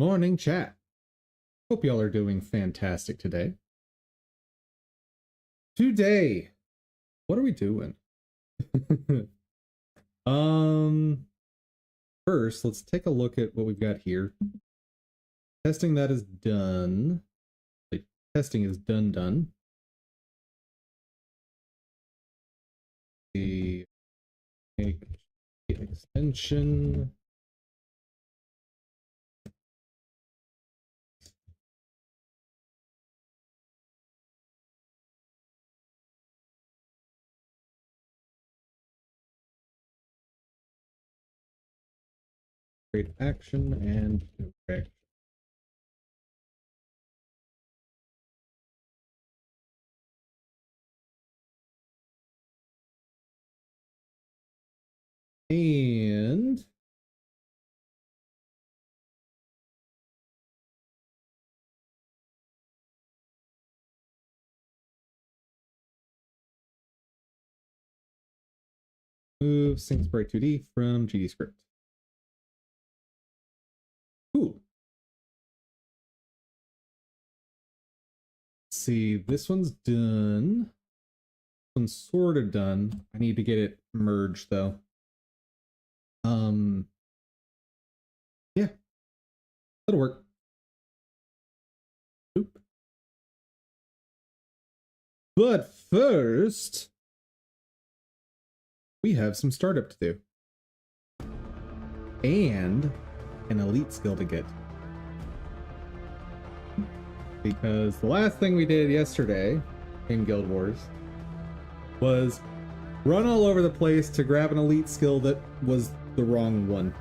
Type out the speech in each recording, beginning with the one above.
morning, chat. Hope y'all are doing fantastic today. What are we doing? First, let's take a look at what we've got here. Testing that is done. Like, testing is done. The extension. Create action and direct. And move sync Sprite 2D from GD script. Cool. Let's see, this one's done. This one's sort of done. I need to get it merged though. Yeah, that'll work. Oop. But first, we have some startup to do. And an elite skill to get. Because the last thing we did yesterday in Guild Wars was run all over the place to grab an elite skill that was the wrong one.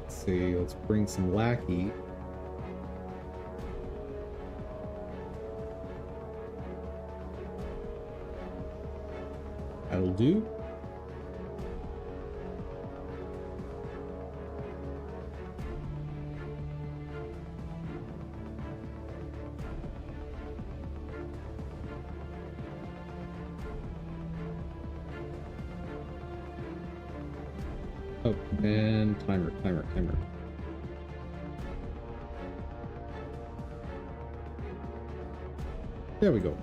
Let's see, let's bring some lackey. That'll do. Oh, and timer. There we go.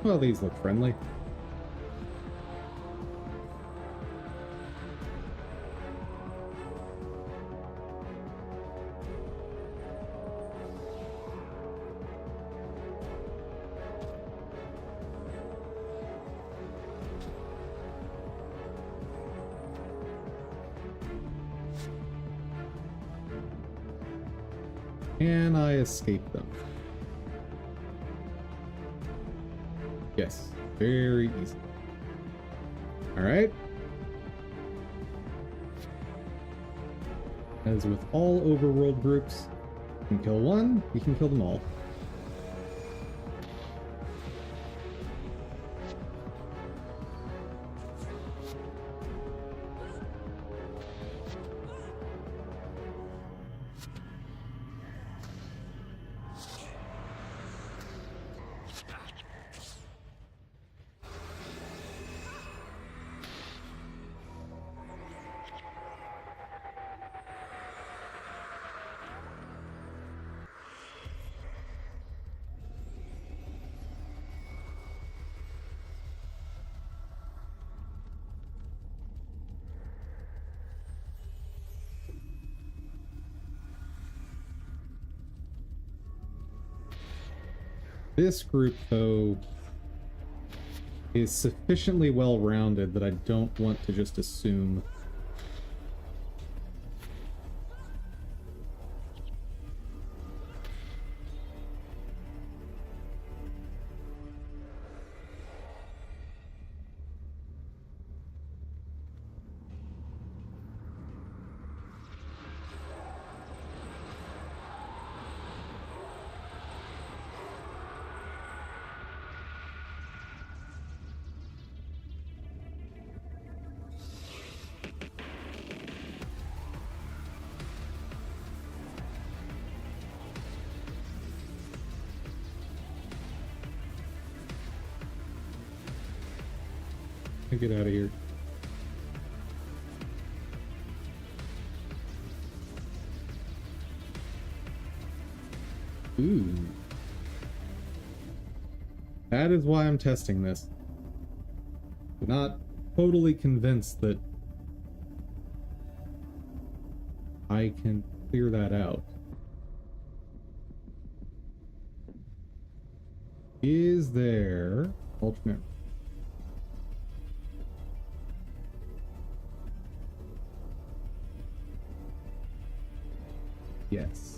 Well, these look friendly. Can I escape them? Yes, very easy. All right. As with all overworld groups, you can kill one, you can kill them all. This group, though, is sufficiently well-rounded that I don't want to just assume. Get out of here. Ooh. That is why I'm testing this. I'm not totally convinced that I can clear that out. Is there alternate? Yes.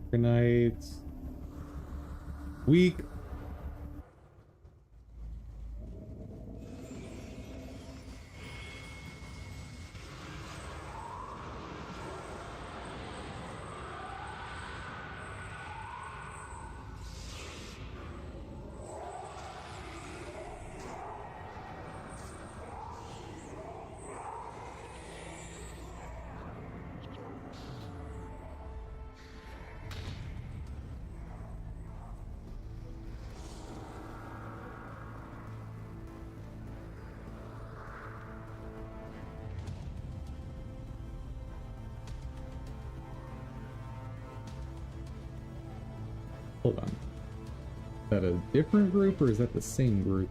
Good night. Weak. Hold on. Is that a different group or is that the same group?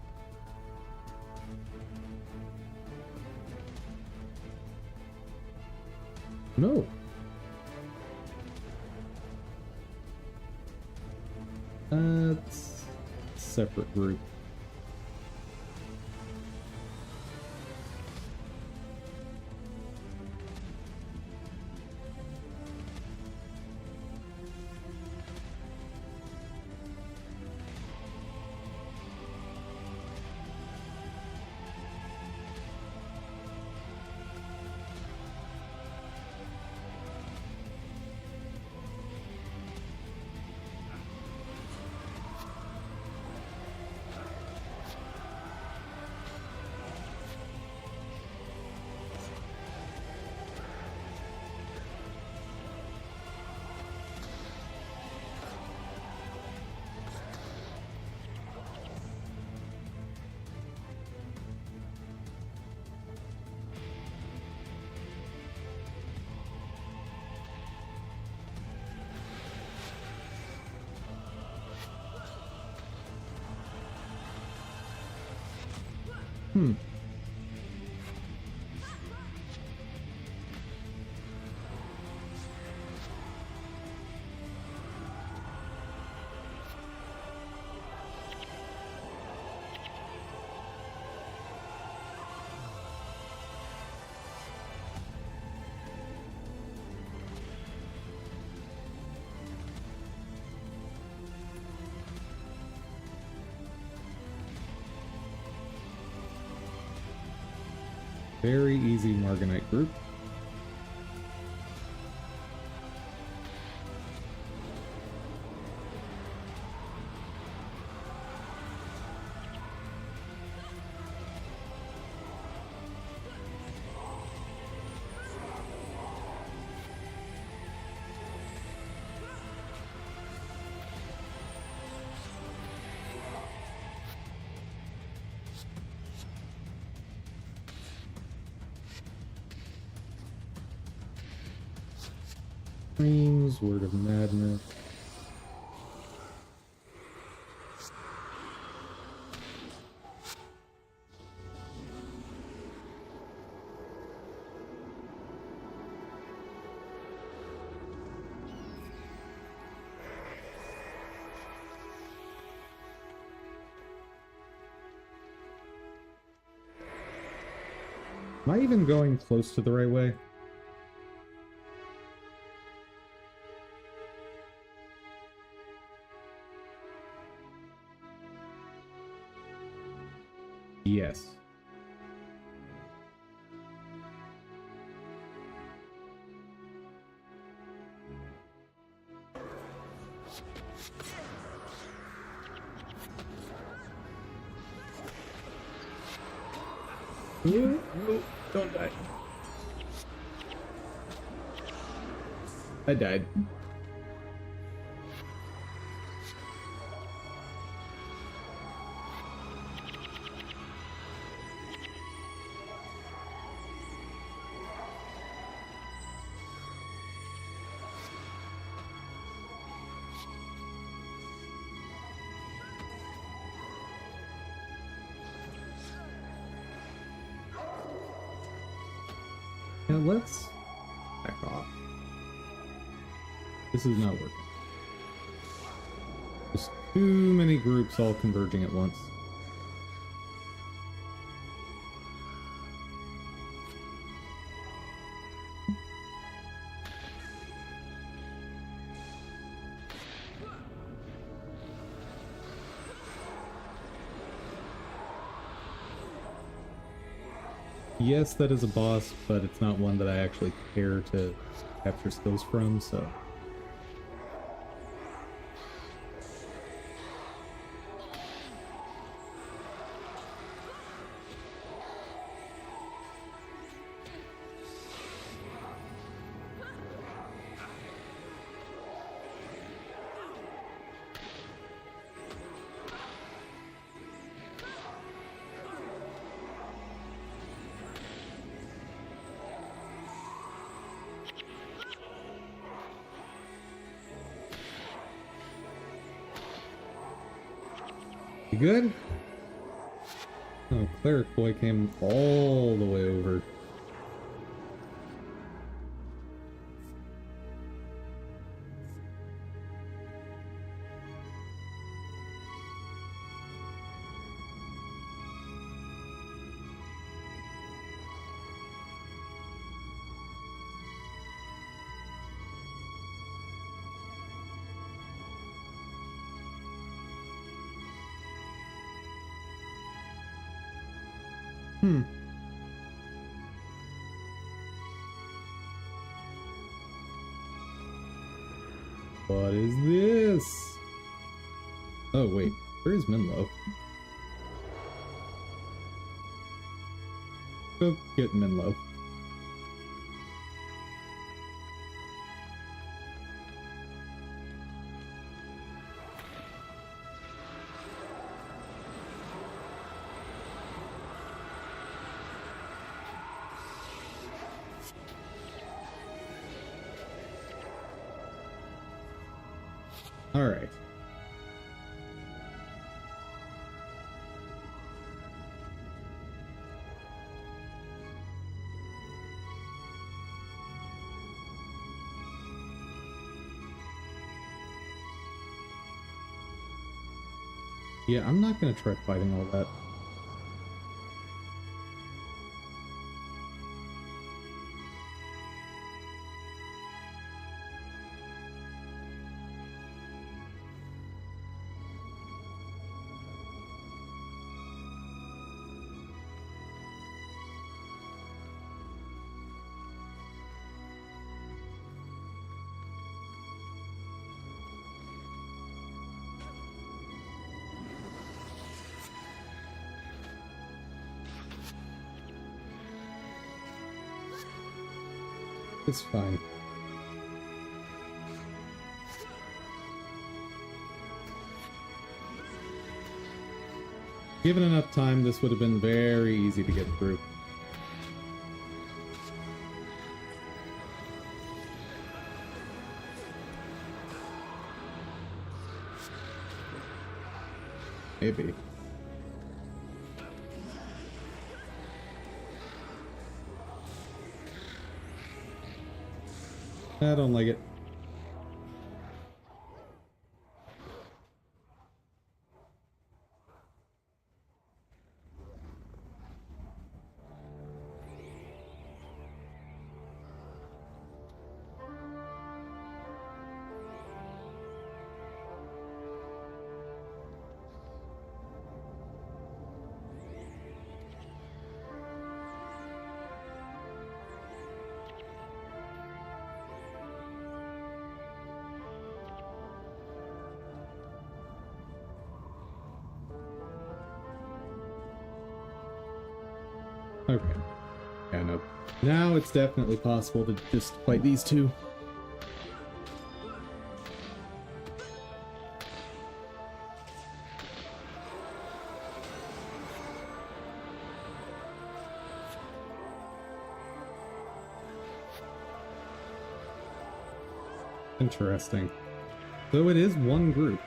No. That's a separate group. Hmm. Very easy Marganite group. Dreams, Word of Madness. Am I even going close to the right way? Yes. No, don't die. I died. Now let's back off. This is not working. There's too many groups all converging at once. Yes, that is a boss, but it's not one that I actually care to capture skills from, so... You good? Oh, Cleric Boy came all the way over. What is this? Oh wait, where is Minlo? Go get Minlo. All right. Yeah, I'm not gonna try fighting all that. It's fine. Given enough time, this would have been very easy to get through. Maybe. I don't like it. Okay. Yeah, no. Now it's definitely possible to just fight these two. Interesting. So it is one group.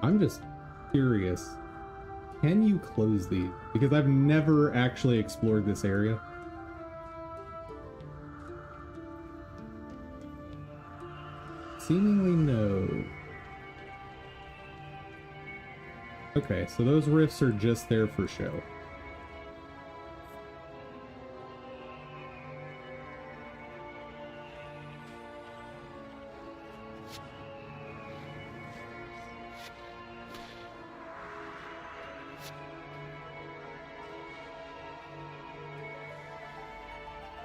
I'm just curious, can you close these? Because I've never actually explored this area. Seemingly no. Okay, so those rifts are just there for show.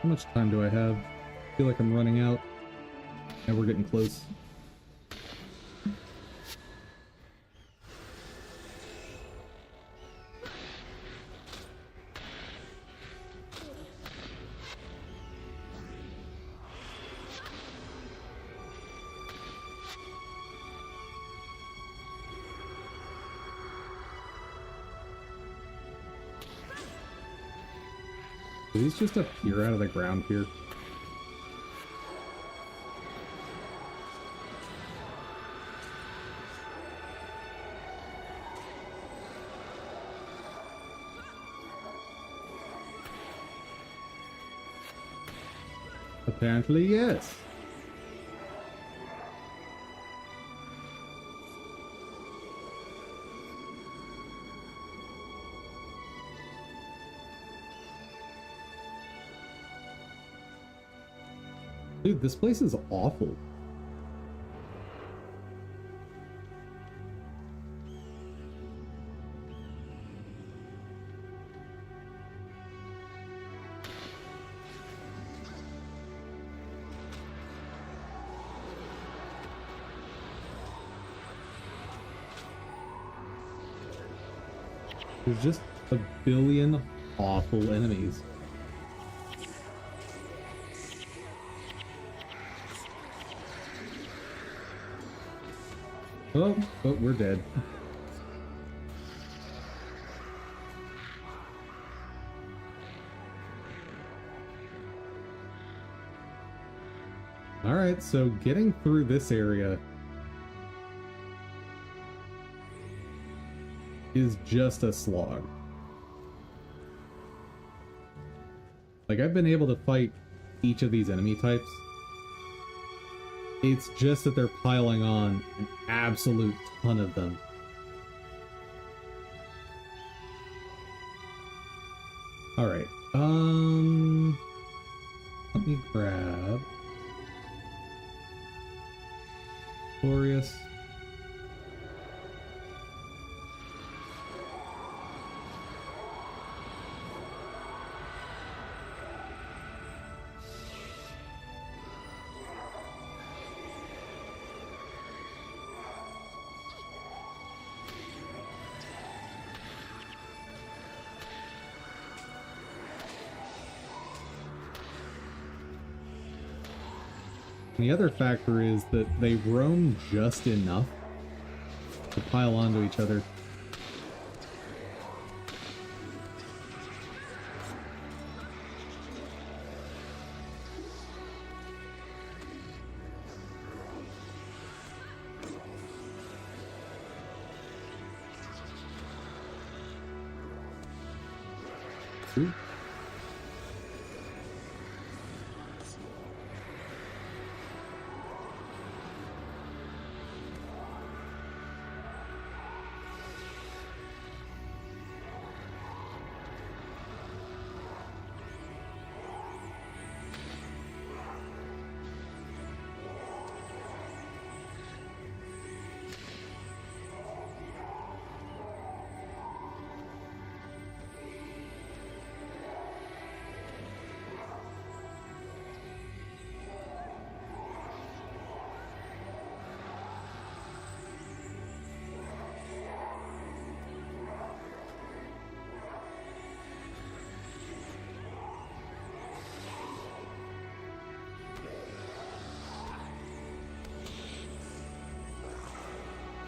How much time do I have? I feel like I'm running out. And we're getting close. Do these just appear out of the ground here? Apparently, yes. Dude, this place is awful. There's just a billion awful enemies. Oh, we're dead. Alright, so getting through this area is just a slog. Like, I've been able to fight each of these enemy types. It's just that they're piling on an absolute ton of them. Alright, let me grab Glorious. The other factor is that they roam just enough to pile onto each other. Ooh.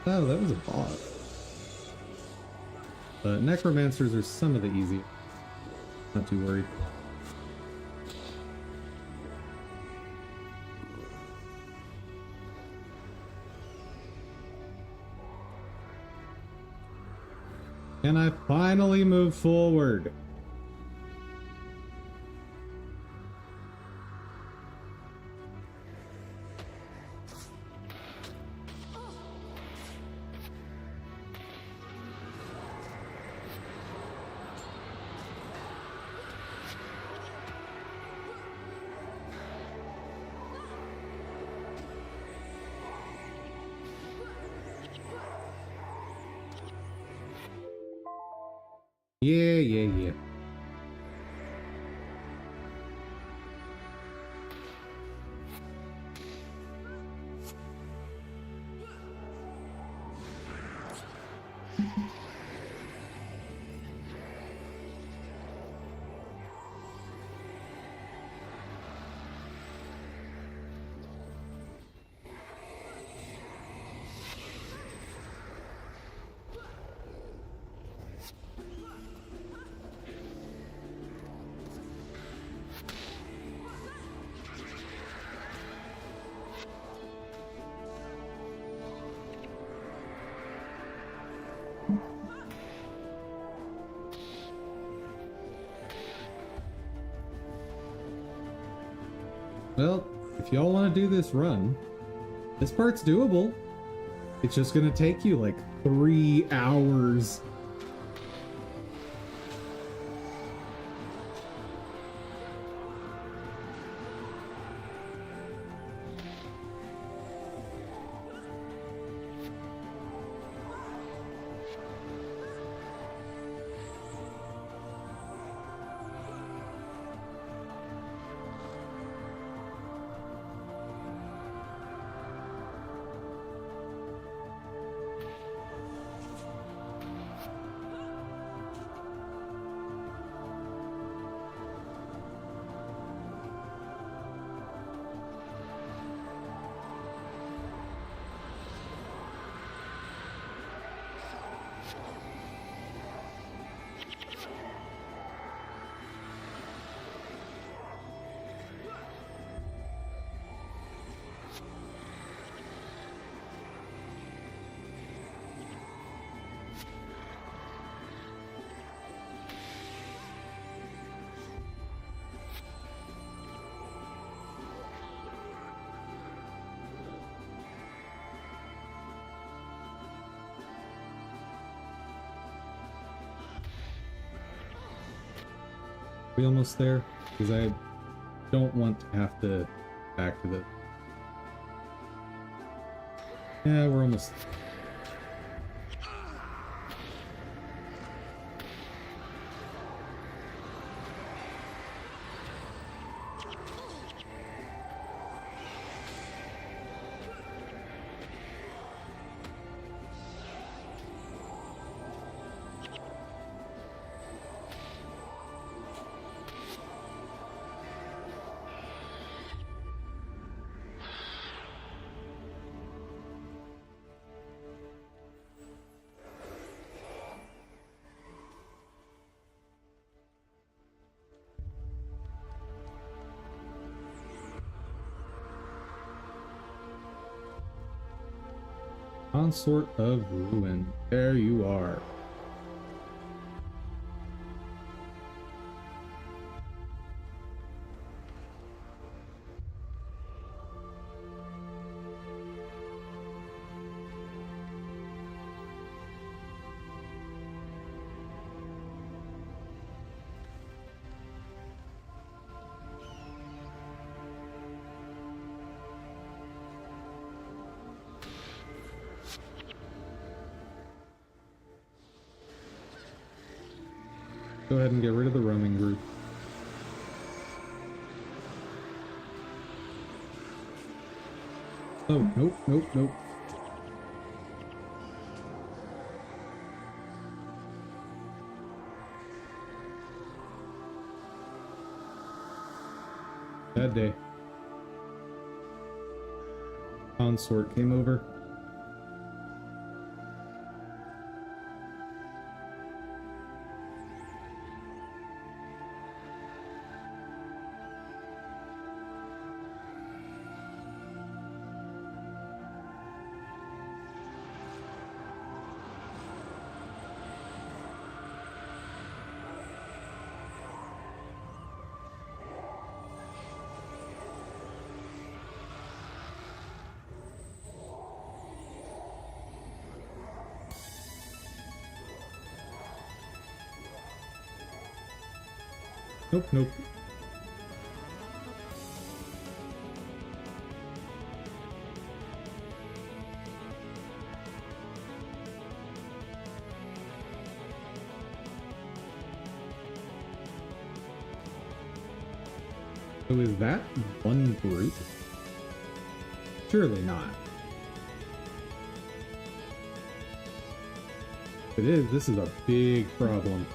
Oh, that was a boss. But necromancers are some of the easy. Not too worried. And I finally moved forward. Yeah. Well, if y'all want to do this run, this part's doable. It's just gonna take you like 3 hours. We almost there? Because I don't want to have to back to the... Yeah, we're almost... Consort of Ruin. There you are. Go ahead and get rid of the roaming group. Oh, nope, nope, nope. Bad day. Consort came over. Nope, nope. So is that one group? Surely not. If it is, this is a big problem.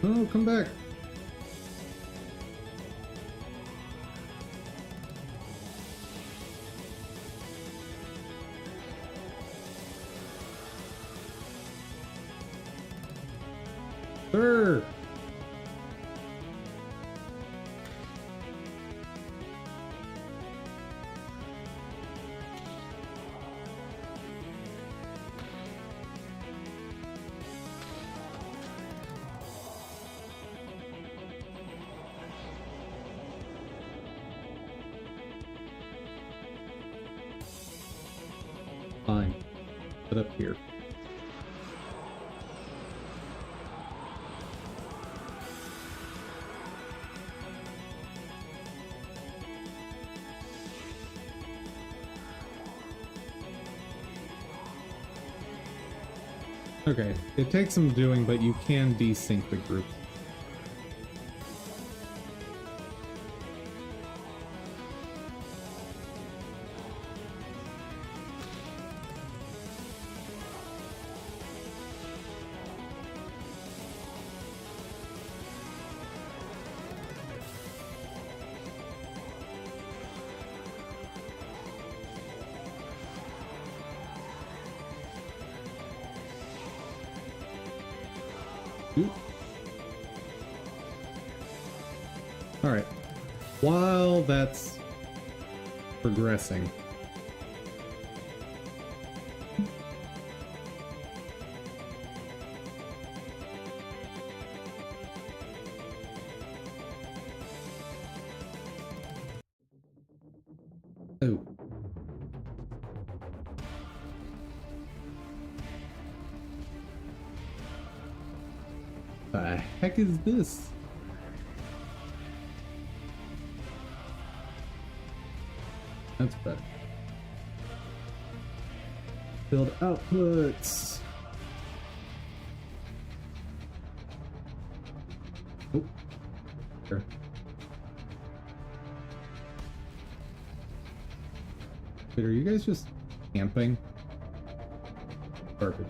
Oh, come back. Sir. Fine. Put up here. Okay, it takes some doing, but you can desync the group. Alright, while that's progressing, oh, the heck is this? That's better. Build outputs. Oh, sure. Wait, are you guys just camping? Garbage.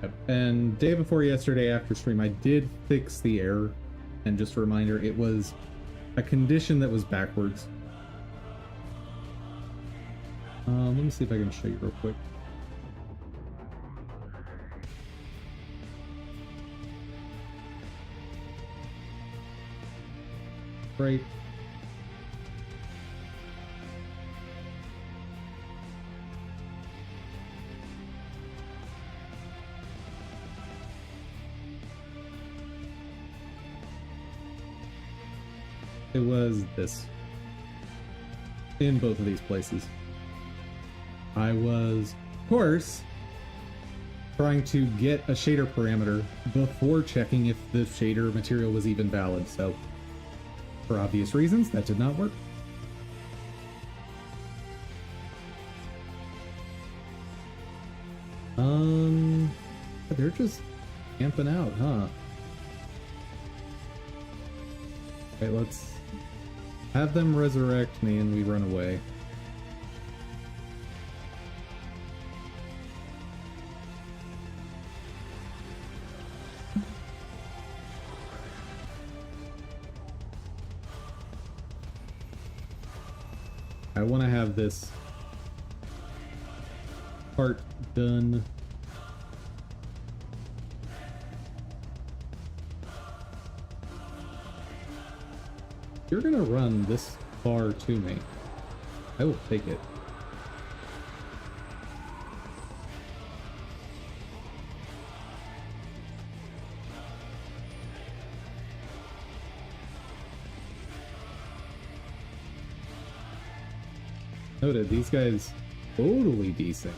Yep. And day before yesterday after stream, I did fix the error. And just a reminder, it was a condition that was backwards. Let me see if I can show you real quick. Right. It was this in both of these places. I was, of course, trying to get a shader parameter before checking if the shader material was even valid. So, for obvious reasons, that did not work. They're just camping out, huh? Okay, let's have them resurrect me and we run away. I want to have this part done. You're gonna run this far to me. I will take it. Noted, these guys totally decent.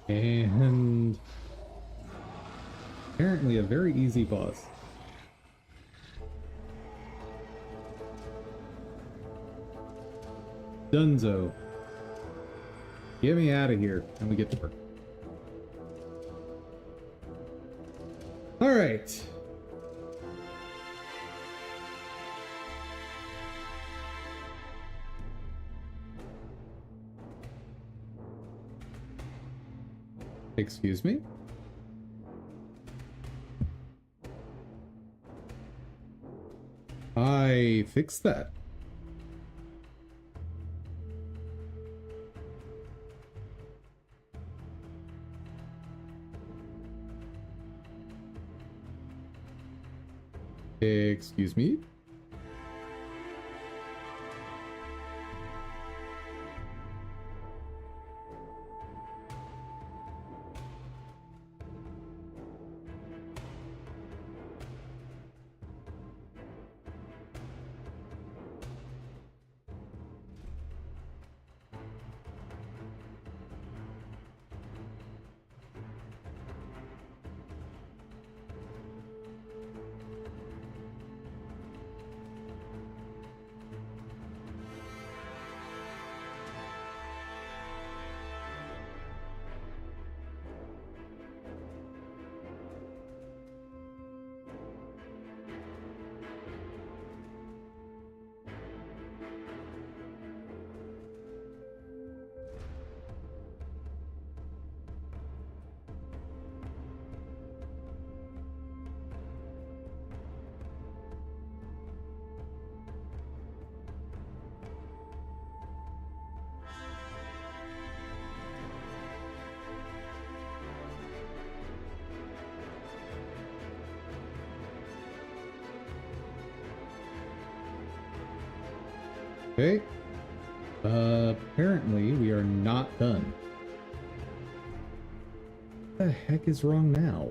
And apparently a very easy boss. Dunzo. Get me out of here and we get to work. All right. Excuse me? I fixed that. Excuse me? Okay. Apparently we are not done. What the heck is wrong now?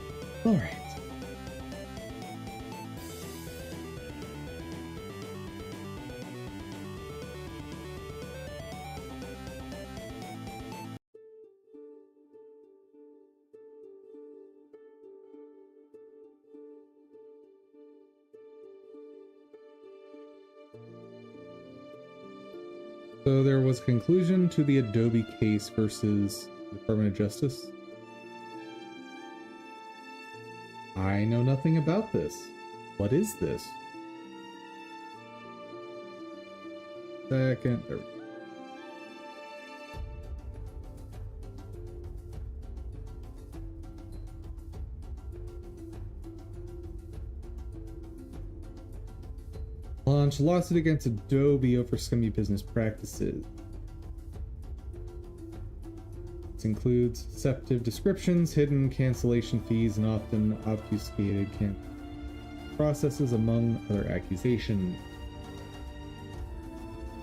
So there was a conclusion to the Adobe case versus the Department of Justice. I know nothing about this. What is this? Second, there we go. Launch lawsuit against Adobe over scummy business practices. This includes deceptive descriptions, hidden cancellation fees, and often obfuscated processes, among other accusations.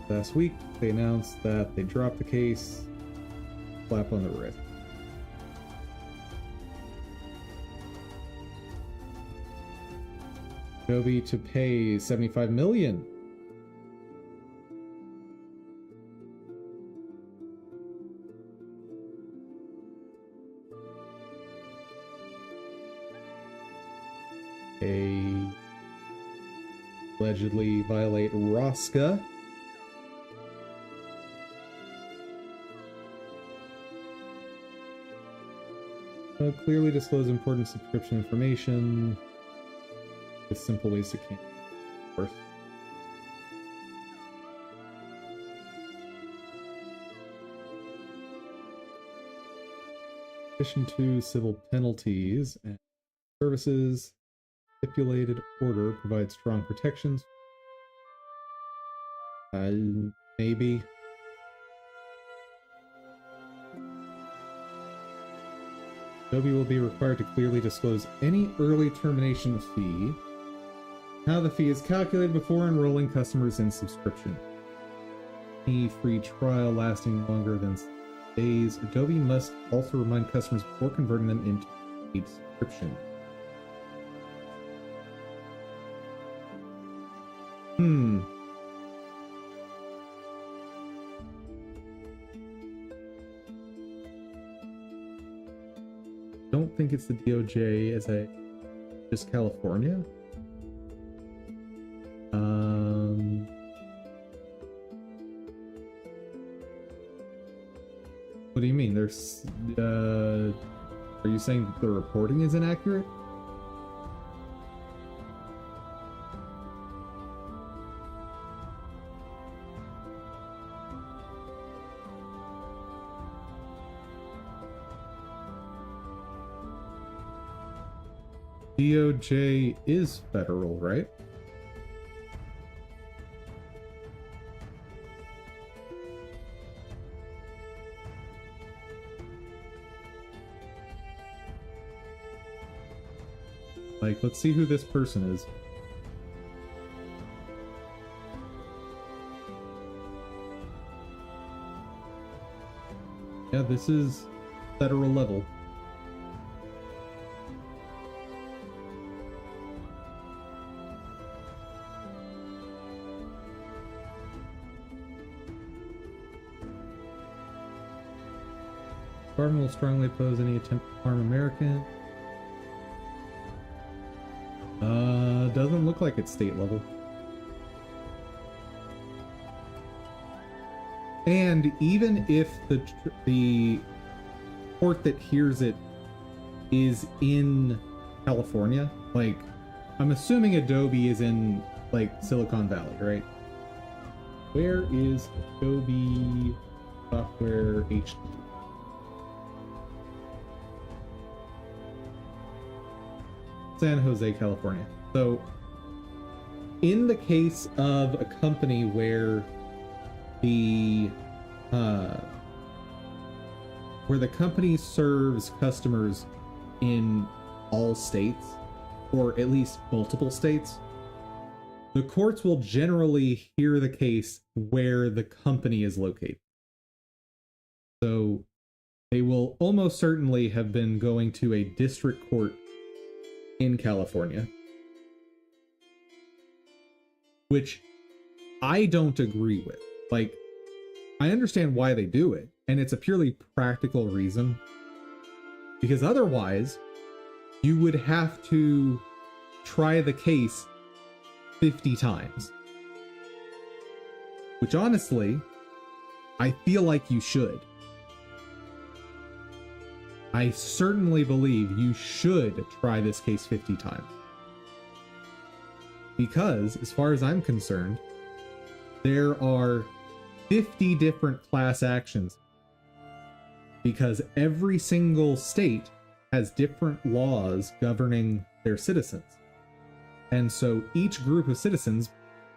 Last week, they announced that they dropped the case. Slap on the wrist. Adobe to pay $75 million. Allegedly violate ROSCA. Clearly disclose important subscription information with simple ways to cancel, of course. In addition to civil penalties and services, stipulated order provides strong protections. Maybe. Adobe will be required to clearly disclose any early termination fee, how the fee is calculated before enrolling customers in subscription. Any free trial lasting longer than 6 days, Adobe must also remind customers before converting them into paid subscription. Don't think it's the DOJ as just California. What do you mean? There's are you saying the reporting is inaccurate? DOJ is federal, right? Like, let's see who this person is. Yeah, this is federal level. Department will strongly oppose any attempt to harm Americans. Doesn't look like it's state level. And even if the court that hears it is in California, like, I'm assuming Adobe is in, like, Silicon Valley, right? Where is Adobe Software HQ? San Jose, California. So, in the case of a company where the company serves customers in all states, or at least multiple states, the courts will generally hear the case where the company is located. So they will almost certainly have been going to a district court in California, which I don't agree with. Like, I understand why they do it, and it's a purely practical reason, because otherwise you would have to try the case 50 times, which honestly I feel like you should. I certainly believe you should try this case 50 times. Because, as far as I'm concerned, there are 50 different class actions. Because every single state has different laws governing their citizens. And so each group of citizens,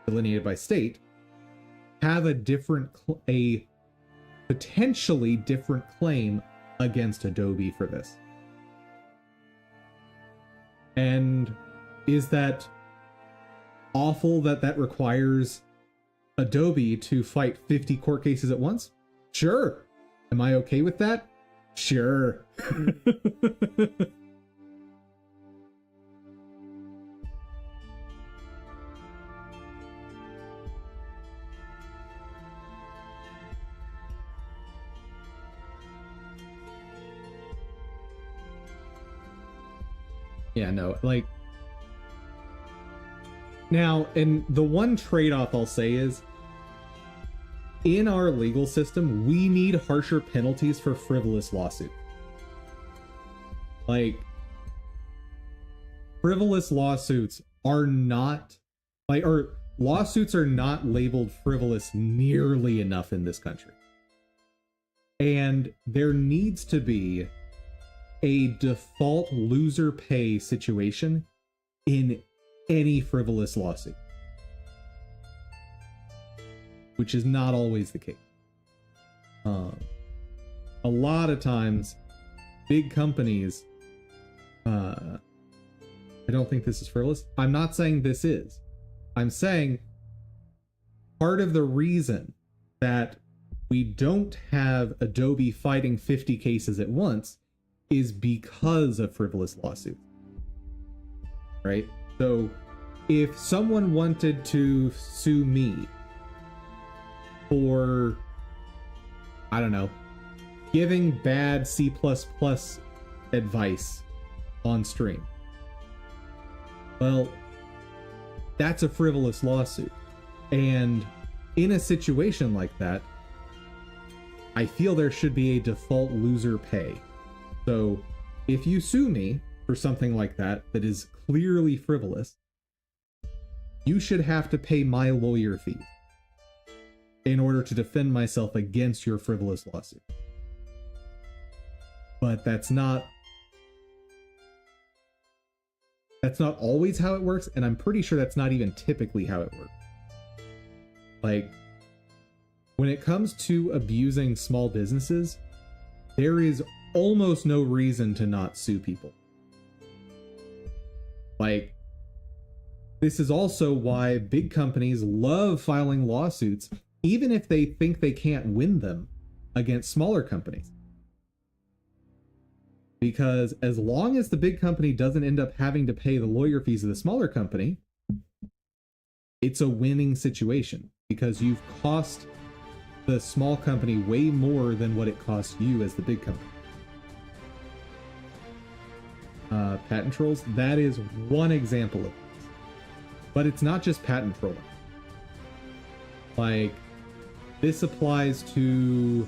delineated by state, have a potentially different claim against Adobe for this. And is that awful that that requires Adobe to fight 50 court cases at once? Sure. Am I okay with that? Sure. Yeah, no, like, now, and the one trade-off I'll say is, in our legal system, we need harsher penalties for frivolous lawsuits. Like, frivolous lawsuits are not, like, or lawsuits are not labeled frivolous nearly enough in this country. And there needs to be a default loser pay situation in any frivolous lawsuit, which is not always the case. A lot of times, big companies, I don't think this is frivolous. I'm not saying this is. I'm saying part of the reason that we don't have Adobe fighting 50 cases at once is because of frivolous lawsuits, right? So if someone wanted to sue me for, I don't know, giving bad C++ advice on stream, well, that's a frivolous lawsuit. And in a situation like that, I feel there should be a default loser pay. So if you sue me for something like that is clearly frivolous, you should have to pay my lawyer fees in order to defend myself against your frivolous lawsuit. But that's not always how it works, and I'm pretty sure that's not even typically how it works. Like, when it comes to abusing small businesses, there is almost no reason to not sue people. Like, this is also why big companies love filing lawsuits, even if they think they can't win them, against smaller companies. Because as long as the big company doesn't end up having to pay the lawyer fees of the smaller company, it's a winning situation, because you've cost the small company way more than what it costs you as the big company. Patent trolls, that is one example of this. But it's not just patent trolling. Like, this applies to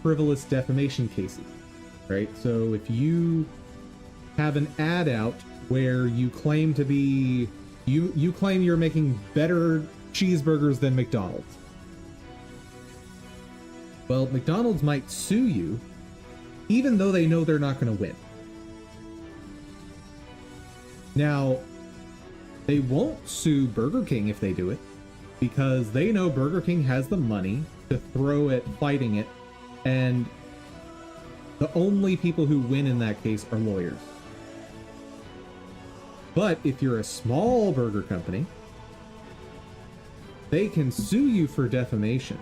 frivolous defamation cases, right? So if you have an ad out where you claim to be, you claim you're making better cheeseburgers than McDonald's. Well, McDonald's might sue you, even though they know they're not going to win. Now, they won't sue Burger King if they do it, because they know Burger King has the money to throw at fighting it, and the only people who win in that case are lawyers. But if you're a small burger company, they can sue you for defamation.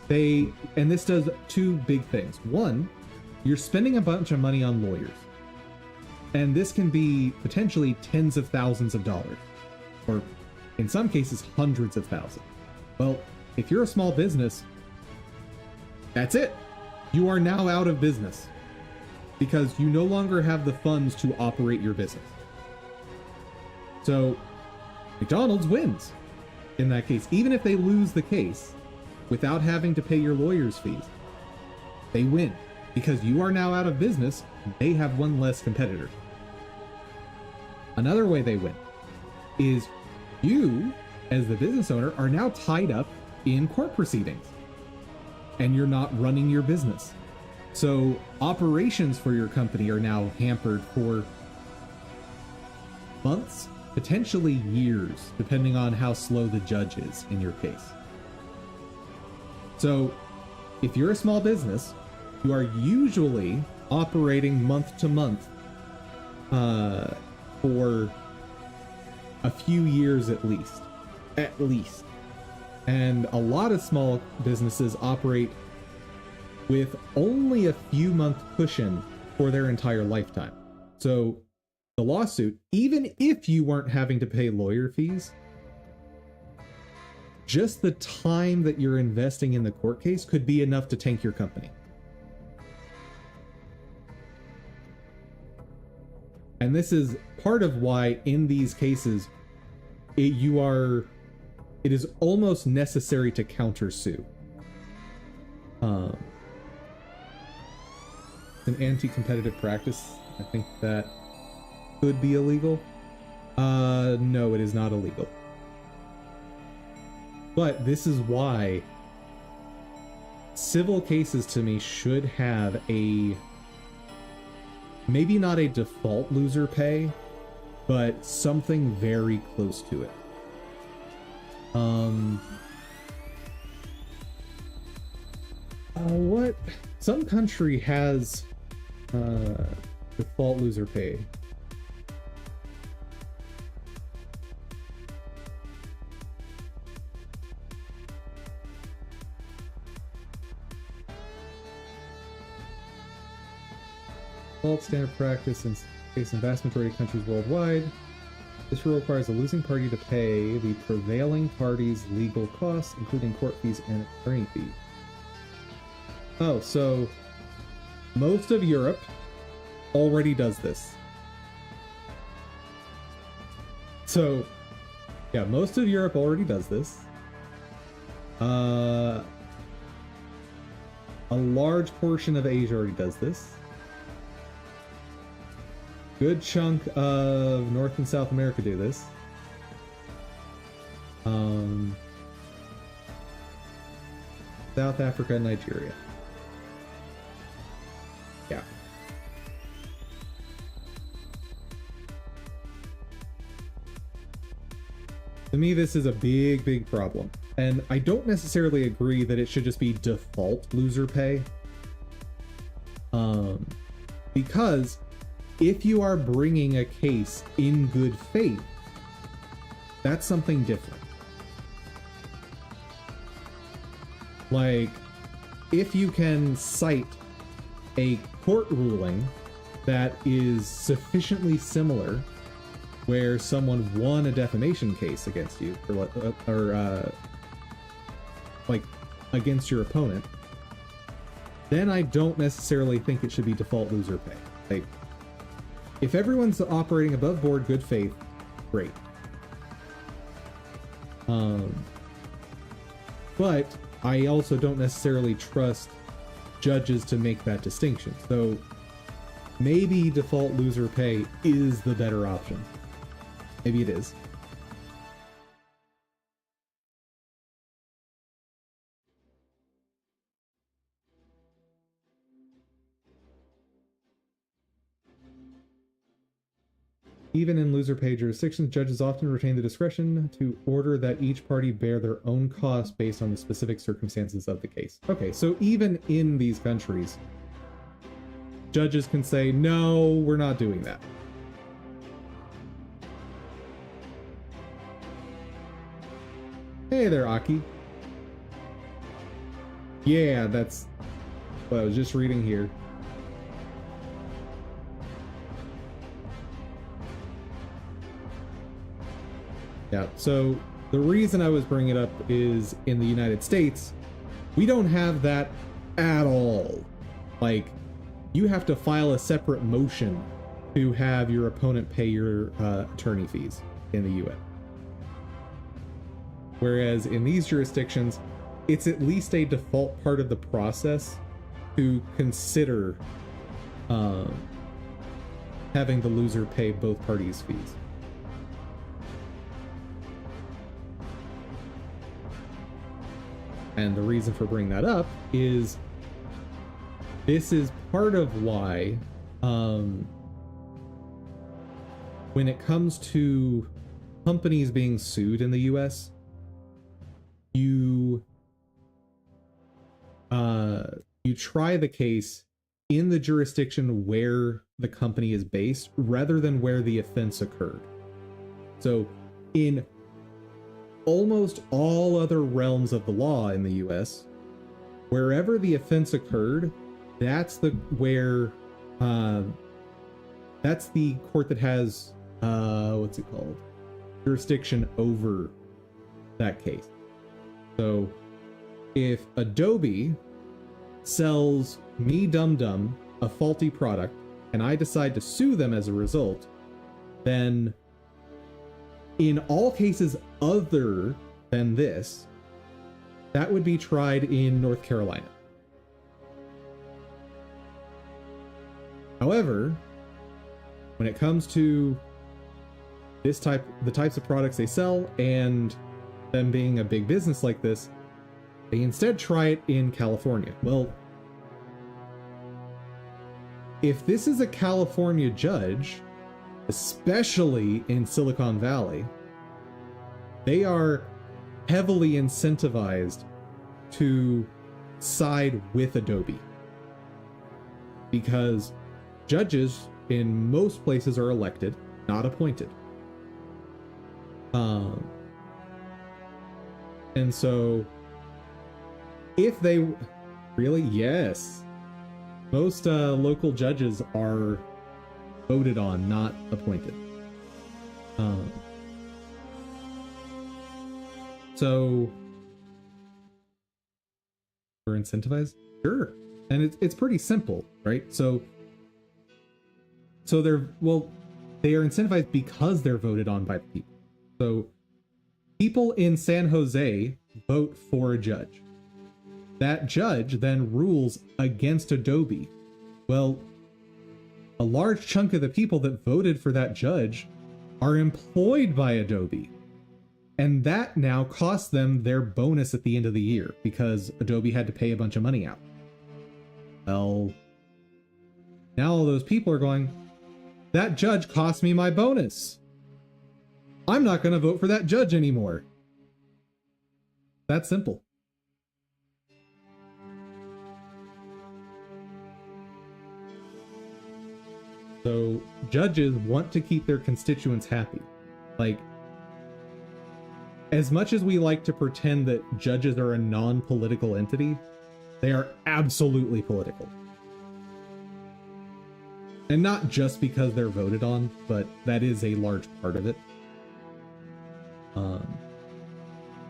And this does two big things. One, you're spending a bunch of money on lawyers. And this can be potentially tens of thousands of dollars, or in some cases, hundreds of thousands. Well, if you're a small business, that's it. You are now out of business because you no longer have the funds to operate your business. So McDonald's wins. in that case. Even if they lose the case without having to pay your lawyer's fees, they win because you are now out of business. They have one less competitor. Another way they win is you, as the business owner, are now tied up in court proceedings and you're not running your business. So operations for your company are now hampered for months, potentially years, depending on how slow the judge is in your case. So if you're a small business, you are usually operating month to month for a few years at least. And a lot of small businesses operate with only a few month cushion for their entire lifetime. So the lawsuit, even if you weren't having to pay lawyer fees, just the time that you're investing in the court case could be enough to tank your company. And this is part of why in these cases, it is almost necessary to countersue. An anti-competitive practice, I think that could be illegal. No, it is not illegal. But this is why civil cases to me should have a, maybe not a default loser pay, but something very close to it. What? Some country has default loser pay. Default standard practice in case in vast majority of countries worldwide. This rule requires the losing party to pay the prevailing party's legal costs, including court fees and attorney fees. Oh, so most of Europe already does this. So, yeah, most of Europe already does this. A large portion of Asia already does this. Good chunk of North and South America do this. South Africa and Nigeria. Yeah. To me, this is a big, big problem. And I don't necessarily agree that it should just be default loser pay. Because if you are bringing a case in good faith, that's something different. Like, if you can cite a court ruling that is sufficiently similar where someone won a defamation case against you, or like against your opponent, then I don't necessarily think it should be default loser pay. Like, if everyone's operating above board good faith, great. But I also don't necessarily trust judges to make that distinction. So maybe default loser pay is the better option. Maybe it is. Even in loser pay jurisdictions, judges often retain the discretion to order that each party bear their own costs based on the specific circumstances of the case. Okay, so even in these countries, judges can say, no, we're not doing that. Hey there, Aki. Yeah, that's what I was just reading here. Yeah, so the reason I was bringing it up is in the United States, we don't have that at all. Like, you have to file a separate motion to have your opponent pay your attorney fees in the UN. Whereas in these jurisdictions, it's at least a default part of the process to consider having the loser pay both parties' fees. And the reason for bringing that up is this is part of why when it comes to companies being sued in the US, you try the case in the jurisdiction where the company is based rather than where the offense occurred. So in almost all other realms of the law in the US, wherever the offense occurred, that's the court that has jurisdiction over that case. So if Adobe sells me Dum Dum a faulty product and I decide to sue them as a result, then in all cases other than this, that would be tried in North Carolina. However, when it comes to the types of products they sell and them being a big business like this, they instead try it in California. Well, if this is a California judge, especially in Silicon Valley, they are heavily incentivized to side with Adobe, because judges in most places are elected, not appointed. And so if they really, yes, most local judges are voted on, not appointed. So we're incentivized? Sure. And it's pretty simple, right? So they are incentivized because they're voted on by the people. So people in San Jose vote for a judge. That judge then rules against Adobe. Well, a large chunk of the people that voted for that judge are employed by Adobe. And that now costs them their bonus at the end of the year because Adobe had to pay a bunch of money out. Well, now all those people are going, that judge cost me my bonus. I'm not going to vote for that judge anymore. That's simple. So judges want to keep their constituents happy. Like, as much as we like to pretend that judges are a non-political entity, they are absolutely political. And not just because they're voted on, but that is a large part of it.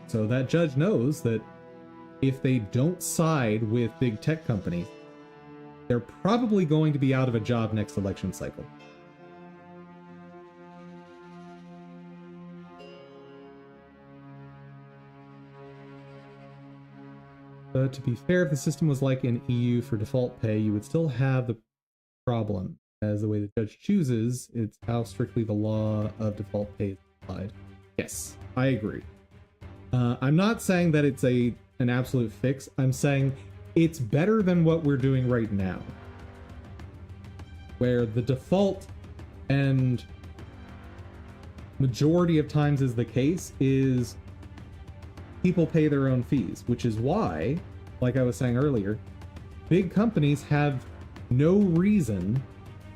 So that judge knows that if they don't side with big tech companies, they're probably going to be out of a job next election cycle. But to be fair, if the system was like in EU for default pay, you would still have the problem, as the way the judge chooses, it's how strictly the law of default pay is applied. Yes, I agree. I'm not saying that it's an absolute fix. I'm saying it's better than what we're doing right now, where the default and majority of times is the case is people pay their own fees, which is why, like I was saying earlier, big companies have no reason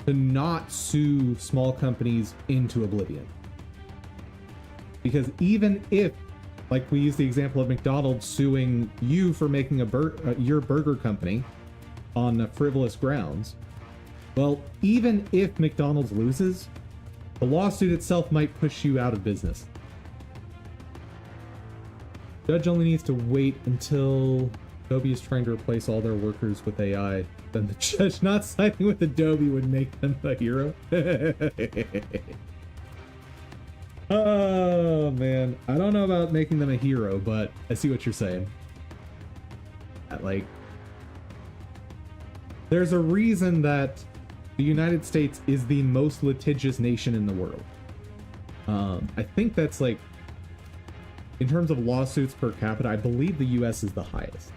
to not sue small companies into oblivion. Because even if, like we use the example of McDonald's suing you for making your burger company on frivolous grounds, well, even if McDonald's loses, the lawsuit itself might push you out of business. Judge only needs to wait until Adobe is trying to replace all their workers with AI. Then the judge not siding with Adobe would make them a hero. Oh, Oh man, I don't know about making them a hero, but I see what you're saying. Like, there's a reason that the United States is the most litigious nation in the world. I think that's like, in terms of lawsuits per capita, I believe the US is the highest.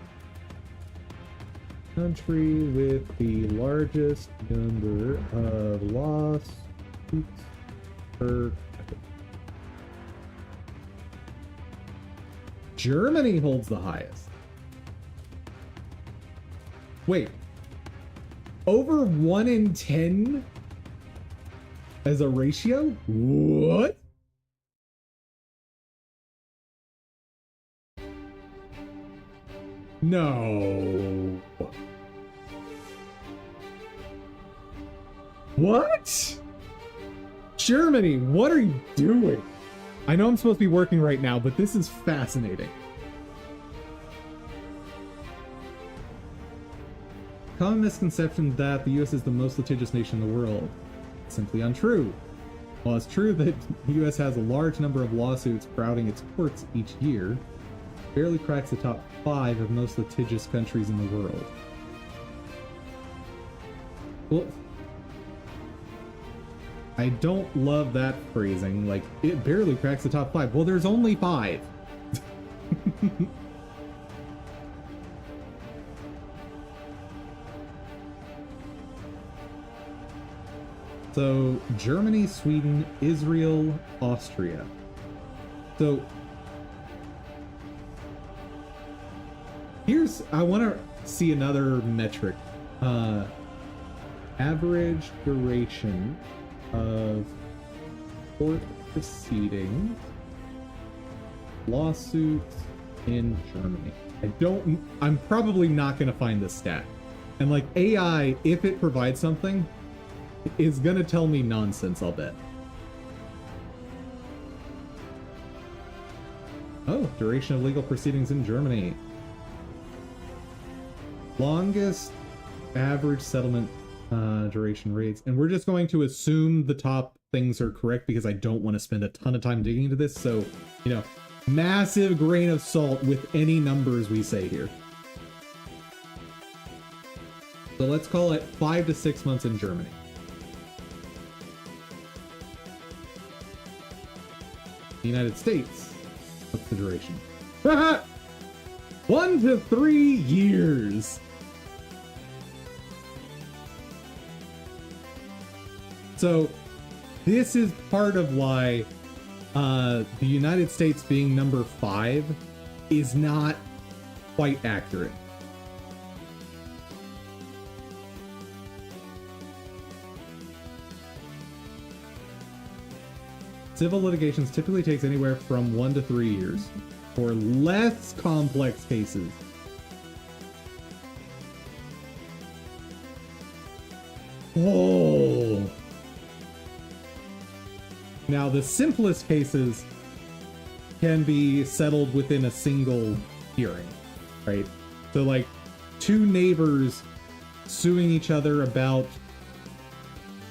Country with the largest number of lawsuits per capita. Germany holds the highest. Wait. Over 1 in 10 as a ratio? What? No. What? Germany, what are you doing? I know I'm supposed to be working right now, but this is fascinating. Common misconception that the US is the most litigious nation in the world. Simply untrue. While it's true that the US has a large number of lawsuits crowding its courts each year, it barely cracks the top 5 of most litigious countries in the world. Well, I don't love that phrasing, like, it barely cracks the top 5. Well, there's only 5. So, Germany, Sweden, Israel, Austria. So, I want to see another metric. Average duration of court proceedings, lawsuits in Germany. I'm probably not going to find this stat. And like AI, if it provides something, is gonna tell me nonsense, I'll bet. Oh, duration of legal proceedings in Germany. Longest average settlement duration rates. And we're just going to assume the top things are correct because I don't want to spend a ton of time digging into this. So, you know, massive grain of salt with any numbers we say here. So let's call it 5 to 6 months in Germany. The United States, what's the duration? 1 to 3 years. So this is part of why the United States being number 5 is not quite accurate. Civil litigations typically takes anywhere from 1 to 3 years for less complex cases. Oh. Now, the simplest cases can be settled within a single hearing, right? So, like, 2 neighbors suing each other about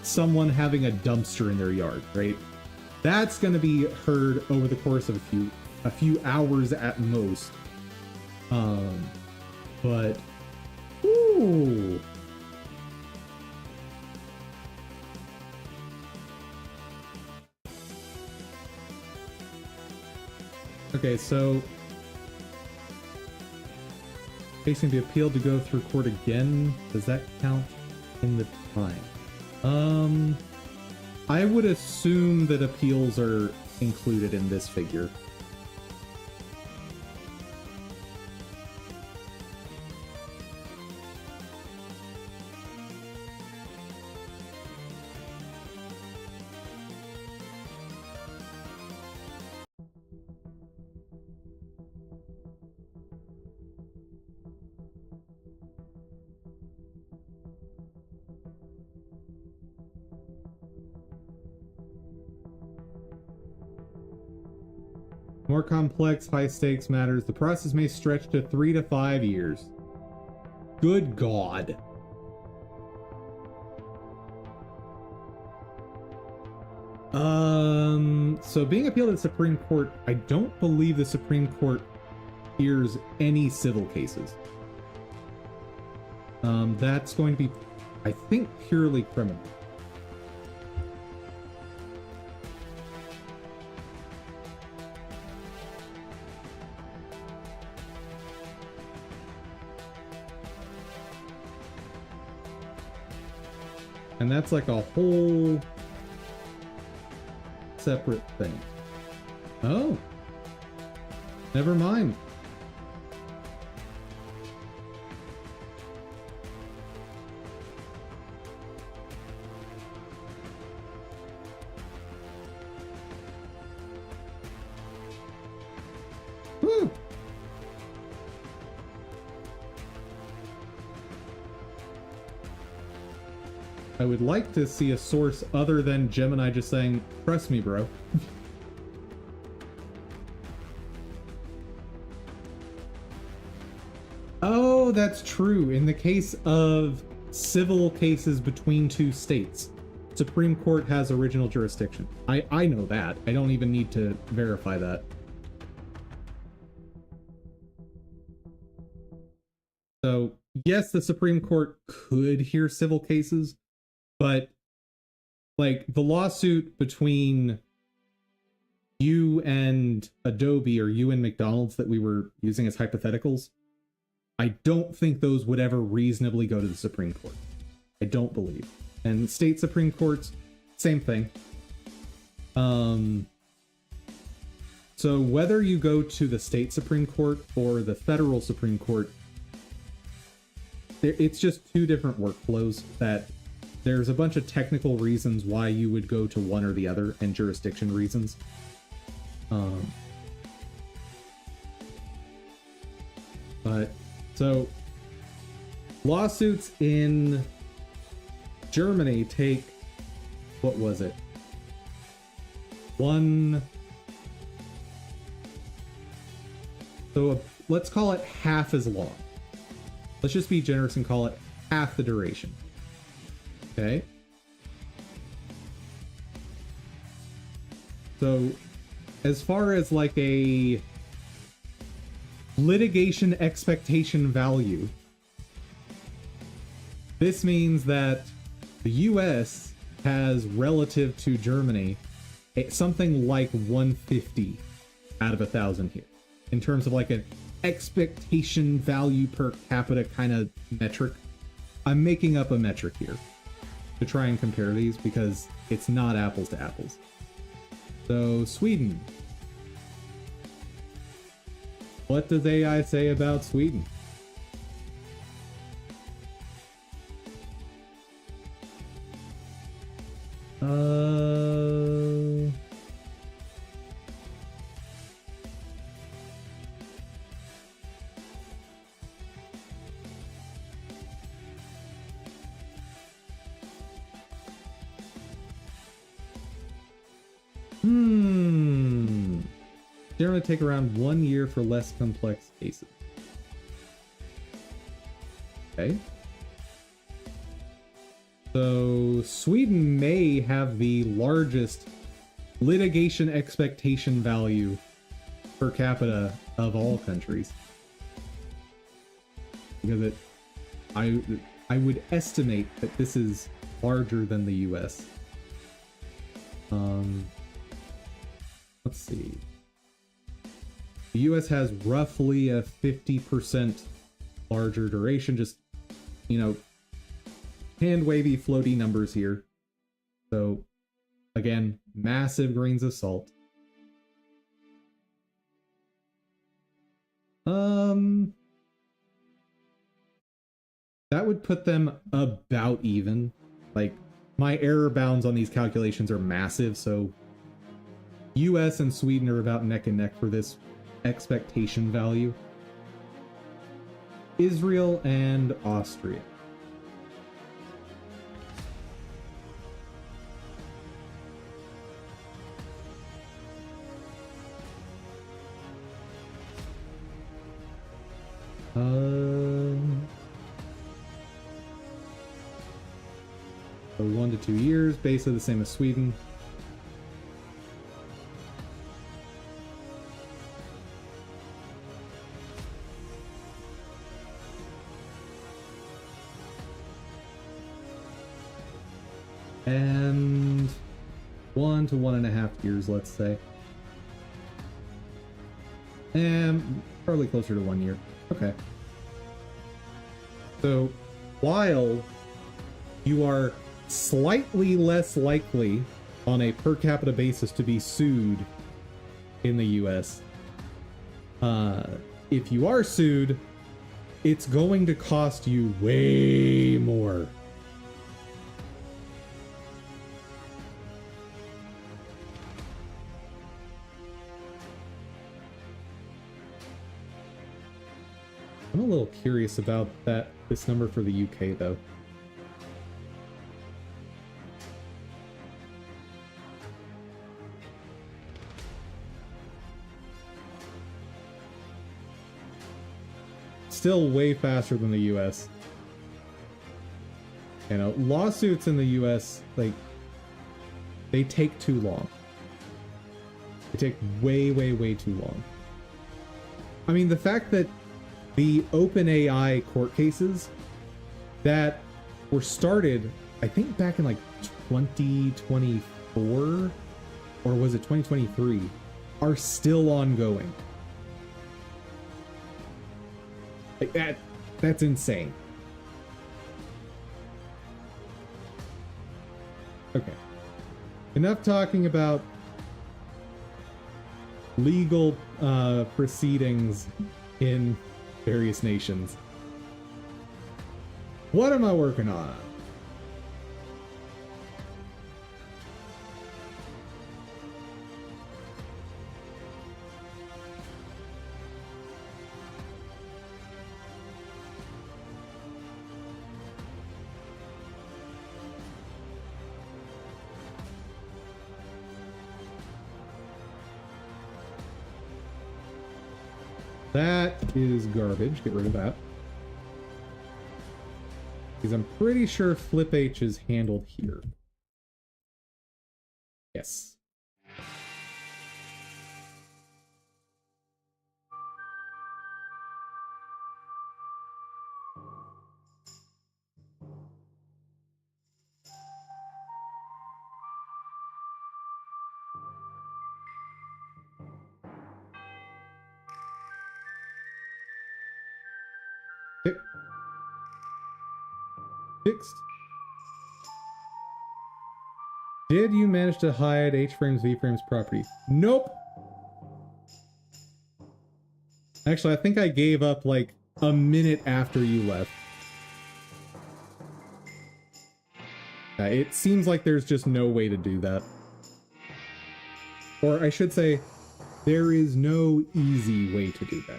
someone having a dumpster in their yard, right? That's going to be heard over the course of a few hours at most. But ooh. Okay, so facing the appeal to go through court again, does that count in the time? I would assume that appeals are included in this figure. More complex, high-stakes matters. The process may stretch to 3 to 5 years. Good God. so being appealed to the Supreme Court, I don't believe the Supreme Court hears any civil cases. That's going to be, I think, purely criminal. And that's like a whole separate thing. Oh, never mind. Woo. I would like to see a source other than Gemini just saying, "Trust me, bro." Oh, that's true. In the case of civil cases between two states, Supreme Court has original jurisdiction. I know that. I don't even need to verify that. So, yes, the Supreme Court could hear civil cases, but like the lawsuit between you and Adobe or you and McDonald's that we were using as hypotheticals, I don't think those would ever reasonably go to the Supreme Court. I don't believe. And state Supreme Courts, same thing. So whether you go to the state Supreme Court or the federal Supreme Court, it's just two different workflows that there's a bunch of technical reasons why you would go to one or the other and jurisdiction reasons. But so lawsuits in Germany take, what was it? So let's call it half as long. Let's just be generous and call it half the duration. Okay. So as far as like a litigation expectation value, this means that the US has, relative to Germany, something like 150 out of 1,000 here in terms of like an expectation value per capita kind of metric. I'm making up a metric here to try and compare these because it's not apples to apples. So Sweden. What does AI say about Sweden? Generally take around 1 year for less complex cases. Okay. So Sweden may have the largest litigation expectation value per capita of all countries. Because I would estimate that this is larger than the US. Let's see. The US has roughly a 50% larger duration, just, you know, hand-wavy, floaty numbers here. So, again, massive grains of salt. That would put them about even. Like, my error bounds on these calculations are massive, so US and Sweden are about neck and neck for this expectation value. Israel and Austria. So 1 to 2 years, basically the same as Sweden. And 1 to 1.5 years, let's say. And probably closer to 1 year. Okay. So while you are slightly less likely on a per capita basis to be sued in the US, if you are sued, it's going to cost you way more. I'm a little curious about this number for the UK though. Still way faster than the US. You know, lawsuits in the US, like, they take too long. They take way, way, way too long. I mean, the fact that the OpenAI court cases that were started, I think back in like 2024, or was it 2023, are still ongoing. Like that's insane. Okay. Enough talking about legal proceedings in various nations. What am I working on? That is garbage. Get rid of that. Because I'm pretty sure Flip H is handled here. Yes. Fixed. Did you manage to hide H-frames, V-frames property? Nope. Actually, I think I gave up like a minute after you left. It seems like there's just no way to do that. Or I should say, there is no easy way to do that.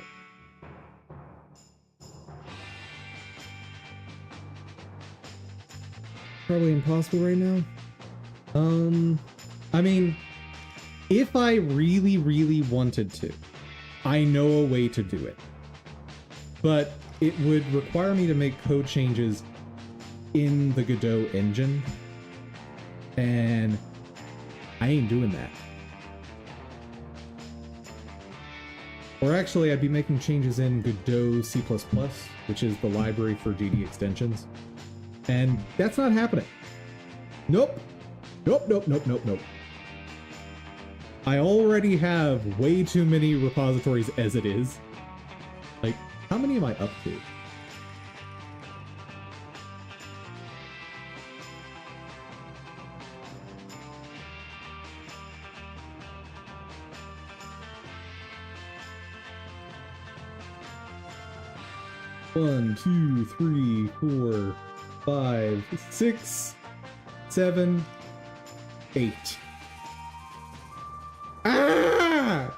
Probably impossible right now. I mean, if I really, really wanted to, I know a way to do it. But it would require me to make code changes in the Godot engine. And I ain't doing that. Or actually, I'd be making changes in Godot C++, which is the library for GD extensions. And that's not happening. Nope. Nope, nope, nope, nope, nope. I already have way too many repositories as it is. Like, how many am I up to? One, two, three, 4, 5, 6, 7, 8. Ah!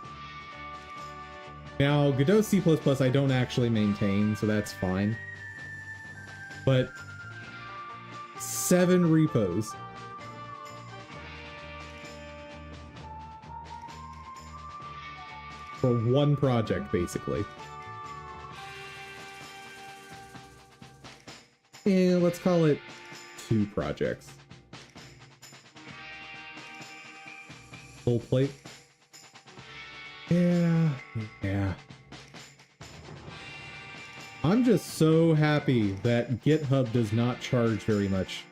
Now, Godot C++ I don't actually maintain, so that's fine. But 7 repos. For one project, basically. And let's call it 2 projects. Full plate. Yeah. I'm just so happy that GitHub does not charge very much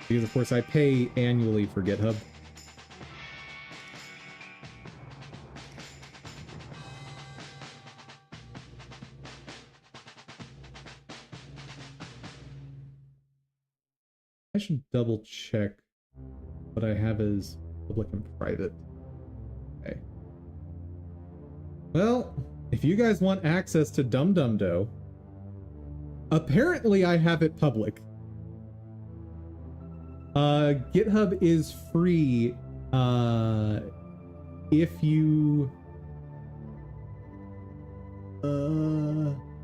Because of course I pay annually for GitHub. I should double check what I have as public and private. Okay. Well, if you guys want access to Dum Dum Do, apparently I have it public. GitHub is free if you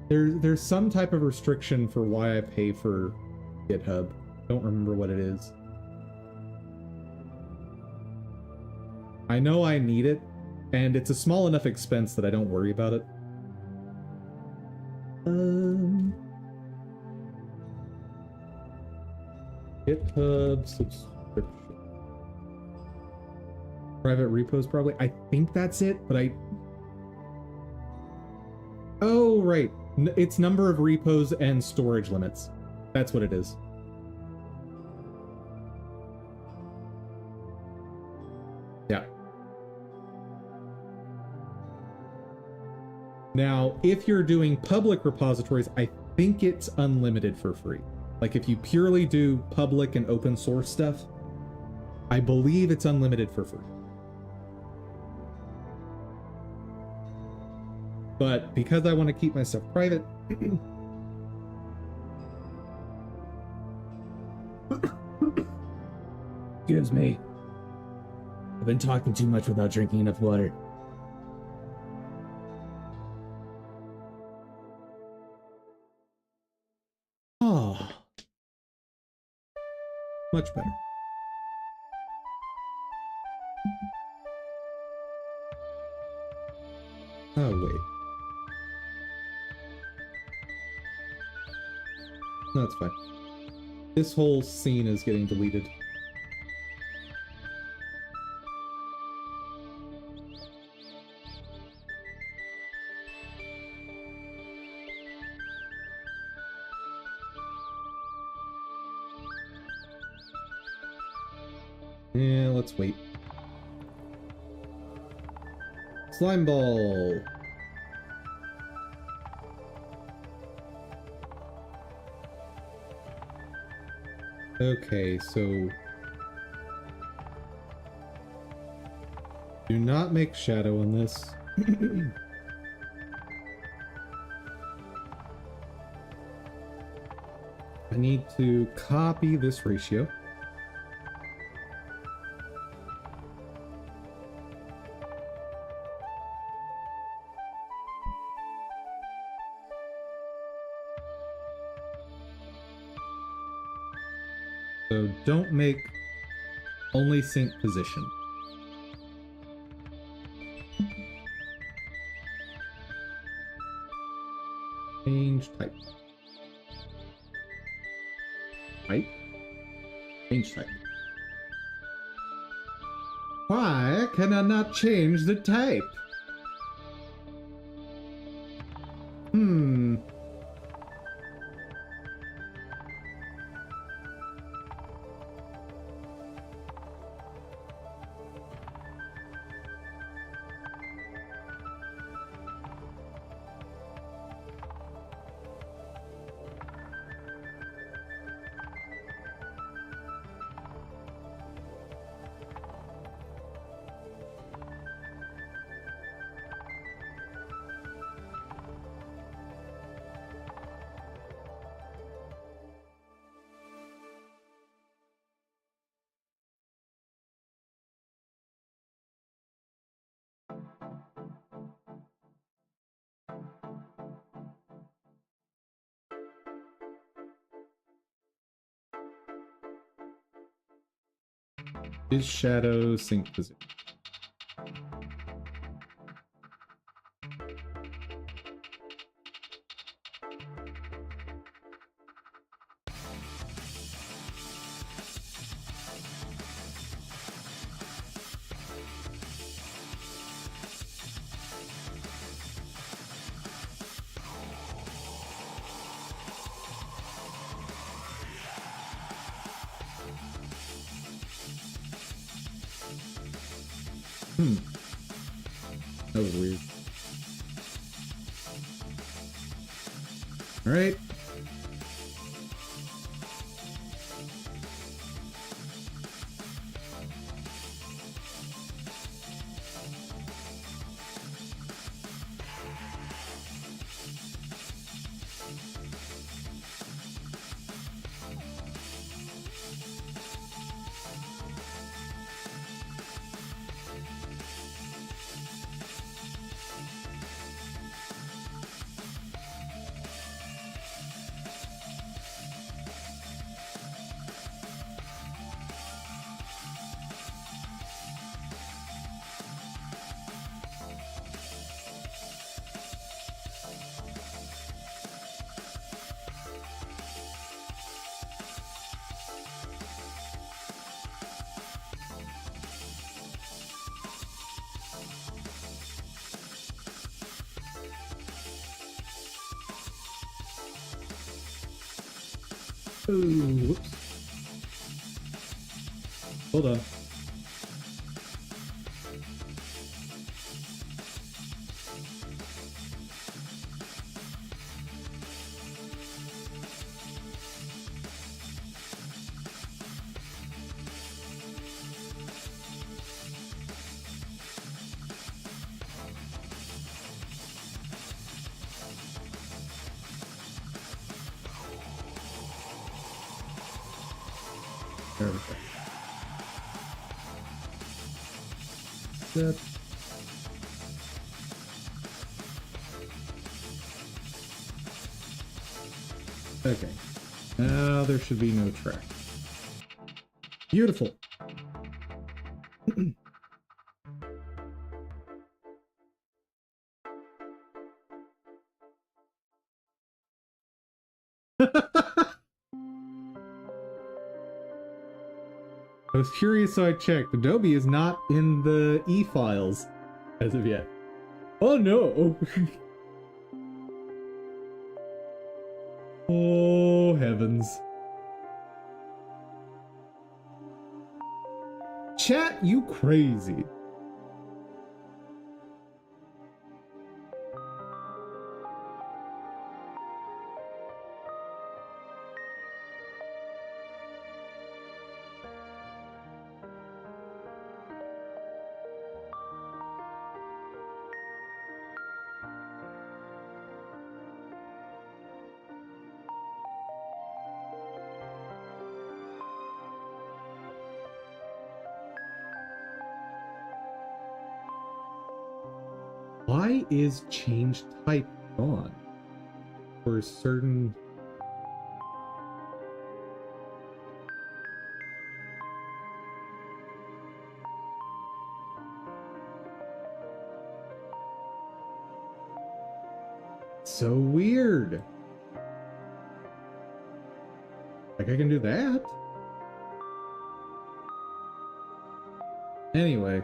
there's some type of restriction for why I pay for GitHub. Don't remember what it is. I know I need it, and it's a small enough expense that I don't worry about it. GitHub subscription. Private repos, probably. I think that's it, but I... Oh, right. It's number of repos and storage limits. That's what it is. Yeah. Now, if you're doing public repositories, I think it's unlimited for free. Like if you purely do public and open source stuff, I believe it's unlimited for free. But because I want to keep my stuff private, excuse me, I've been talking too much without drinking enough water. Oh, much better. Oh, wait. No, it's fine. This whole scene is getting deleted. Yeah, let's wait. Slime ball. Okay, so do not make shadow on this. I need to copy this ratio. So don't make only sync position. Change type. Type. Change type. Why can I not change the type? Is shadow sync position. That was weird. Alright. Ooh, whoops. Hold on. There we go. That. Okay. Now there should be no track. Beautiful. I was curious, so I checked. Adobe is not in the e-files as of yet. Oh no! Oh heavens. Chat, you crazy. Why is change type gone for certain? So weird. Like I can do that. Anyway.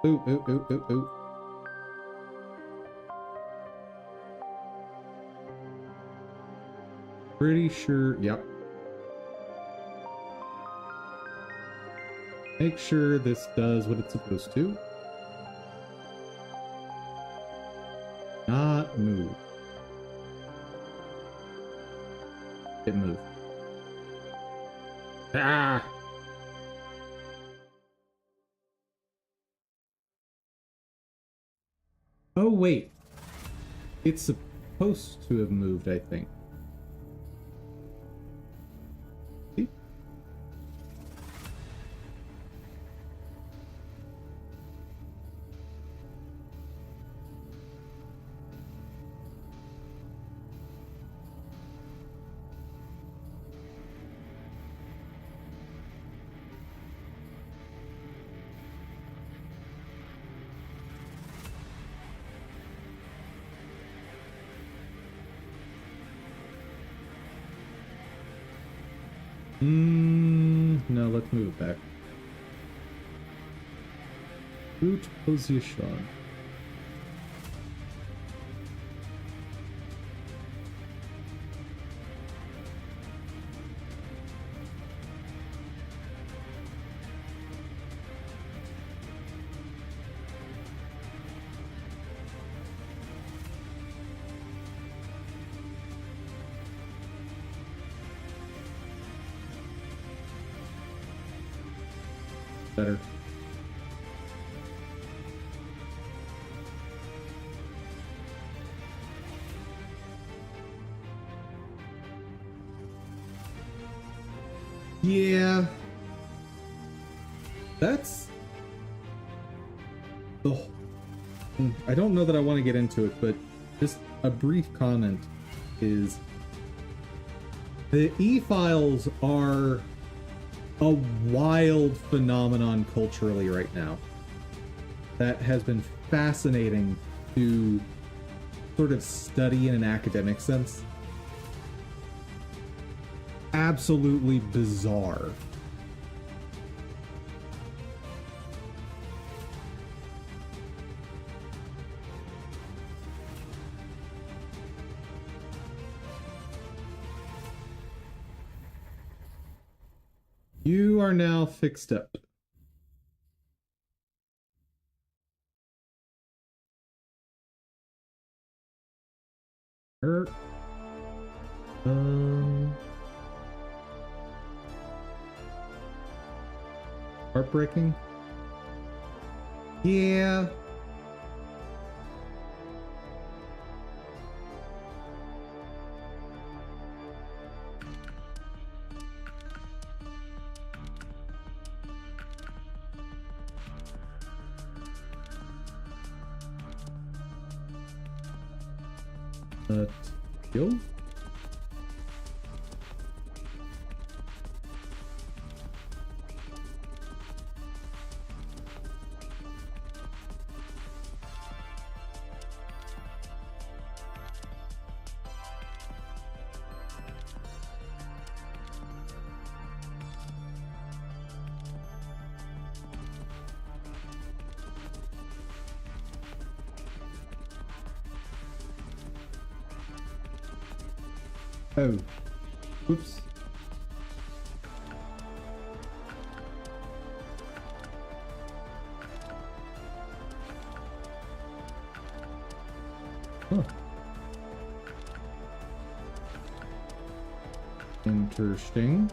Ooh, ooh, ooh, ooh, ooh. Pretty sure, yep. Make sure this does what it's supposed to. Not move. It moved. Ah! Oh, wait. It's supposed to have moved, I think. See? No, let's move it back. Root position. Better. Yeah. That's the I don't know that I want to get into it, but just a brief comment is the e-files are a wild phenomenon culturally right now that has been fascinating to sort of study in an academic sense. Absolutely bizarre. You are now fixed up. Heartbreaking? Yeah. Kill? Oh. Whoops. Huh. Interesting.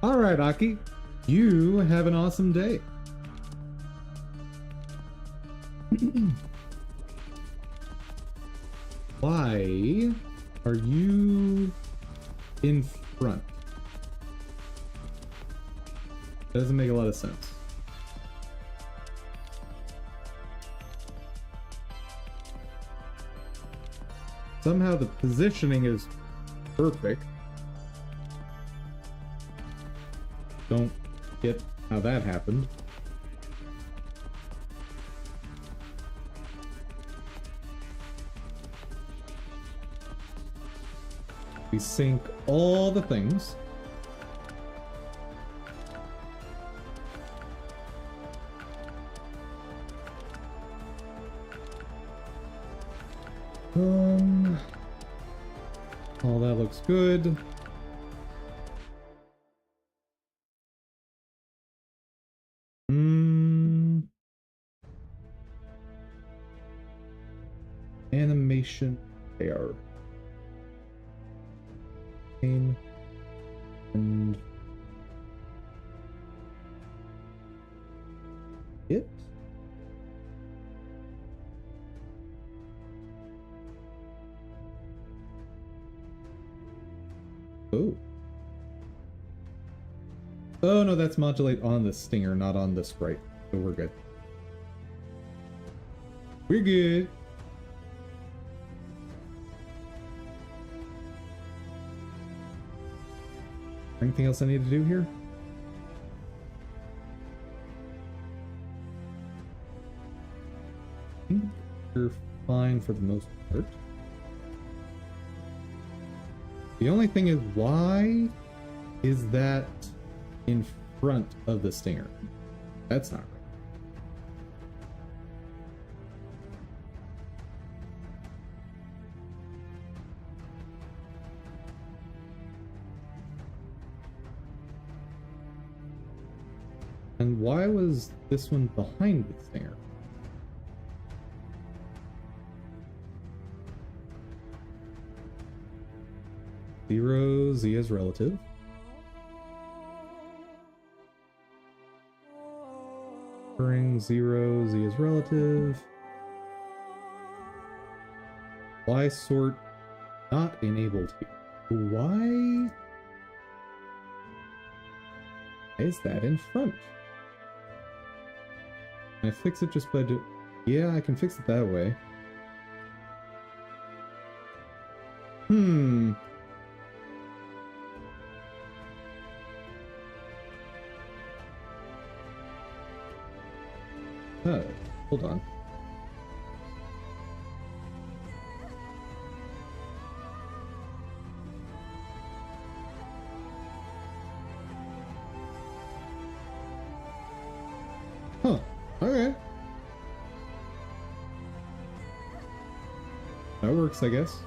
All right, Aki. You have an awesome day. Why are you in front? That doesn't make a lot of sense. Somehow the positioning is perfect. Don't get how that happened. We sync all the things. All that looks good. Animation there. And it. Oh. Oh no, that's modulate on the stinger, not on the sprite. So we're good. We're good. Anything else I need to do here? I think we're fine for the most part. The only thing is, why is that in front of the stinger? That's not right. And why was this one behind the stinger? Zero, Z is relative. Ring 0, Z is relative. Why sort not enabled here? Why is that in front? Can I fix it just by yeah, I can fix it that way. Oh, hold on. Huh, okay. That works, I guess.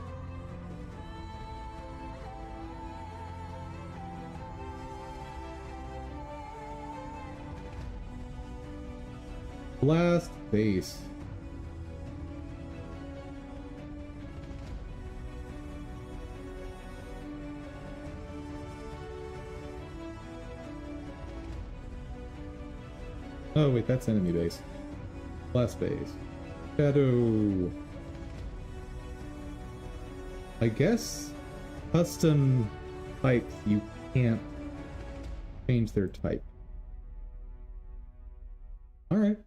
Last base. Oh wait, that's enemy base. Last base. Shadow. I guess custom types, you can't change their type. Alright.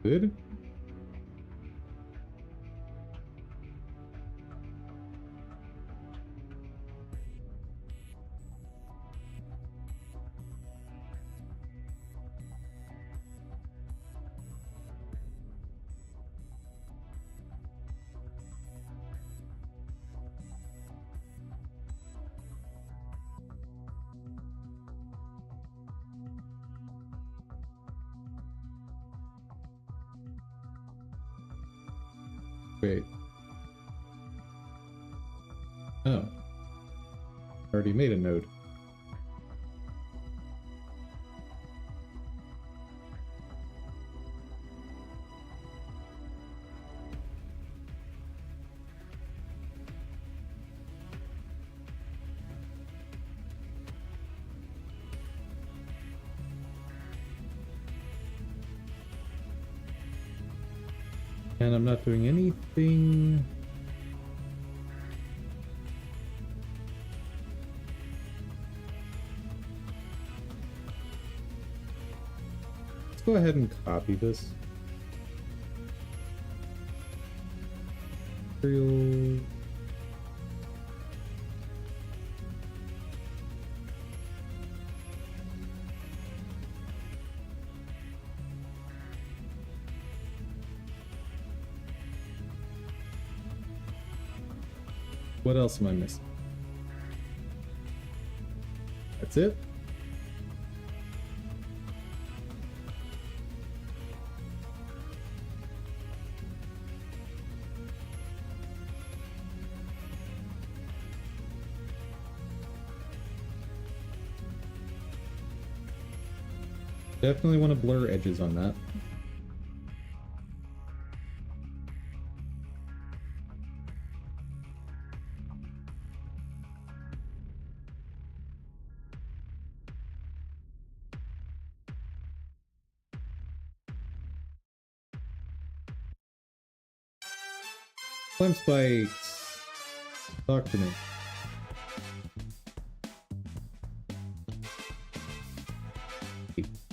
Good. Wait. Oh. Already made a node. And I'm not doing anything. Let's go ahead and copy this. Material. What else am I missing? That's it? Definitely want to blur edges on that. Climb spikes. Talk to me.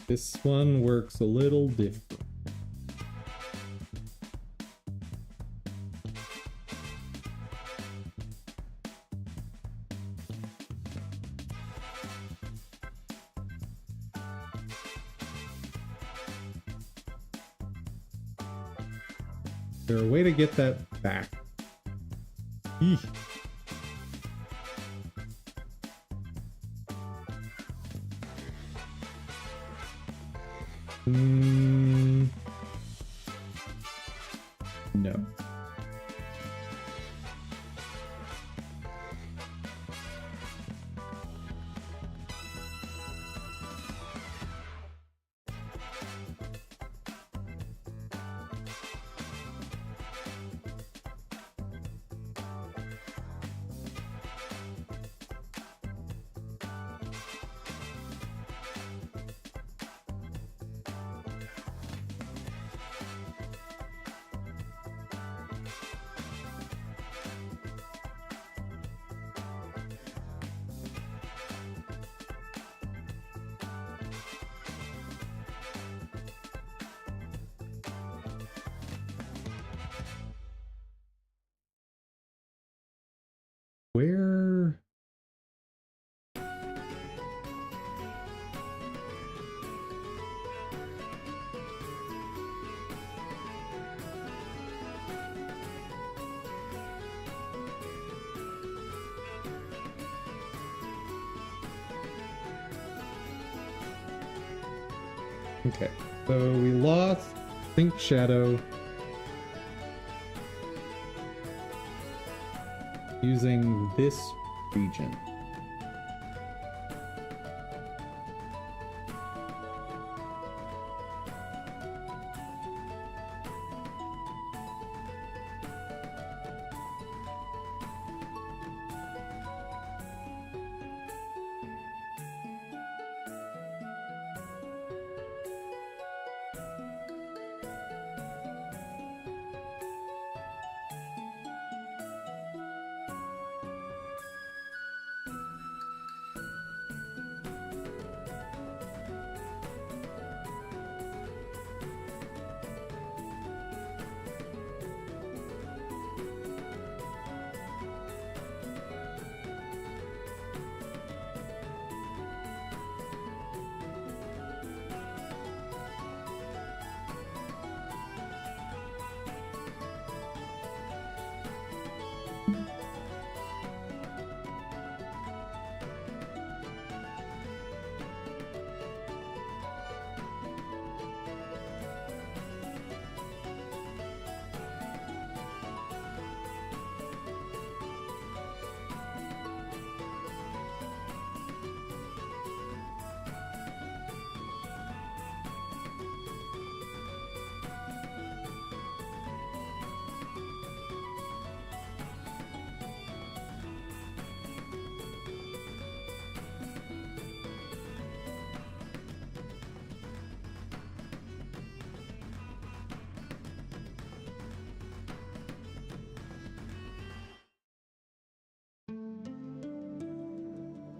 This one works a little different. Is there a way to get that back? Eesh. No. Where? Okay, so we lost Think Shadow using this region.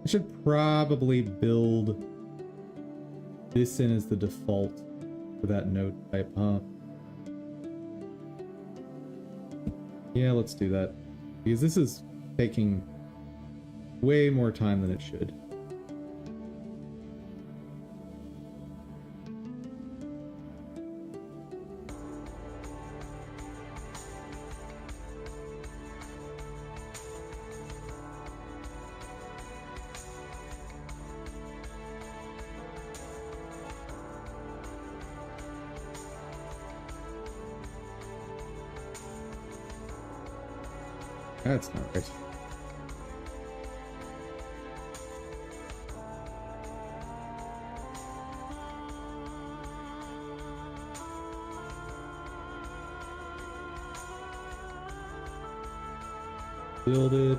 I should probably build this in as the default for that node type, huh? Yeah, let's do that. Because this is taking way more time than it should. That's not right. Build it.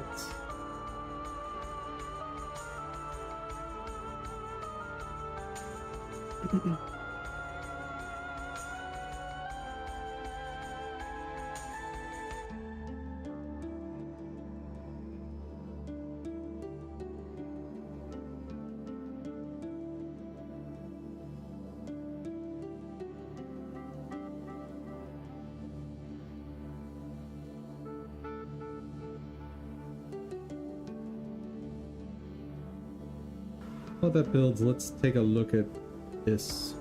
While that builds, let's take a look at this.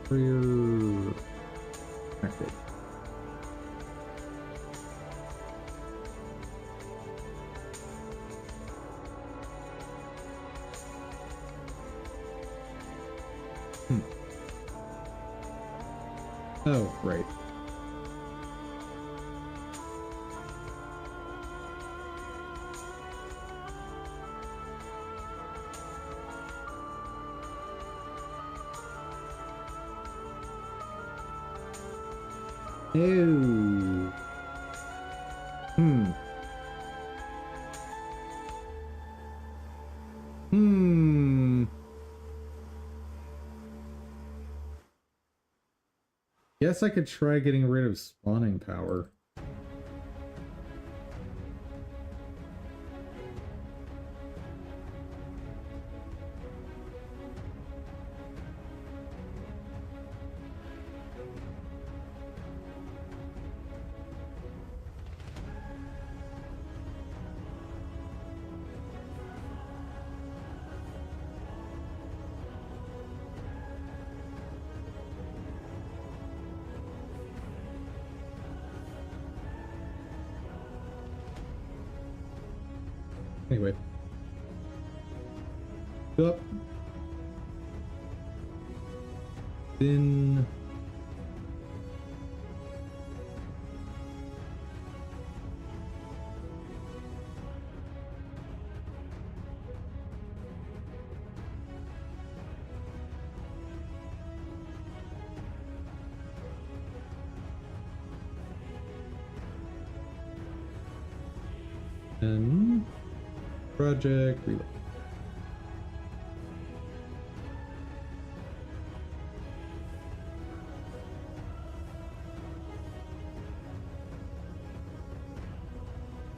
Career active. Oh, right. Ew. Guess I could try getting rid of spawning power. Anyway. Up. Then... and... project reload.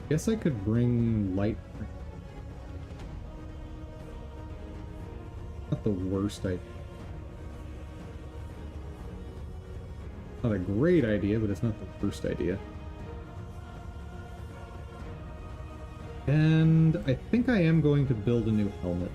Guess I could bring light. Not the worst idea. Not a great idea, but it's not the worst idea. And I think I am going to build a new helmet.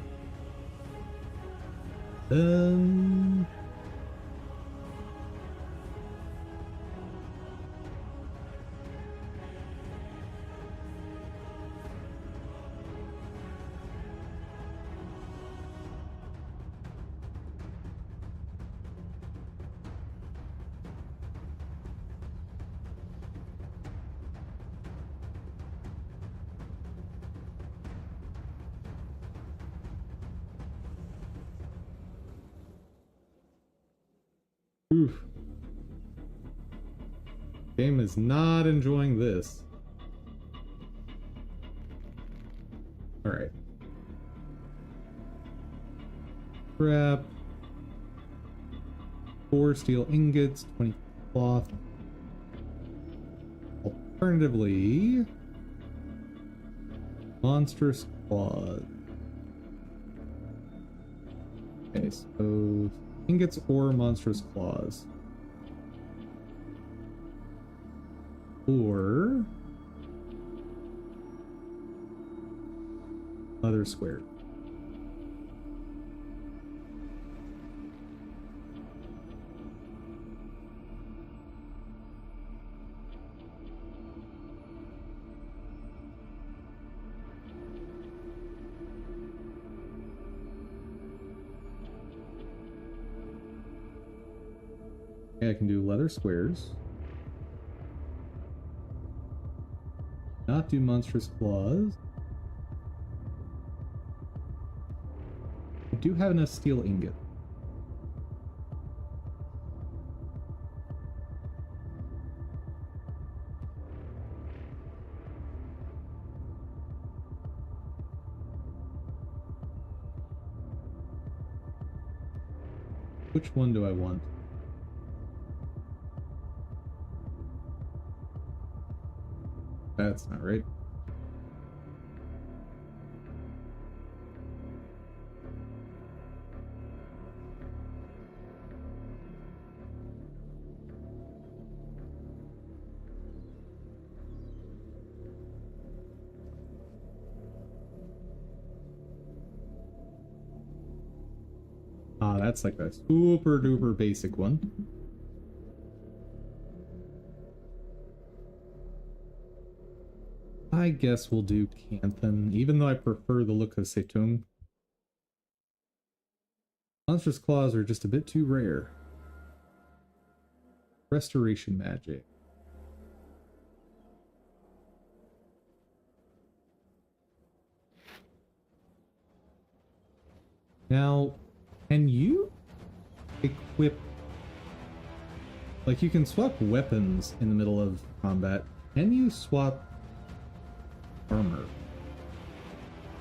Oof. Game is not enjoying this. Alright. Scrap. 4 steel ingots, 20 cloth. Alternatively, monstrous claws. Okay, so ingots or monstrous claws. Or leather square. Okay, I can do leather squares. Not do monstrous claws. I do have enough steel ingot. Which one do I want? That's not right. that's like a super duper basic one. I guess we'll do Canthan, even though I prefer the look of Setung. Monstrous Claws are just a bit too rare. Restoration Magic. Now, can you equip... Like, you can swap weapons in the middle of combat. Can you swap armor?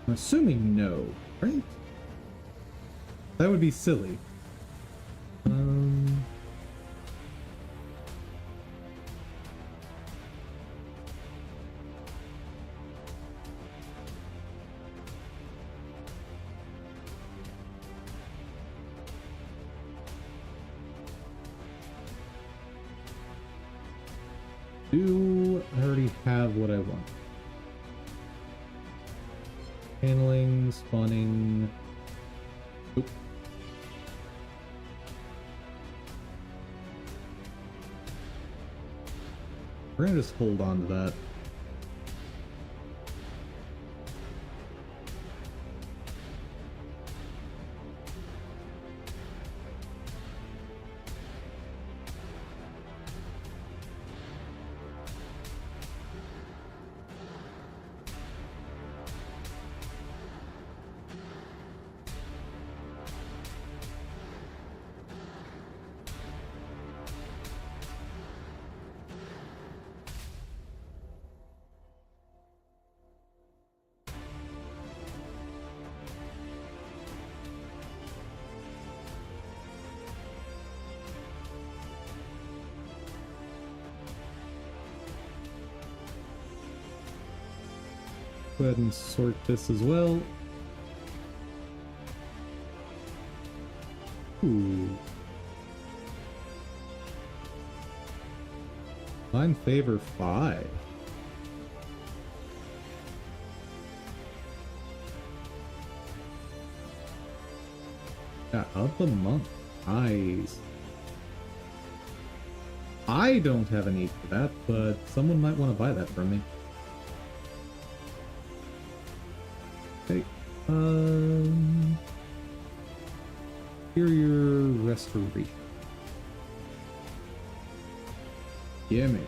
I'm assuming no, right? That would be silly. Do I already have what I want? Handling, spawning. Oop. We're gonna just hold on to that. Go ahead and sort this as well. Ooh. Mine favor 5. Yeah, of the month. Nice. I don't have a need for that, but someone might want to buy that from me. Okay. Superior Restoration. Yeah, mate.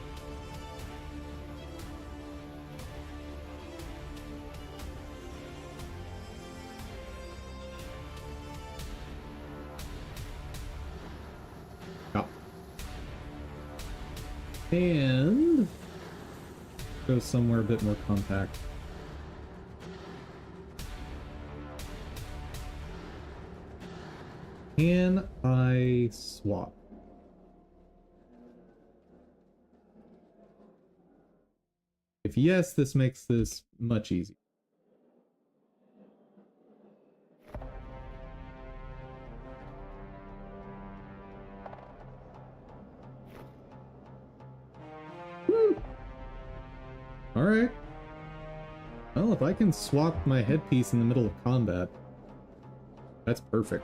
Yeah. And go somewhere a bit more compact. Can I swap? If yes, this makes this much easier. Alright. Well, if I can swap my headpiece in the middle of combat, that's perfect.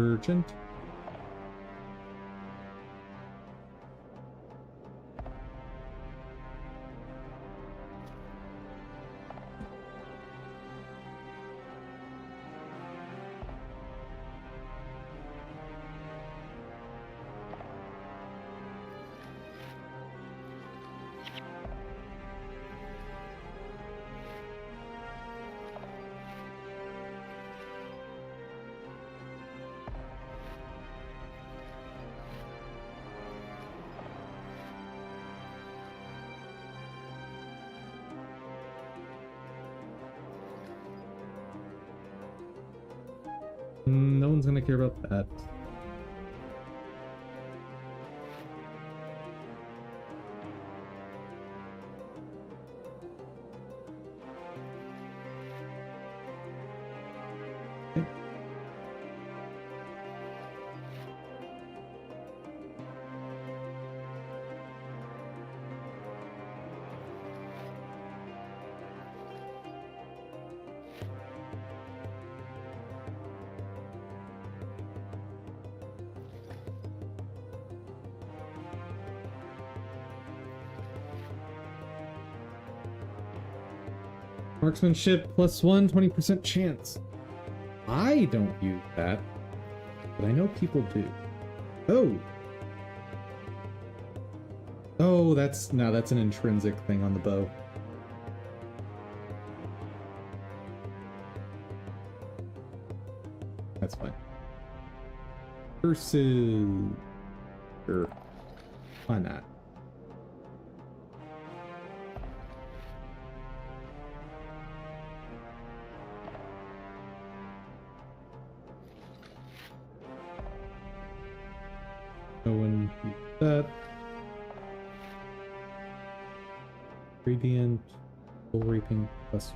Urgent. No one's gonna care about that. Okay. Marksmanship +1, 20% chance. I don't use that, but I know people do. Oh. Oh, that's an intrinsic thing on the bow. That's fine. Versus... Sure. Why not? No one use that. Radiant, full reaping +1.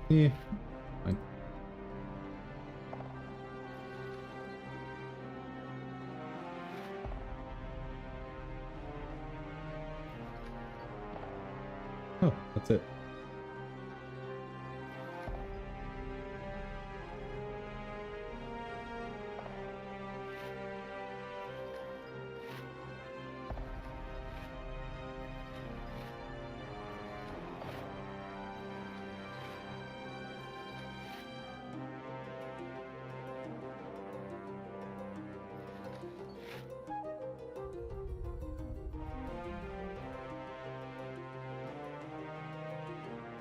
Yeah, fine. Oh, that's it.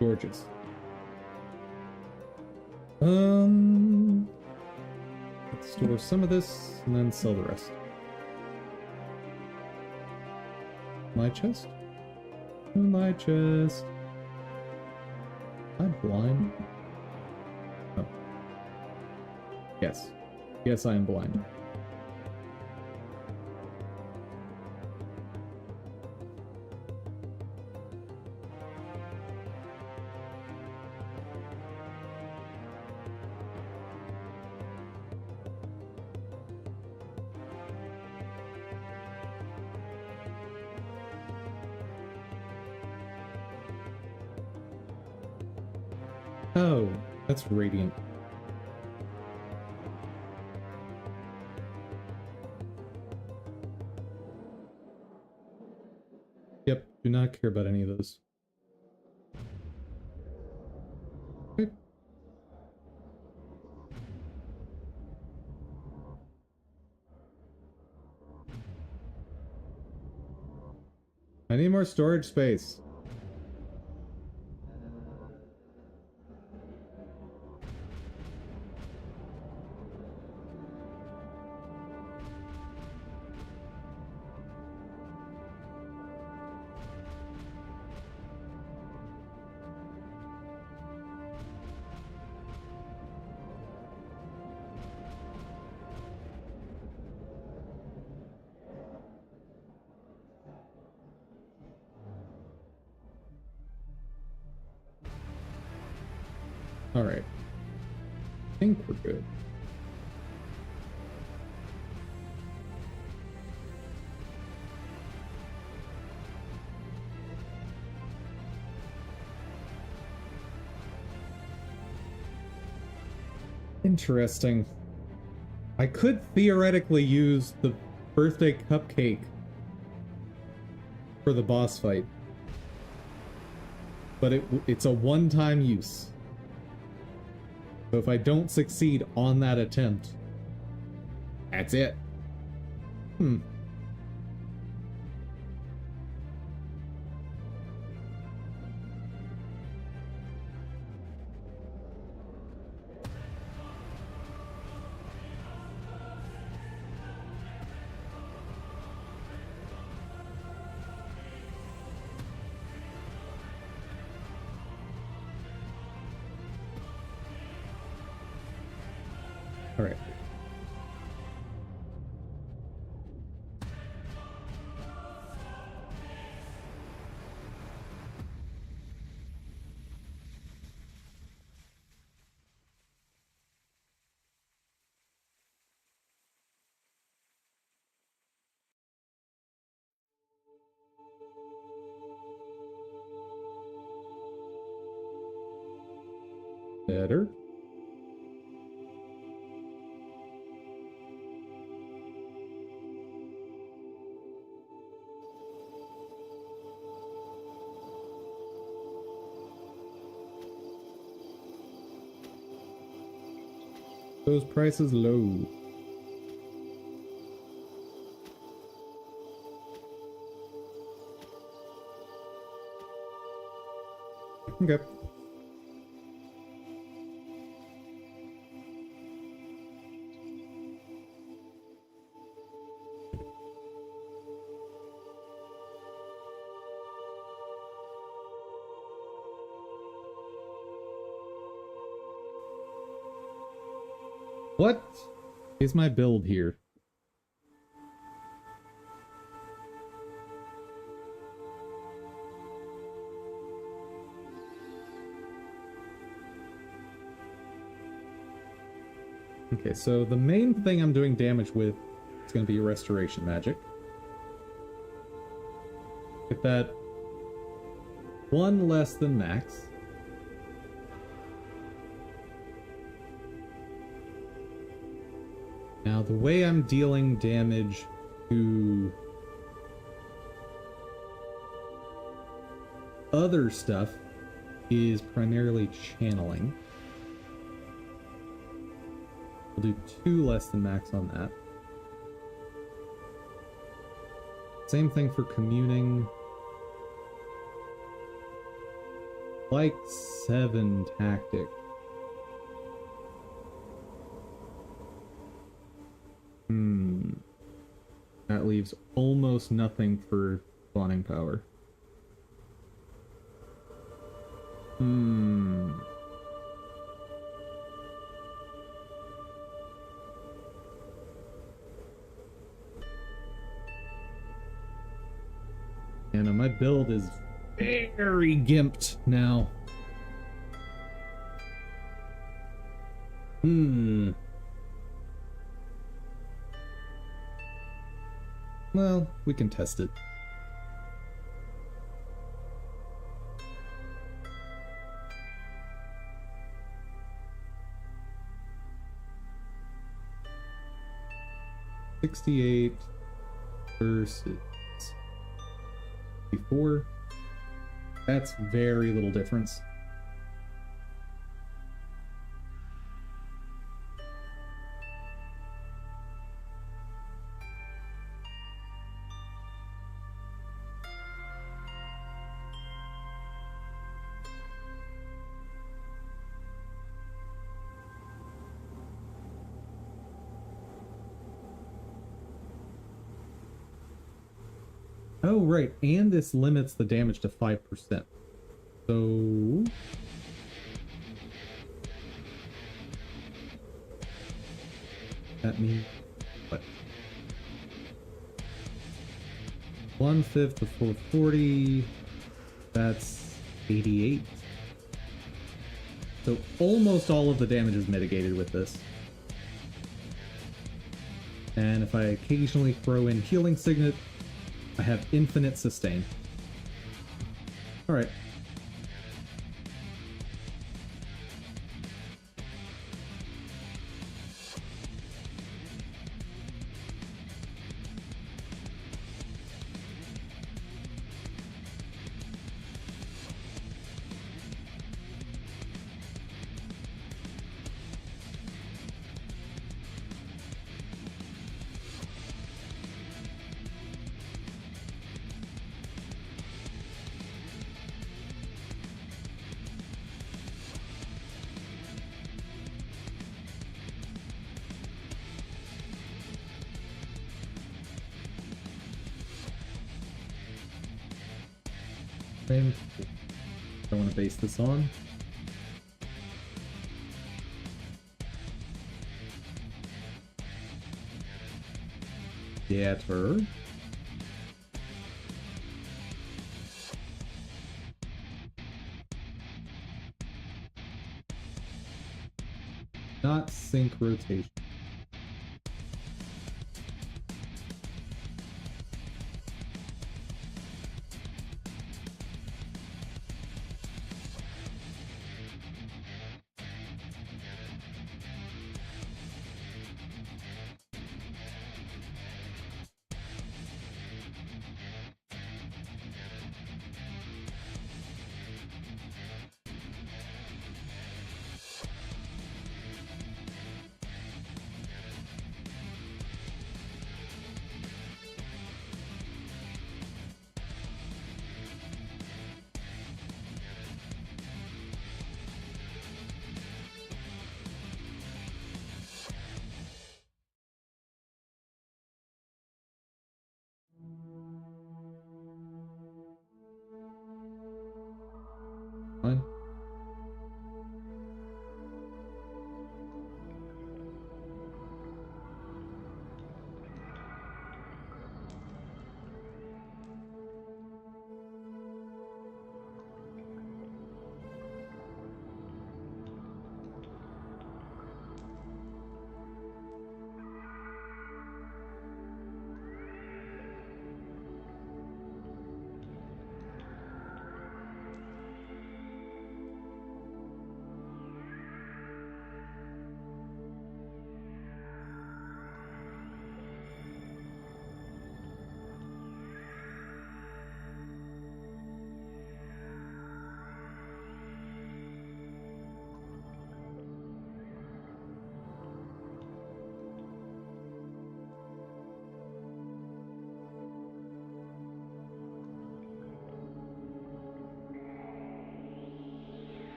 Gorgeous. Let's store some of this and then sell the rest. My chest? My chest. I'm blind. Oh. Yes. Yes, I am blind. Oh, that's radiant. Yep, do not care about any of those. Okay. I need more storage space. All right. I think we're good. Interesting. I could theoretically use the birthday cupcake for the boss fight, but it's a one-time use. So if I don't succeed on that attempt, that's it. All right. Better. Those prices low. Okay. What is my build here? Okay, so the main thing I'm doing damage with is going to be restoration magic. Get that one less than max. Now, the way I'm dealing damage to other stuff is primarily channeling. We'll do 2 less than max on that. Same thing for communing. Like 7 tactic. That leaves almost nothing for spawning power. And my build is very gimped now. Well, we can test it. $68 versus 64. That's very little difference. Oh, right, and this limits the damage to 5%. So... that means... what? 1/5 of 440... that's 88. So almost all of the damage is mitigated with this. And if I occasionally throw in Healing Signet, I have infinite sustain. Alright. I want to base this on. Theater. Not sync rotation.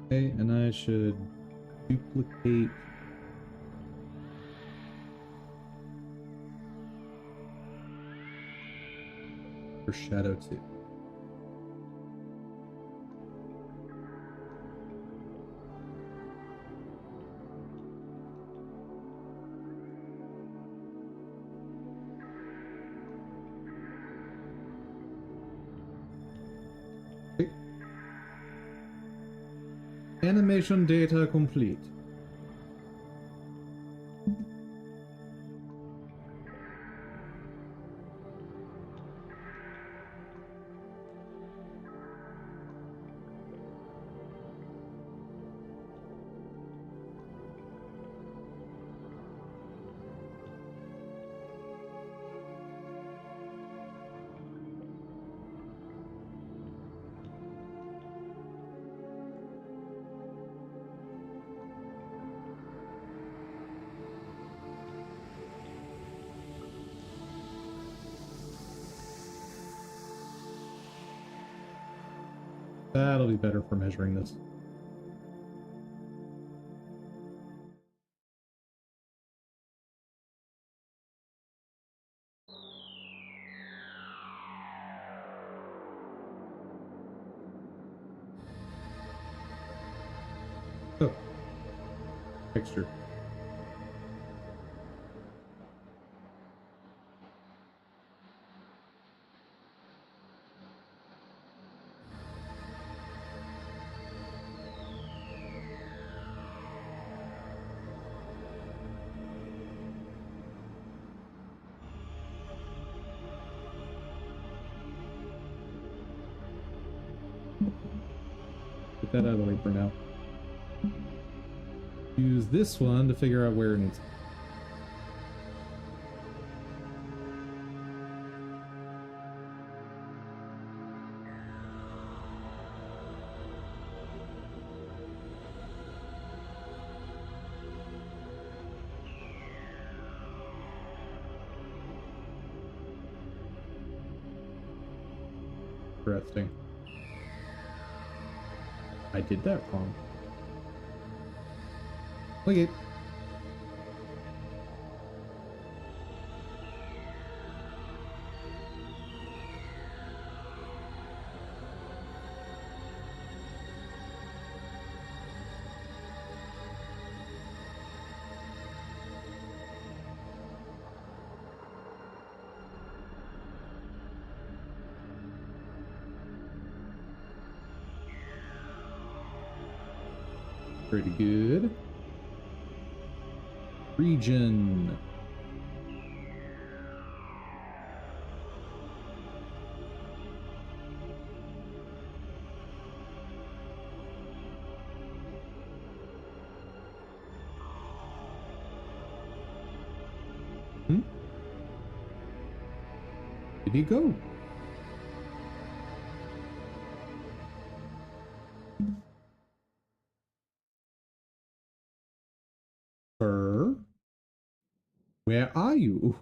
Okay, and I should duplicate for shadow 2. Okay. Animation data complete. That'll be better for measuring this. Oh, texture. Get that out of the way for now. Use this one to figure out where it needs. Interesting. I did that wrong. Okay. Pretty good. Region. Hmm? Did he go? Sir? Where are you?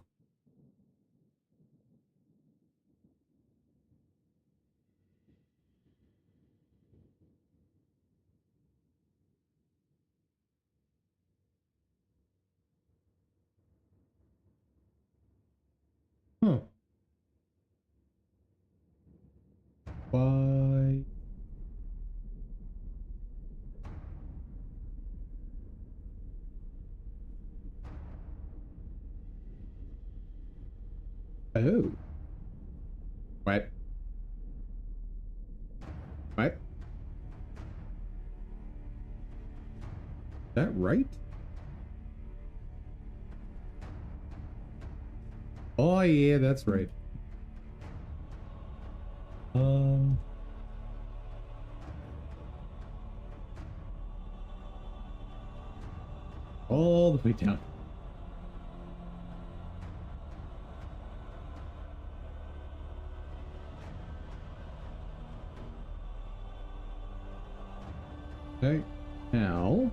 Huh. Why? Oh. What? What? Is that right? Oh yeah, that's right. Um. All the way down. Okay. Now.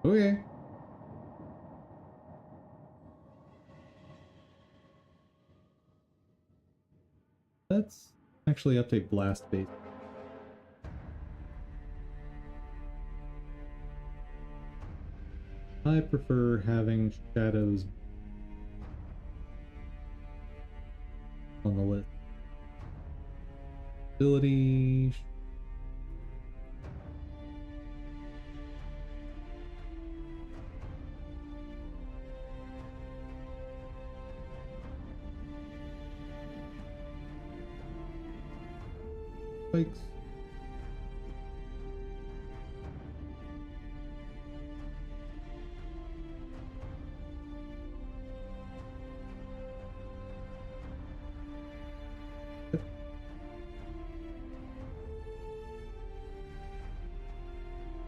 Okay. Let's actually update blast base. I prefer having shadows on the list. Ability. Spikes.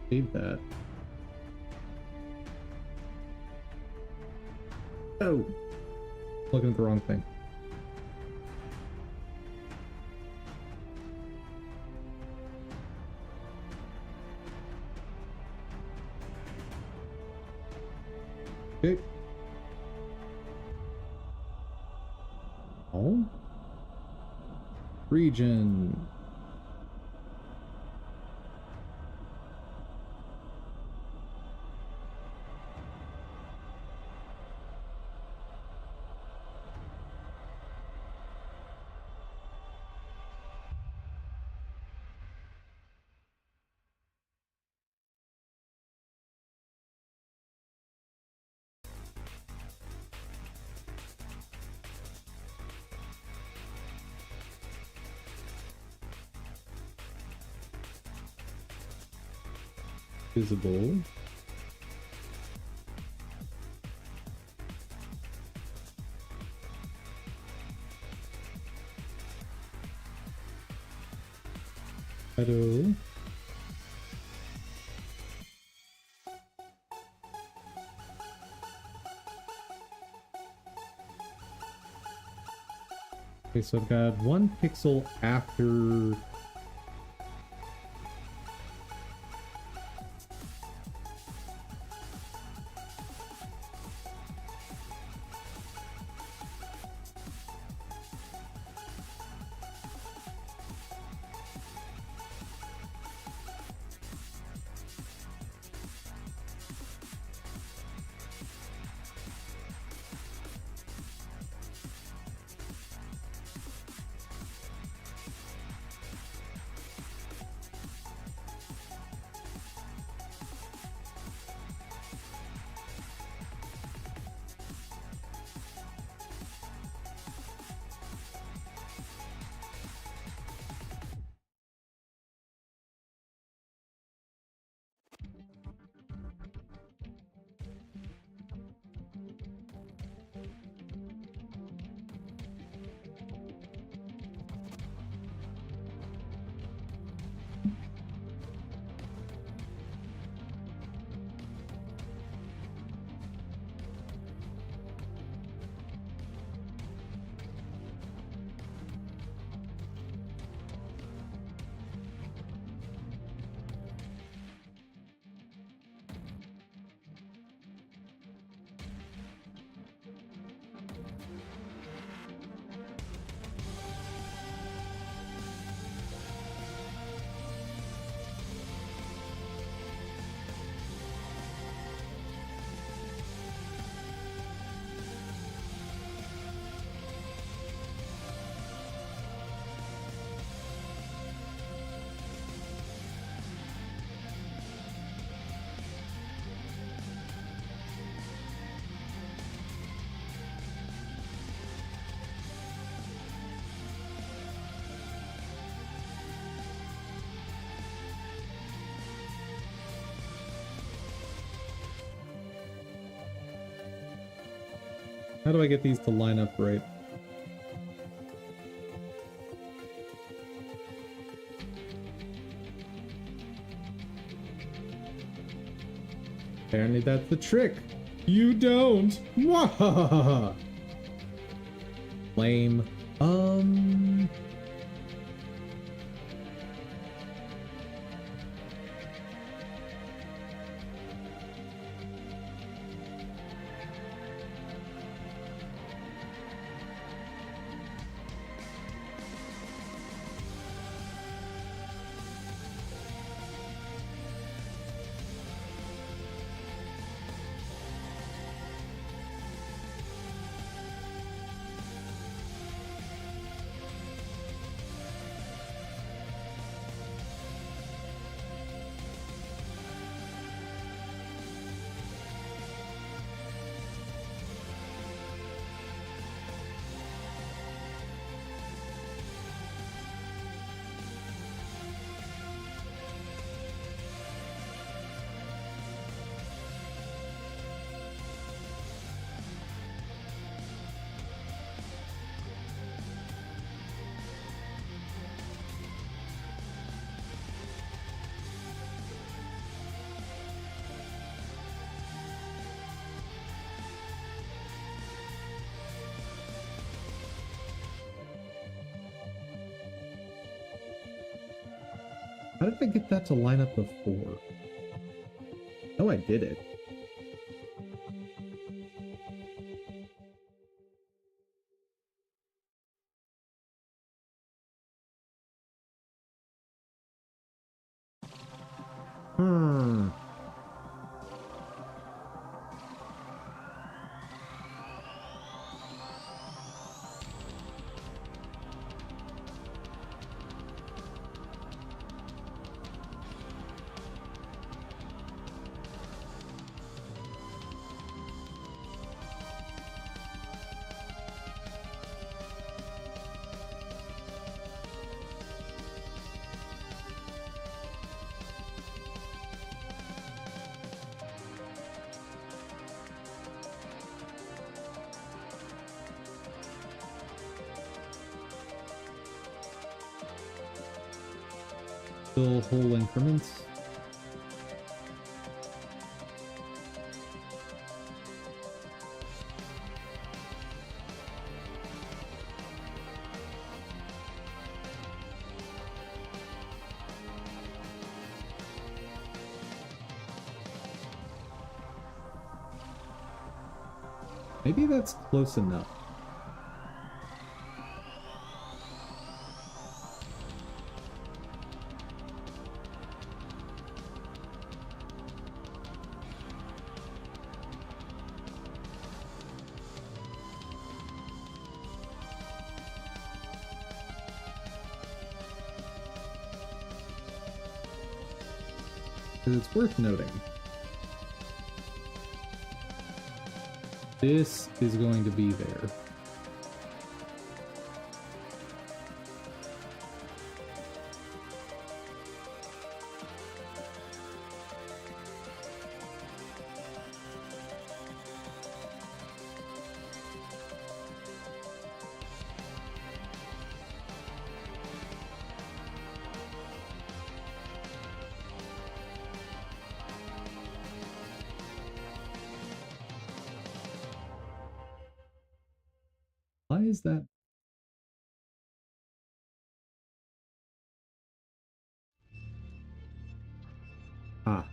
Save that. Oh! Looking at the wrong thing. Okay. Oh. Region. Visible. Shadow. Okay, so I've got 1 pixel after. How do I get these to line up right? Apparently that's the trick. You don't. Mwahaha. Lame. How did I get that to line up before? Oh, I did it. Hmm. Still whole increments. Maybe that's close enough. Because it's worth noting. This is going to be there. Why is that? Ah.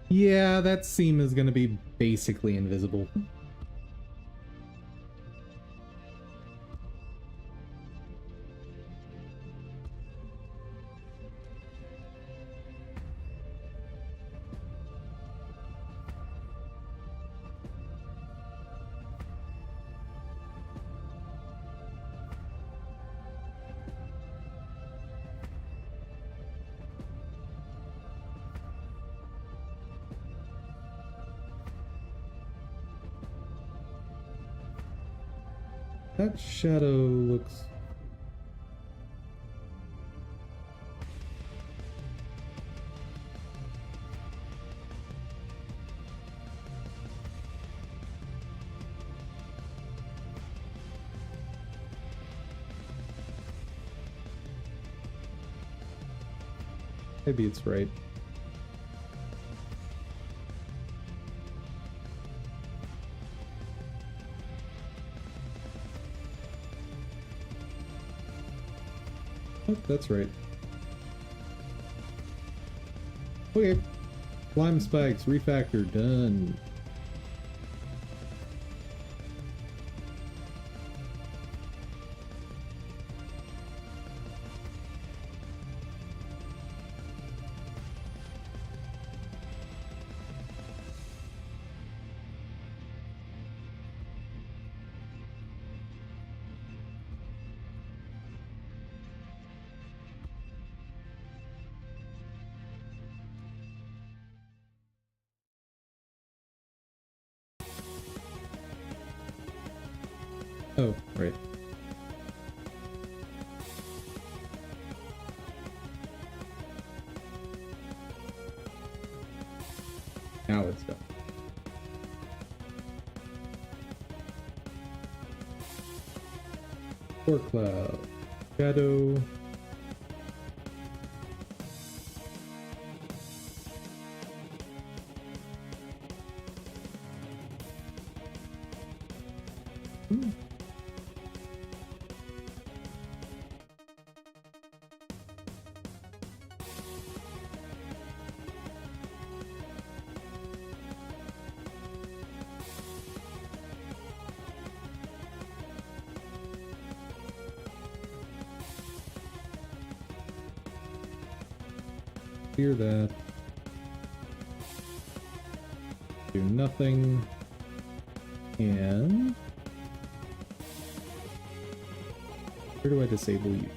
Yeah, that seam is going to be basically invisible. That shadow looks... Maybe it's right. Oh, that's right. Okay. Slime spikes, refactor, done. Oh, right. Now it's done. Core cloud, shadow. Clear that. Do nothing. And where do I disable you?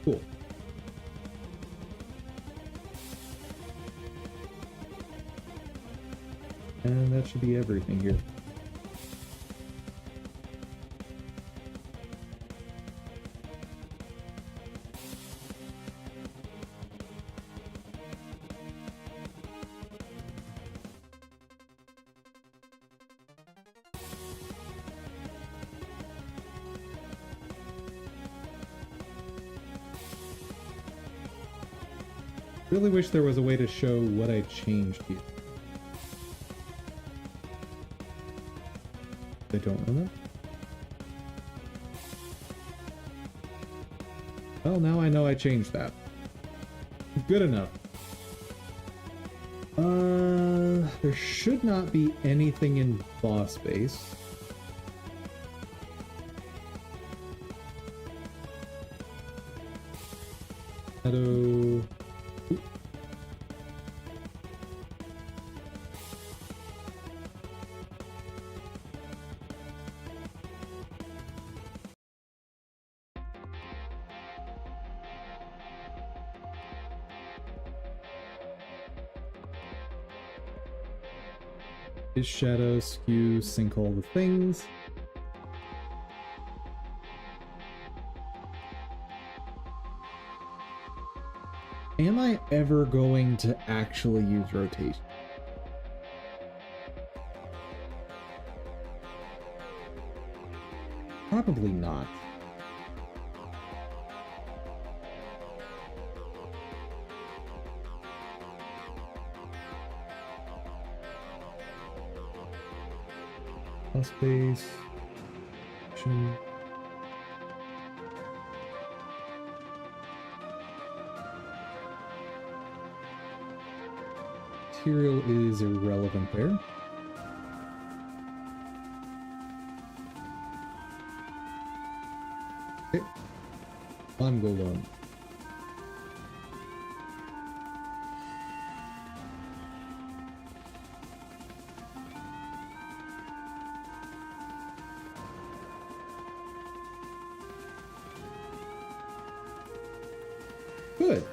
Cool. And that should be everything here. Really wish there was a way to show what I changed here. I don't remember. Well, now I know I changed that. Good enough. There should not be anything in boss space. Shadow. Is shadow, skew, sync all the things. Am I ever going to actually use rotation? Probably not. Space. Material is irrelevant there. Okay. I'm going. Good.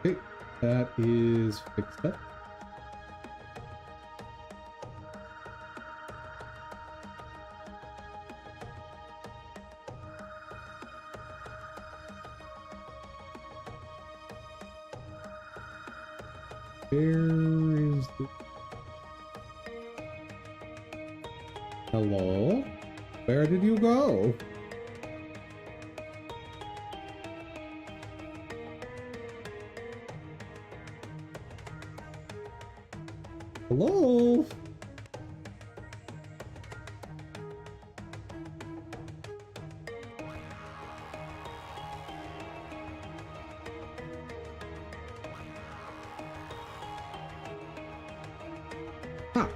Okay, that is fixed up. Where is the... Hello? Where did you go? Hello? Ah.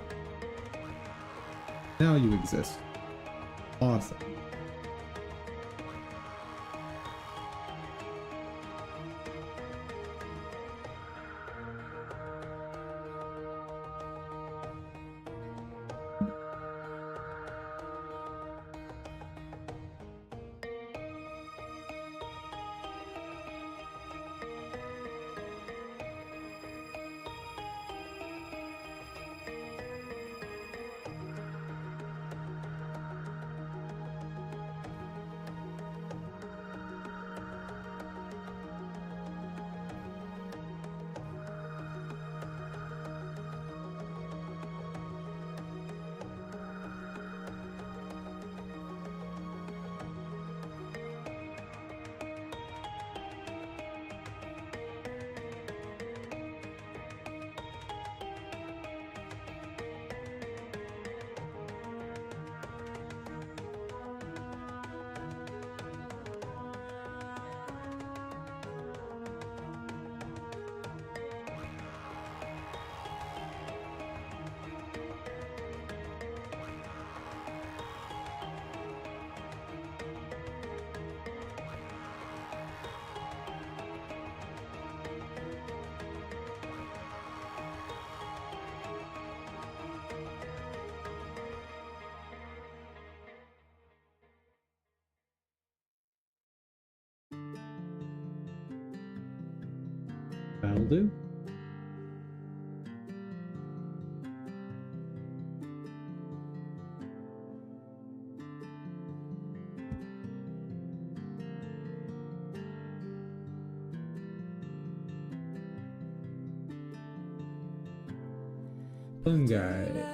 Now you exist. Awesome. That'll do. Fungi.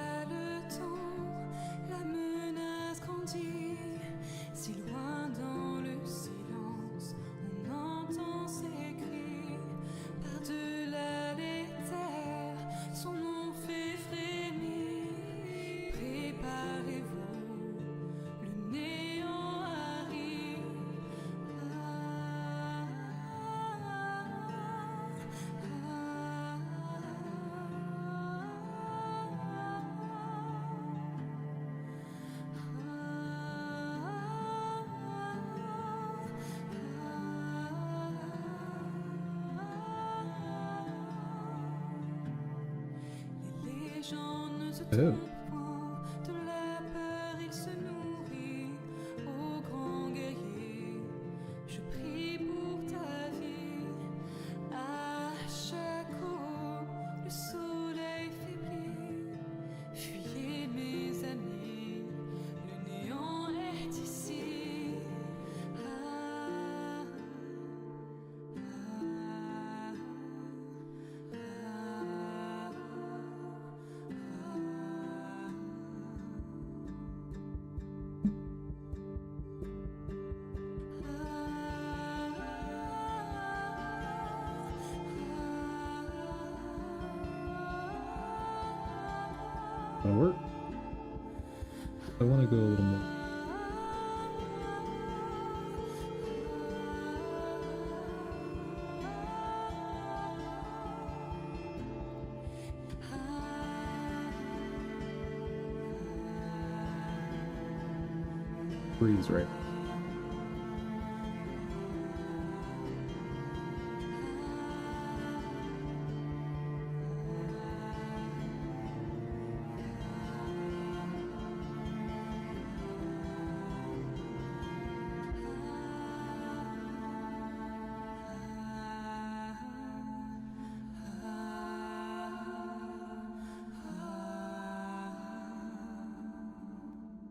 Oh. That'll work. I want to go a little more. Breeze right.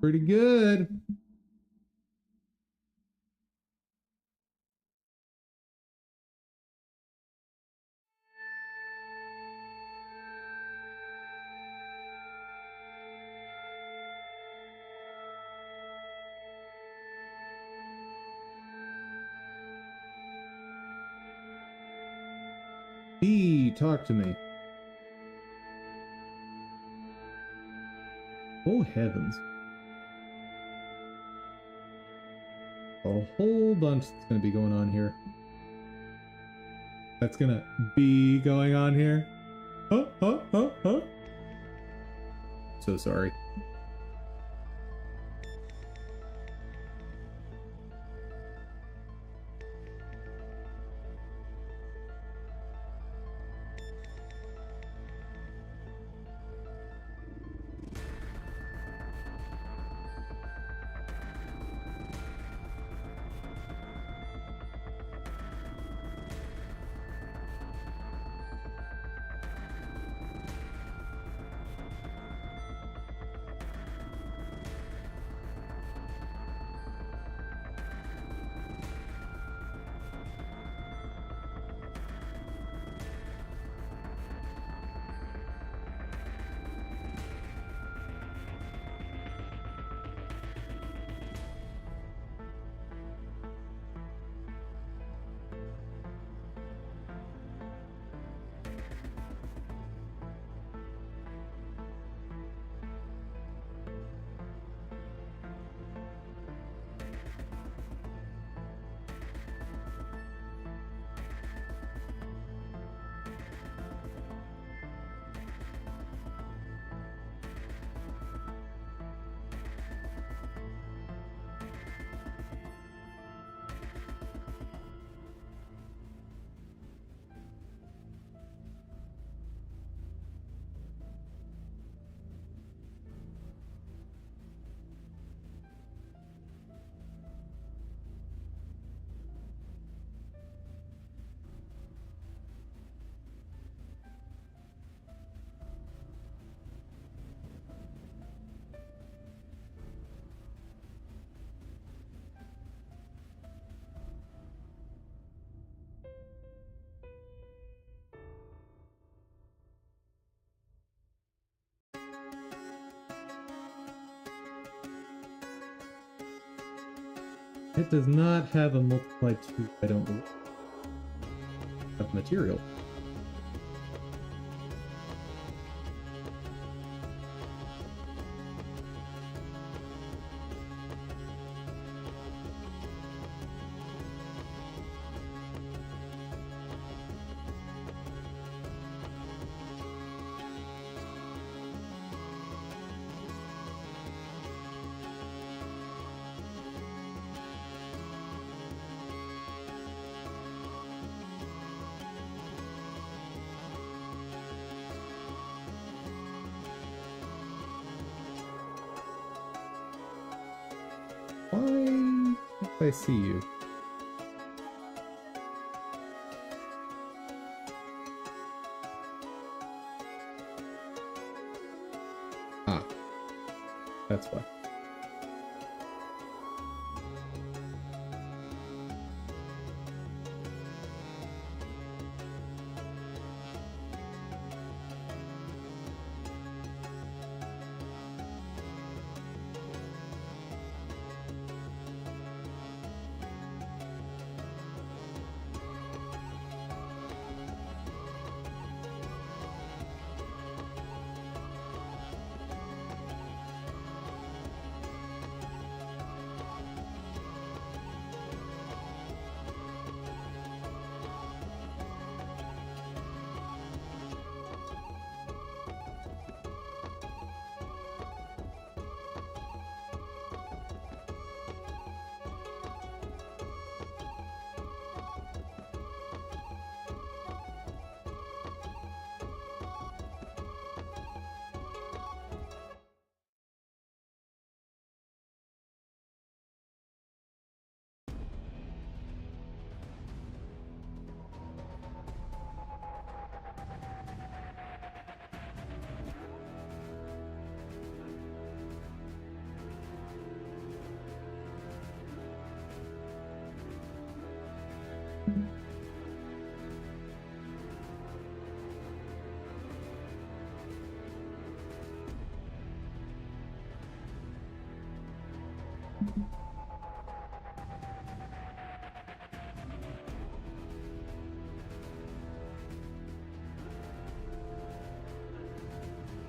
Pretty good. B, talk to me. Oh heavens. A whole bunch that's gonna be going on here. That's gonna be going on here. So sorry. It does not have a multiply 2, I don't believe. Of material. Why can't I see you? Ah, that's why.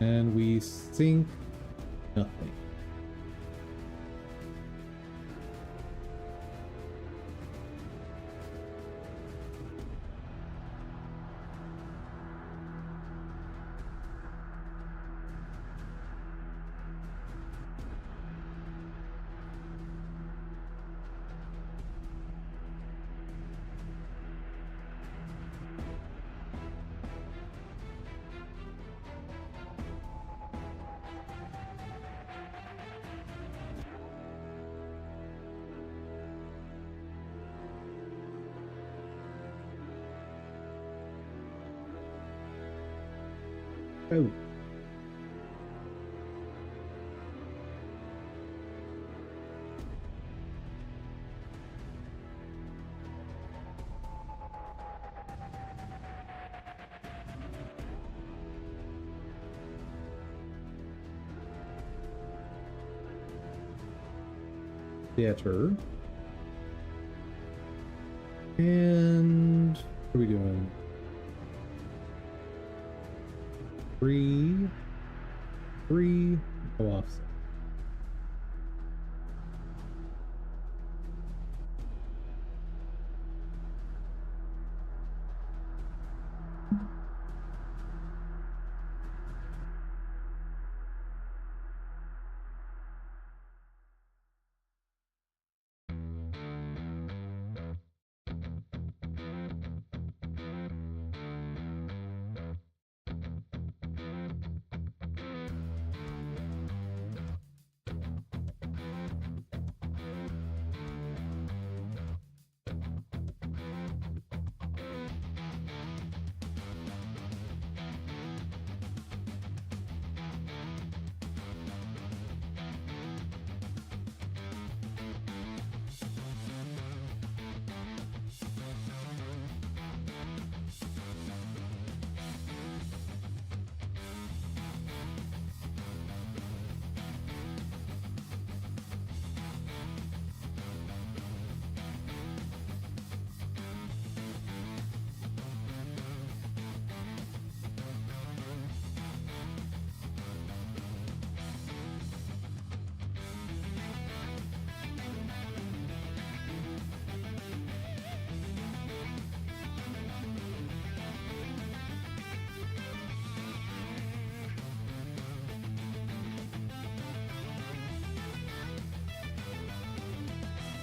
And we sink nothing. Oh. Theater. And what are we doing? Three, go offset.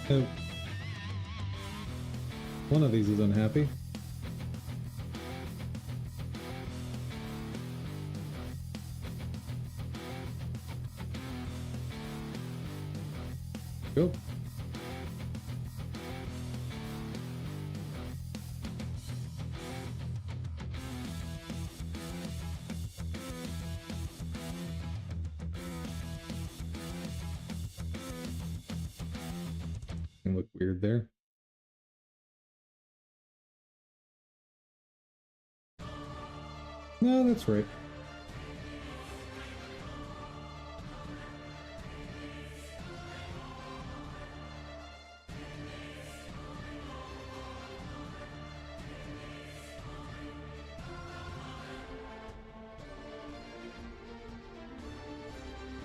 Oh. One of these is unhappy. Go. Look weird there. No, that's right.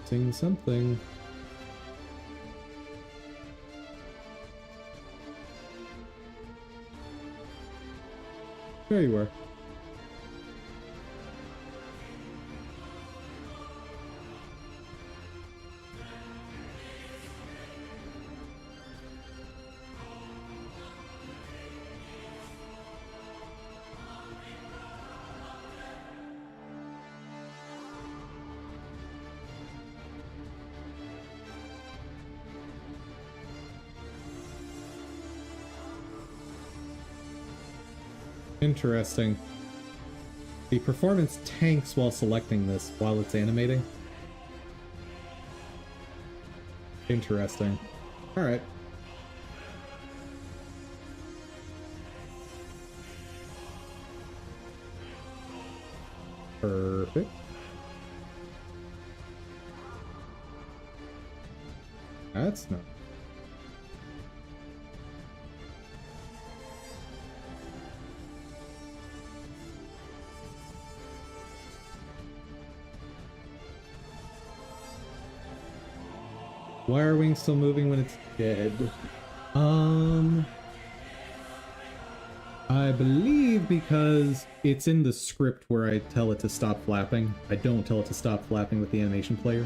Sing something. There you are. Interesting. The performance tanks while selecting this, while it's animating. Interesting. Alright. Perfect. That's not... Why are wings still moving when it's dead? I believe because it's in the script where I tell it to stop flapping. I don't tell it to stop flapping with the animation player.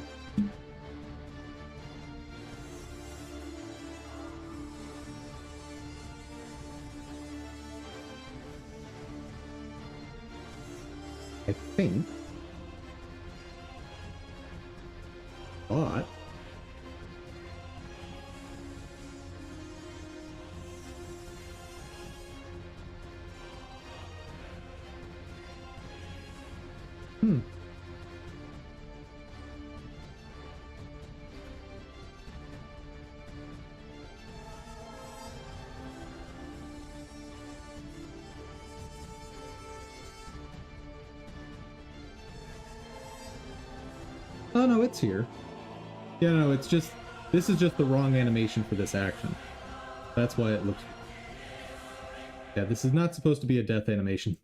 I think. But oh no, it's here. Yeah, no, it's just, this is just the wrong animation for this action. That's why it looks... Yeah, this is not supposed to be a death animation.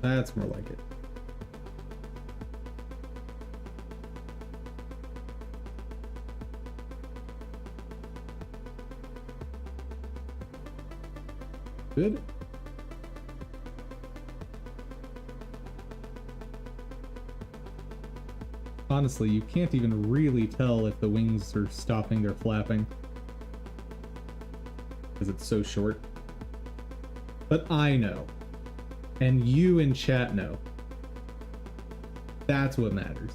That's more like it. Good. Honestly, you can't even really tell if the wings are stopping or flapping, because it's so short. But I know. And you in chat know. That's what matters.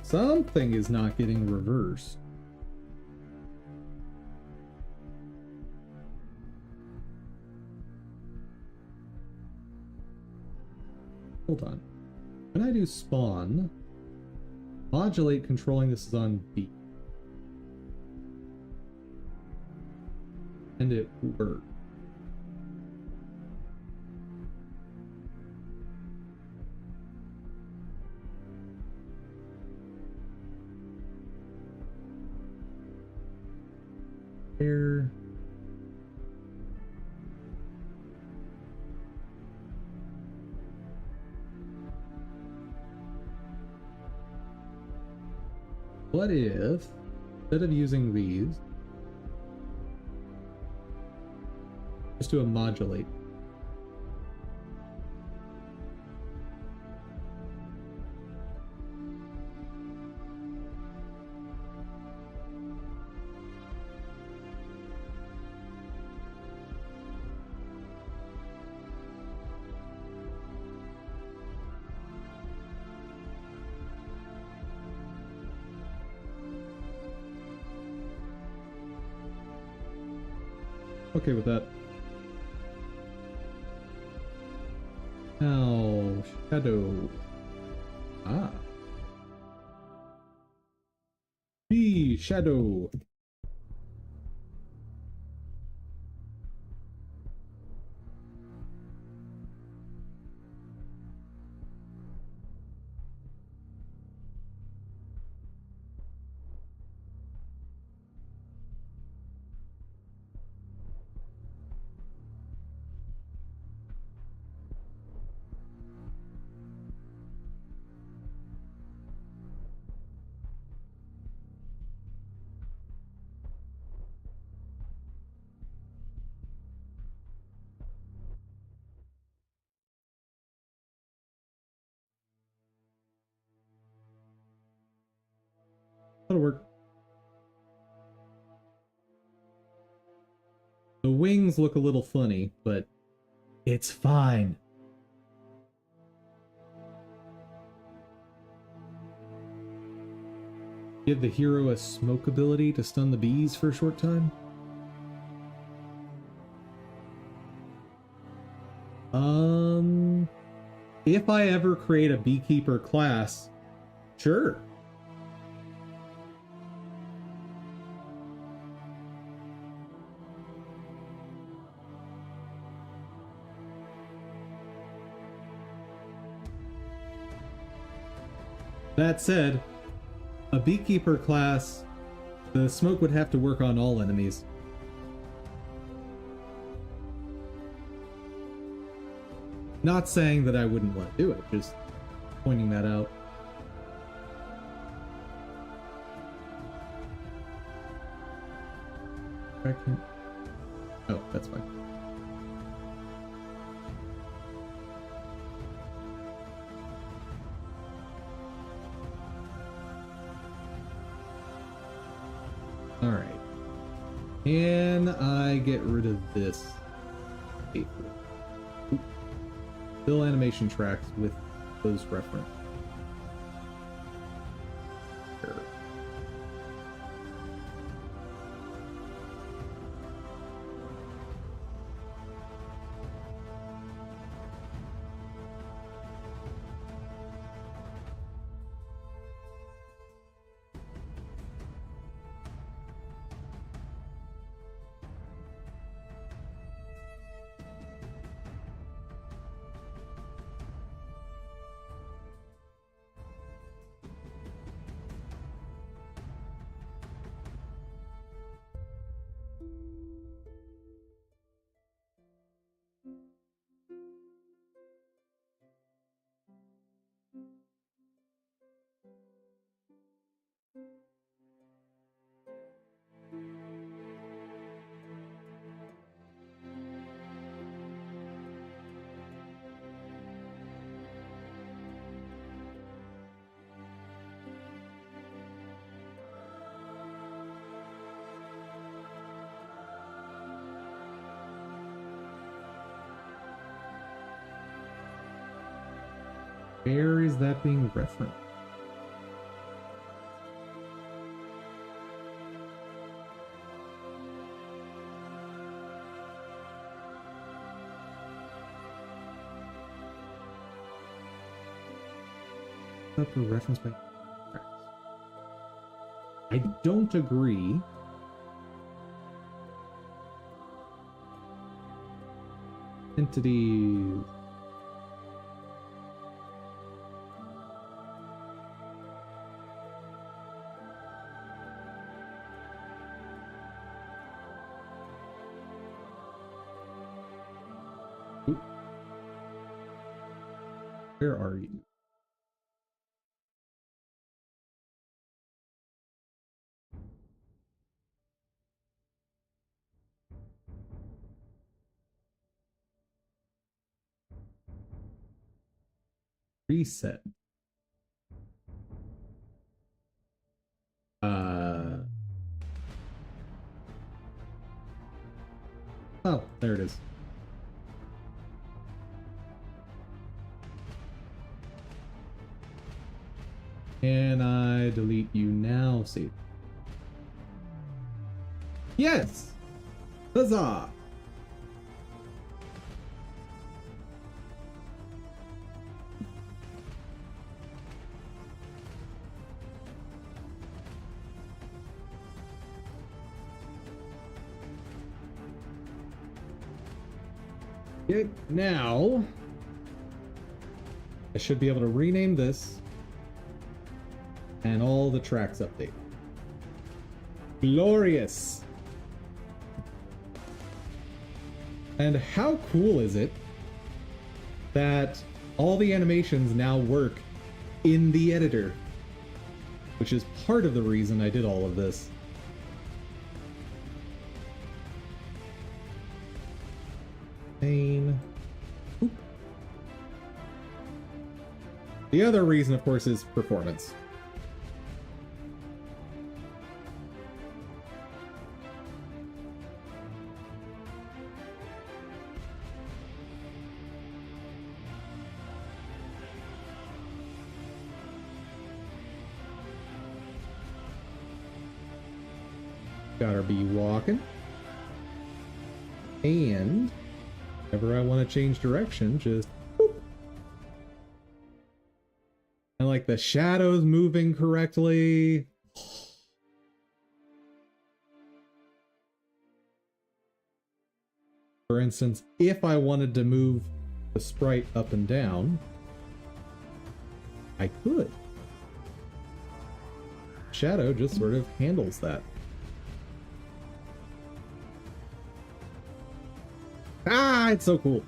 Something is not getting reversed. Hold on. When I do spawn, modulate controlling this is on B. And it worked. There. What if, instead of using these, just do a modulate? Okay with that. Now, shadow. Ah. B, shadow. That'll work. The wings look a little funny, but it's fine. Give the hero a smoke ability to stun the bees for a short time? If I ever create a beekeeper class, Sure. That said, a beekeeper class, the smoke would have to work on all enemies. Not saying that I wouldn't want to do it, just pointing that out. I can... Oh, that's fine. Alright. Can I get rid of this paper? Oop. Fill animation tracks with those reference. Sure. Where is that being referenced? Up a reference by... I don't agree. Entities... Where are you? Reset. Oh, there it is. Can I delete you now? Save. Yes! Huzzah! Now, I should be able to rename this and all the tracks update. Glorious! And how cool is it that all the animations now work in the editor, which is part of the reason I did all of this. Oop. The other reason, of course, is performance. Gotta be walking. And whenever I want to change direction, just boop. And like the shadows moving correctly. For instance, if I wanted to move the sprite up and down, I could. Shadow just sort of handles that. Ah, it's so cool.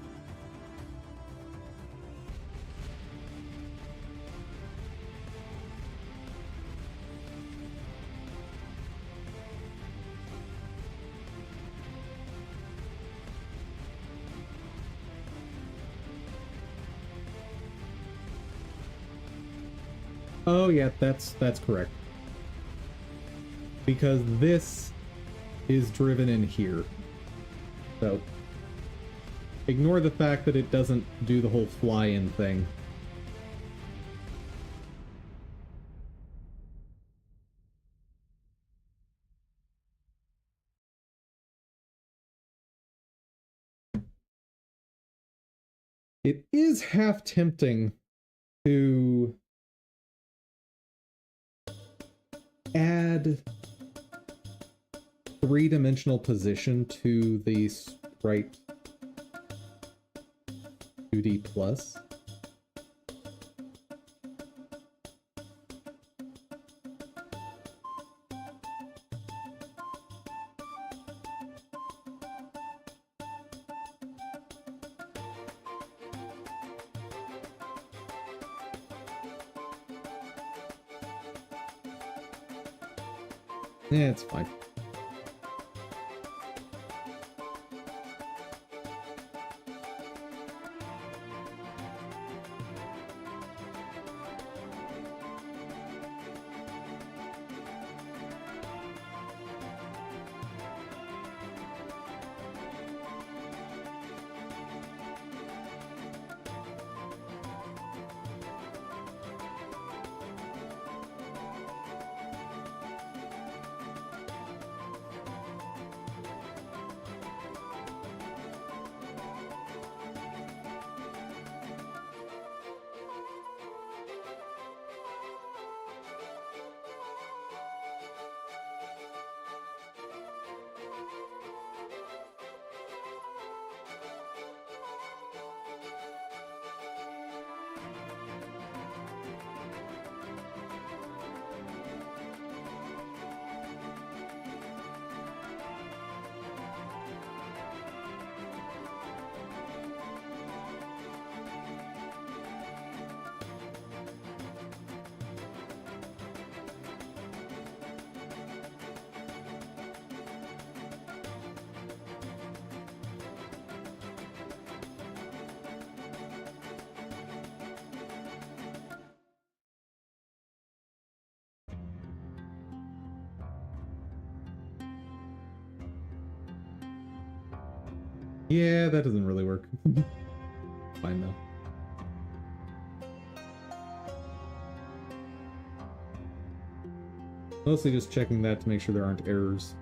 Oh yeah, that's correct. Because this is driven in here. So ignore the fact that it doesn't do the whole fly-in thing. It is half tempting to add three-dimensional position to the Sprite 2D Plus. Yeah, it's fine. Yeah, that doesn't really work. Fine though. Mostly just checking that to make sure there aren't errors.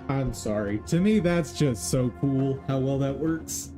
I'm sorry. To me, that's just so cool how well that works.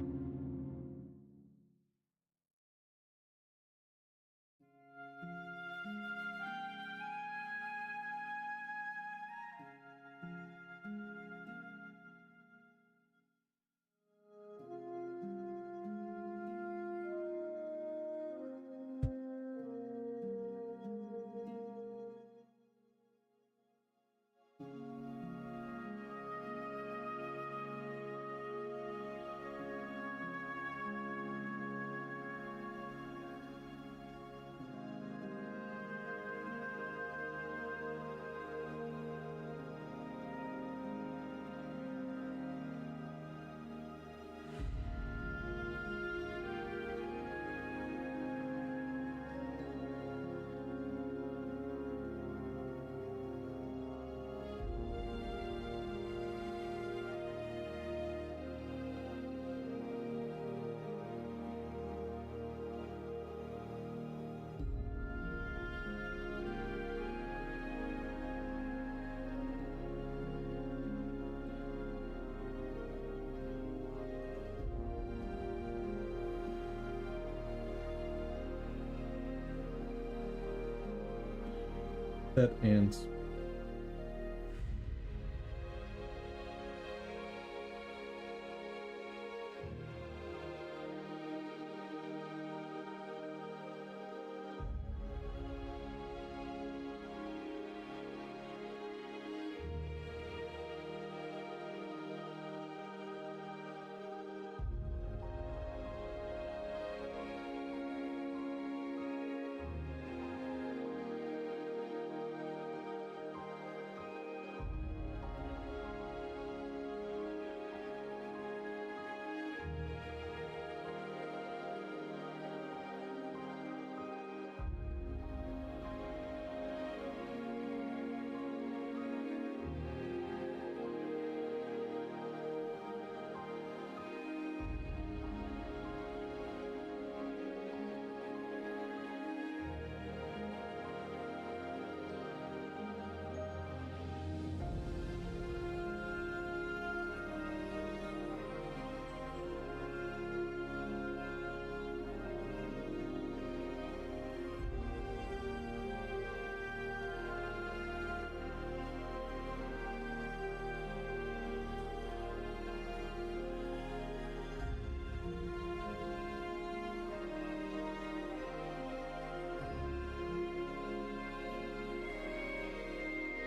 That and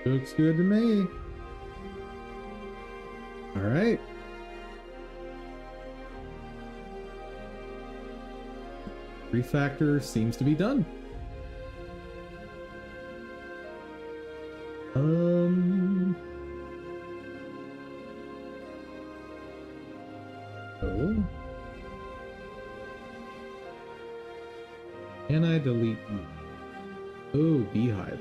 looks good to me. All right. Refactor seems to be done. Oh. Can I delete? Oh, beehive.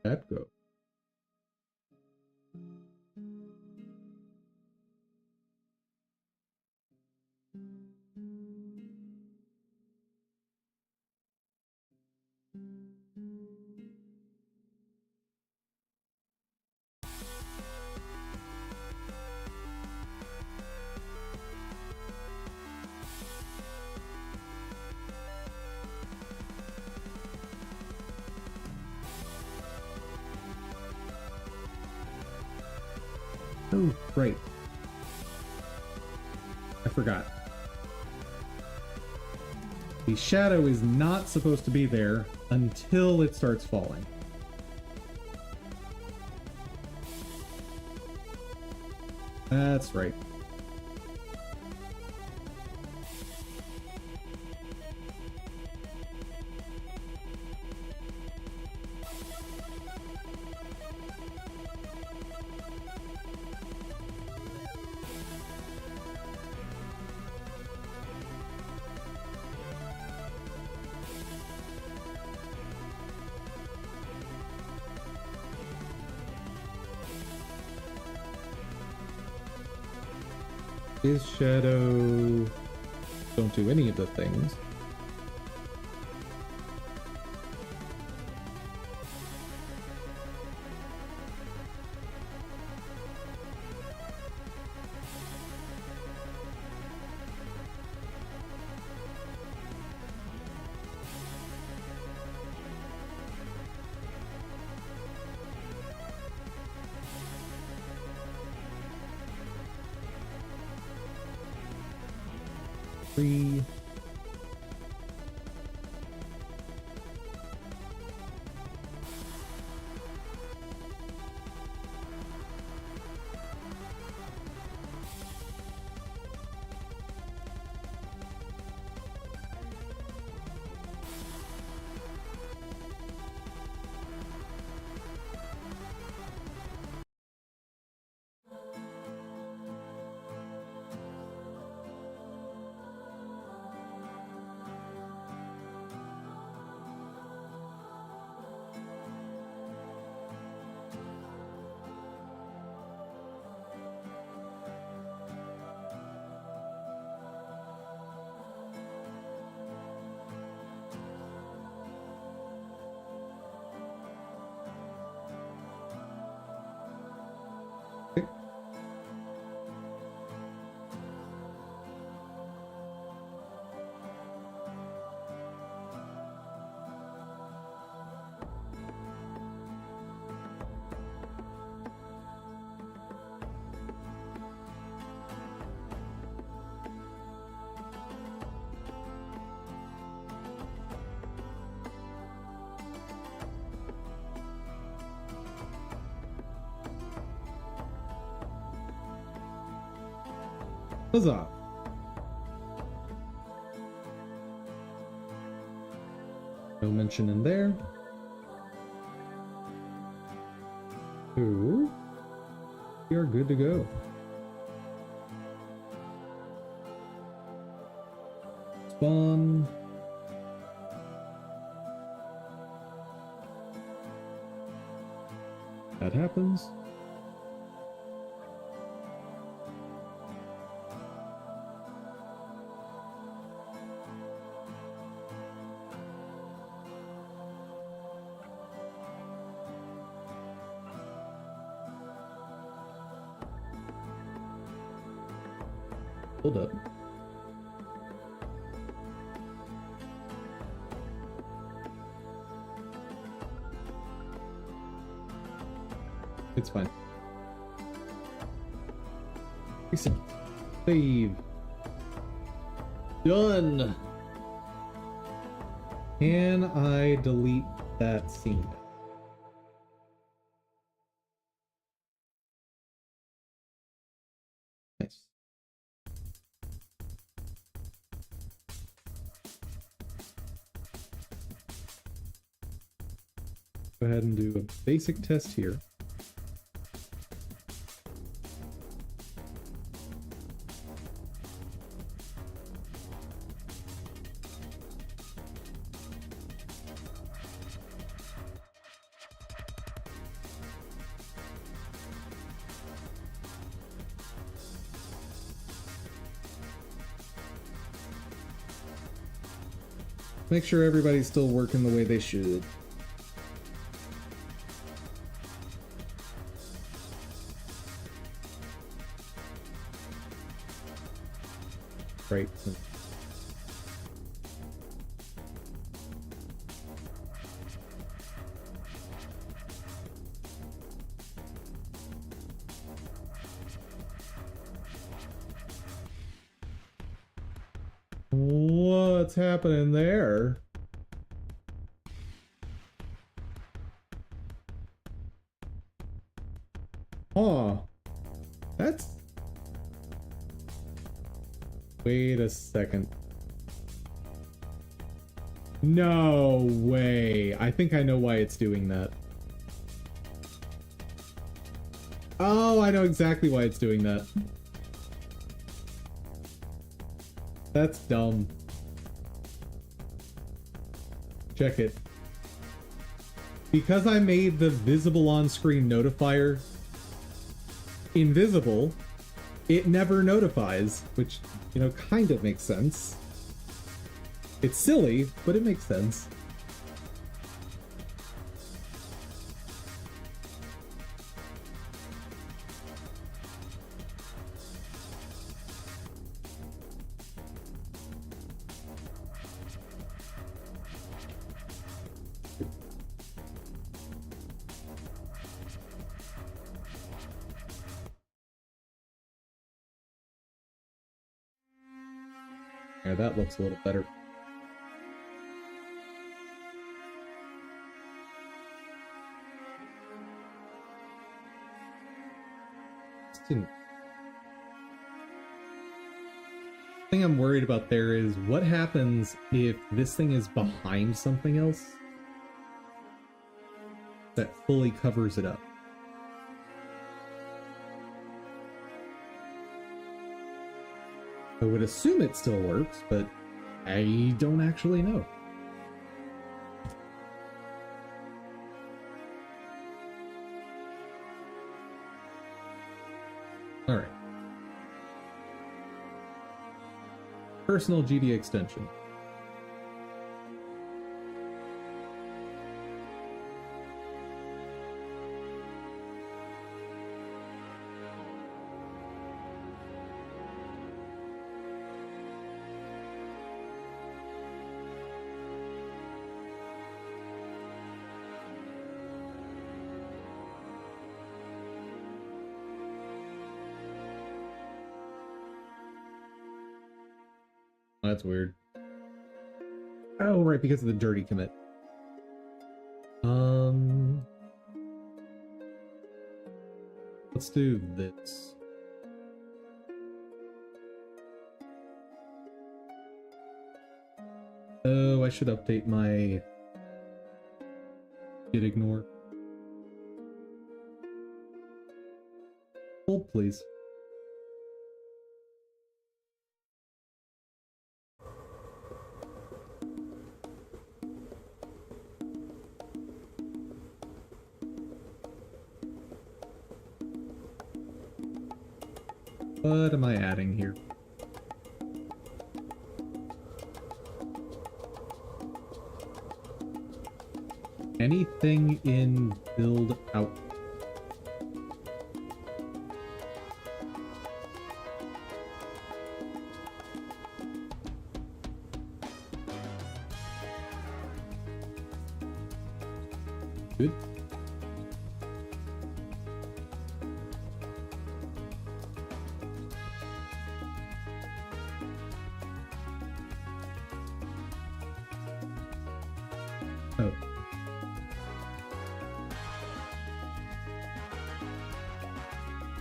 That go. Oh, right. I forgot. The shadow is not supposed to be there until it starts falling. That's right. His shadow don't do any of the things. Three. Huzzah! No mention in there. Ooh. We are good to go. Spawn. That happens. Hold up. It's fine. Reset. Save. Done. Can I delete that scene? Nice. Go ahead and do a basic test here. Make sure everybody's still working the way they should. Right. What's happening there? Huh. That's... Wait a second. No way. I think I know why it's doing that. Oh, I know exactly why it's doing that. That's dumb. Check it. Because I made the visible on-screen notifier invisible, it never notifies, which, you know, kind of makes sense. It's silly, but it makes sense. Yeah, that looks a little better. The thing I'm worried about there is what happens if this thing is behind something else that fully covers it up. I would assume it still works, but I don't actually know. All right. Personal GD extension. That's weird. Oh, right, because of the dirty commit. Let's do this. Oh, I should update my git ignore. Hold, please. What am I adding here? Anything in build out. Good. Oh.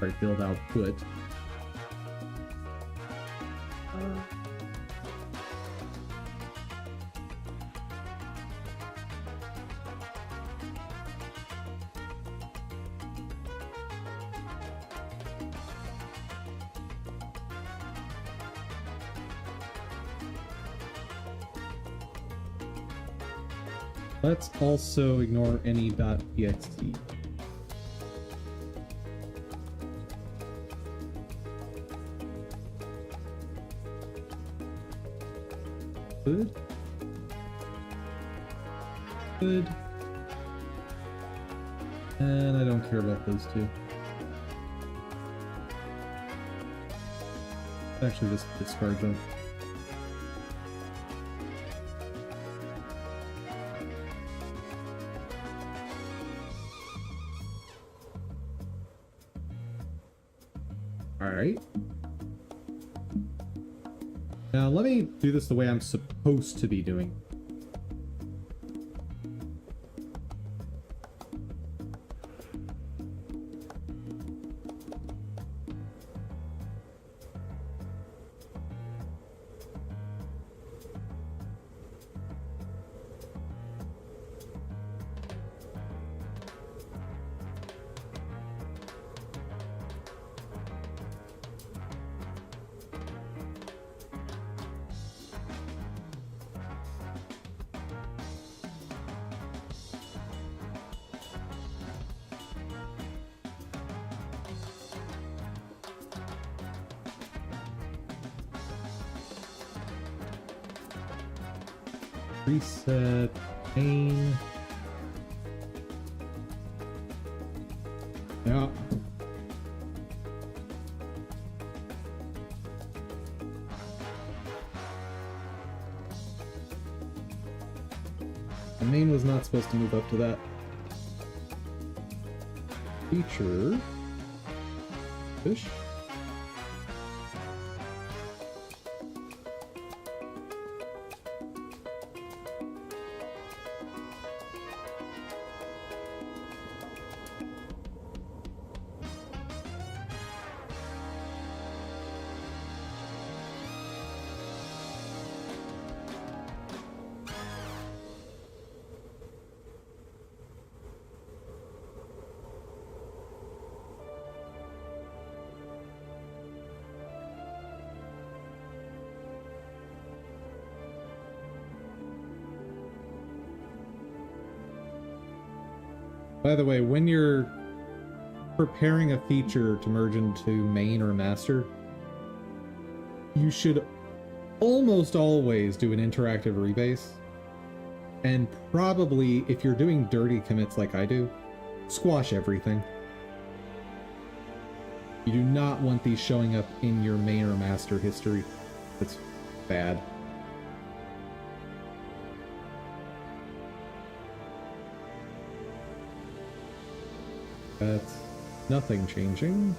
Right, build output. Let's also ignore any .txt. Good. Good. And I don't care about those two. Actually, just discard them. Alright. Now let me do this the way I'm supposed to be doing. Reset main. Yeah. The main was not supposed to move up to that. Feature. Fish. By the way, when you're preparing a feature to merge into main or master, you should almost always do an interactive rebase. And probably, if you're doing dirty commits like I do, squash everything. You do not want these showing up in your main or master history. That's bad. That's nothing changing.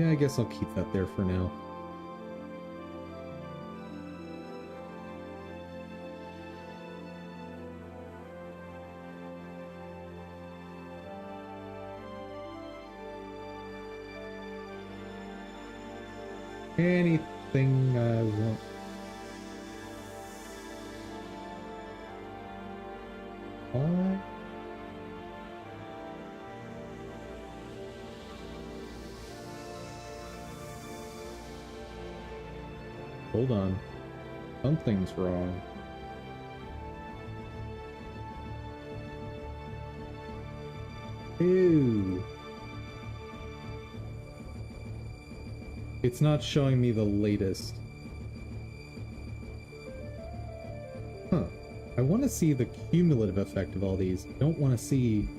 Yeah, I guess I'll keep that there for now. Anything I want. Hold on. Something's wrong. Ew. It's not showing me the latest. Huh. I want to see the cumulative effect of all these. I don't want to see...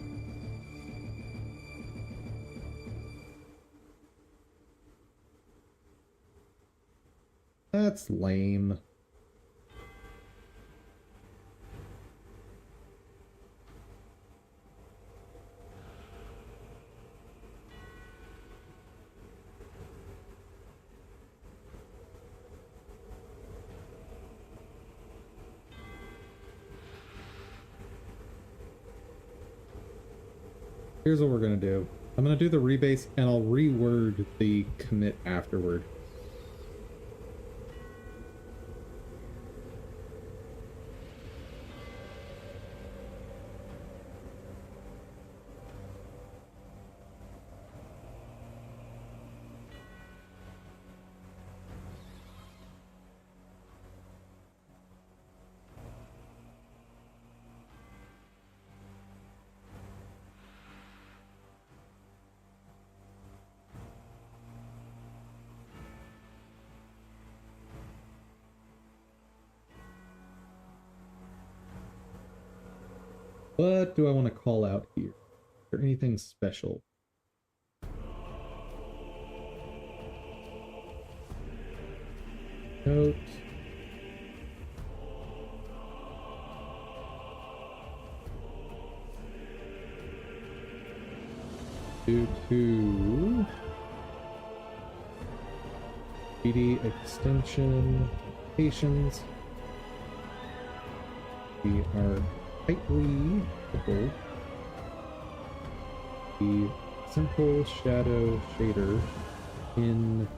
That's lame. Here's what we're gonna do. I'm gonna do the rebase and I'll reword the commit afterward. What do I want to call out here? Is there anything special? Note. Due to PD extension applications, we are tightly coupled the simple shadow shader in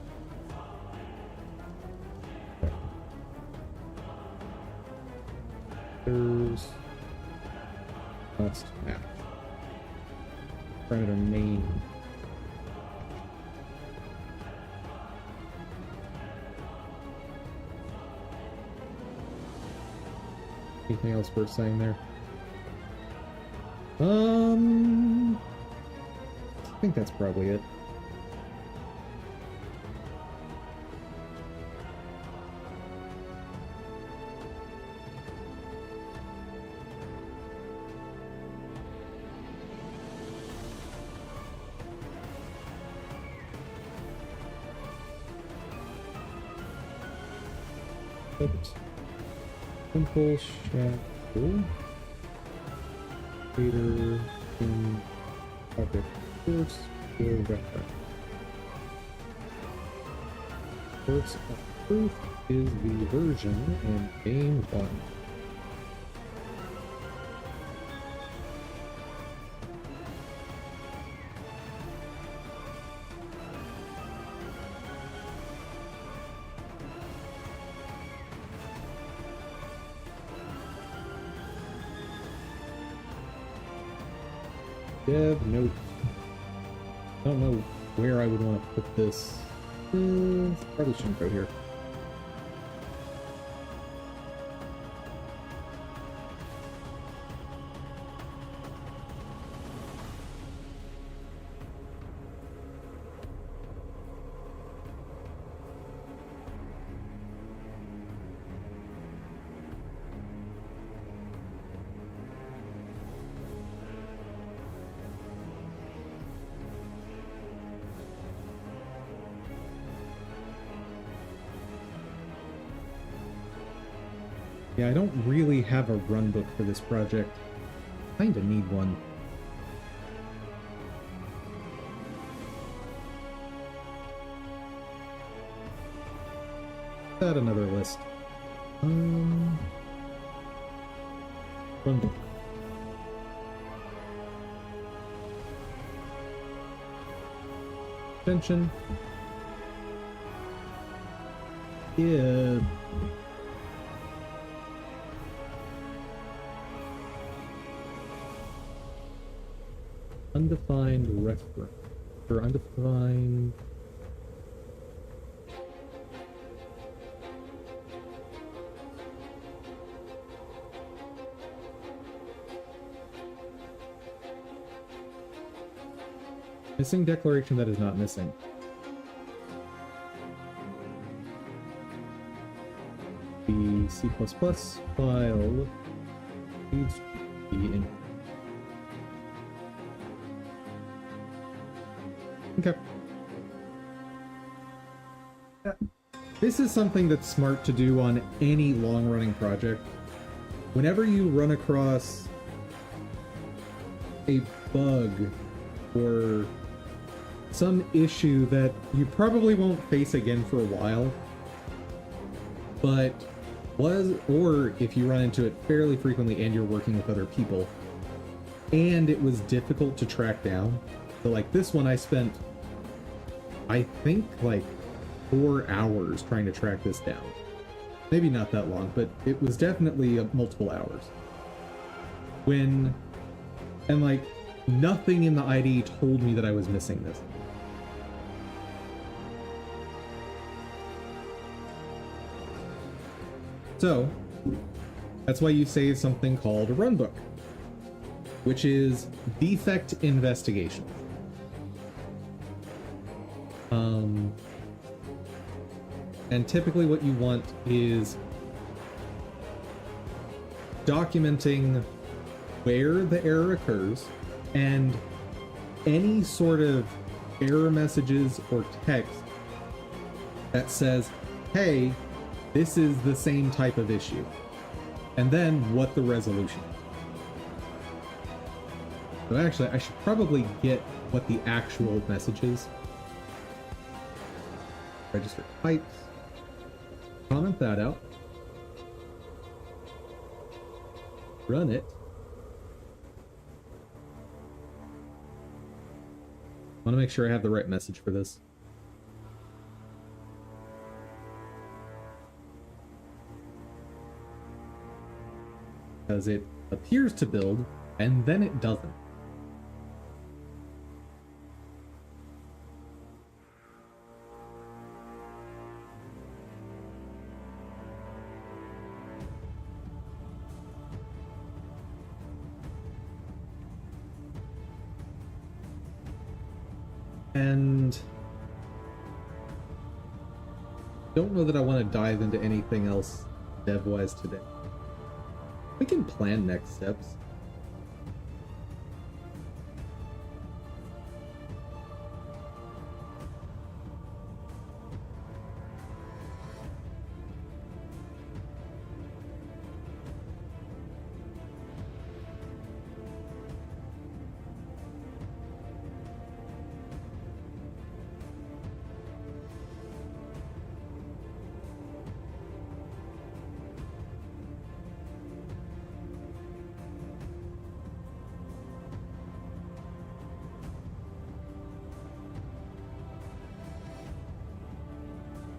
must match. parameter name. Anything else worth saying there? I think that's probably it. Simple shadow creator in object source or refactor. Source of proof is the version in game 1. Dev note. I don't know where I would want to put this. Probably shouldn't go here. Yeah, I don't really have a run book for this project. Kinda need one. Add another list. Run book. Extension. Yeah. Undefined reference or undefined missing declaration that is not missing. The C++ file needs to be in. Okay. This is something that's smart to do on any long-running project. Whenever you run across a bug or some issue that you probably won't face again for a while, but or if you run into it fairly frequently and you're working with other people, and it was difficult to track down. So like this one I spent, I think, like 4 hours trying to track this down. Maybe not that long, but it was definitely multiple hours. And like nothing in the IDE told me that I was missing this. So that's why you save something called a runbook, which is defect investigation. And typically what you want is documenting where the error occurs and any sort of error messages or text that says, hey, this is the same type of issue, and then what the resolution is. But actually, I should probably get what the actual message is. Register types. Comment that out. Run it. I want to make sure I have the right message for this. Because it appears to build, and then it doesn't. And don't know that I want to dive into anything else dev-wise today. We can plan next steps.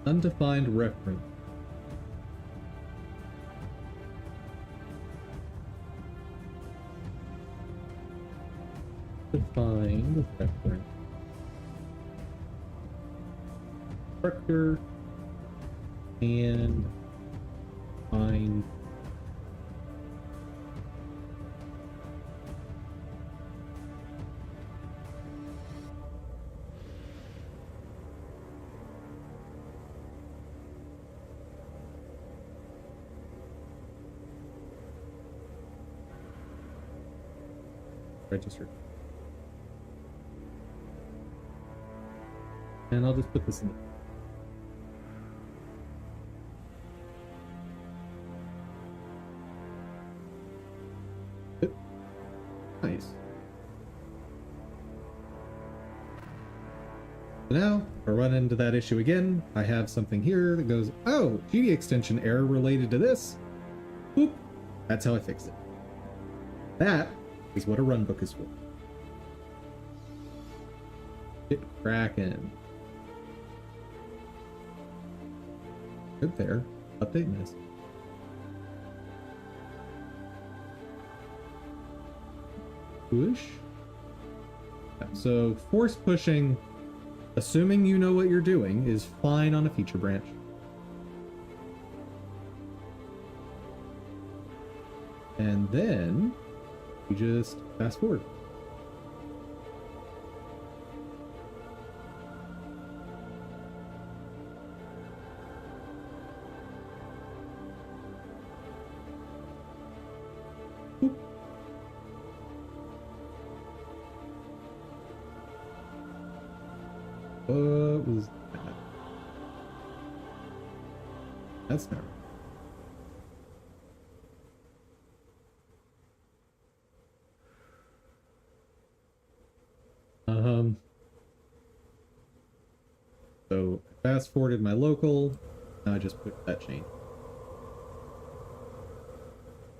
Undefined reference. Defined reference. Structure and find register. And I'll just put this in. Nice. So now, if I run into that issue again, I have something here that goes, oh, GD extension error related to this. Boop. That's how I fix it. That is what a runbook is for. Get cracking. Good there. Update this. Push. So force pushing, assuming you know what you're doing, is fine on a feature branch. And then you just fast forward. What was that? That's not right. So fast forwarded my local. Now I just put that chain.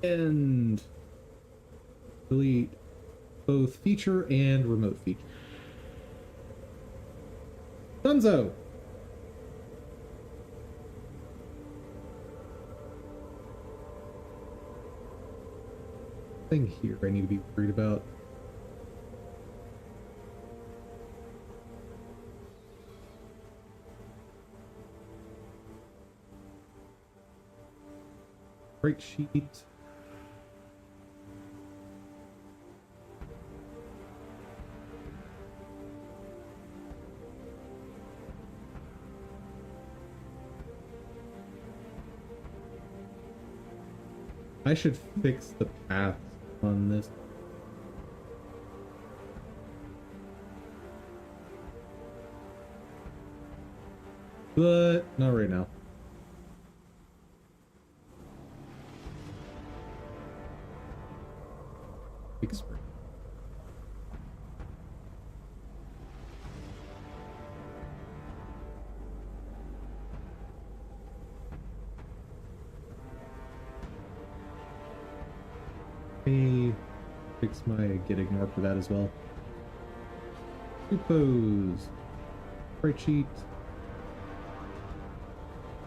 And delete both feature and remote feature. Dunzo! Thing here I need to be worried about. Sprite sheet. I should fix the path on this. But not right now. Sprite. Let me fix my get ignore for that as well. Suppose Sprite sheet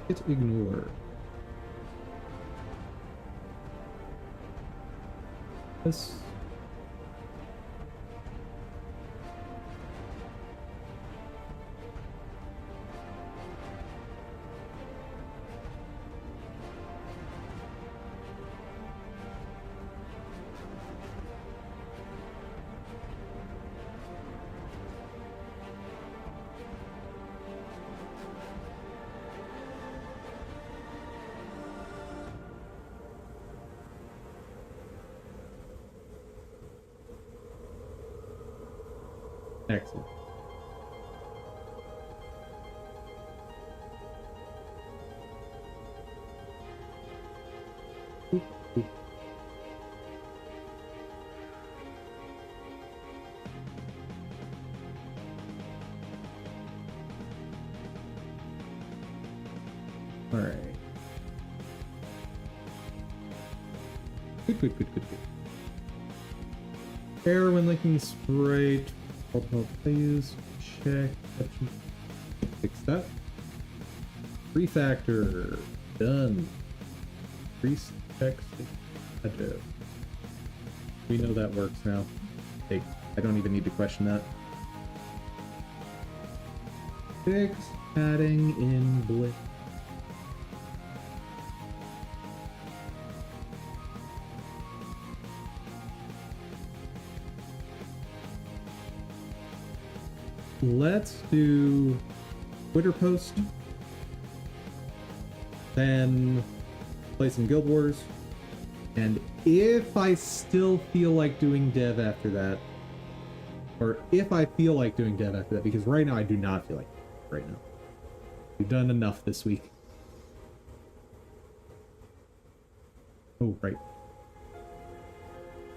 get ignore. This. Excellent. Oop, oop. All right. Good. Error when linking Sprite. Multiple plays. Check. Fix that. Refactor. Done. Increase text. We know that works now. Hey, I don't even need to question that. Fix padding in Blitz. Let's do Twitter post, then play some Guild Wars, and if I still feel like doing dev after that, or if I feel like doing dev after that, because right now I do not feel like it right now. We've done enough this week. Oh, right.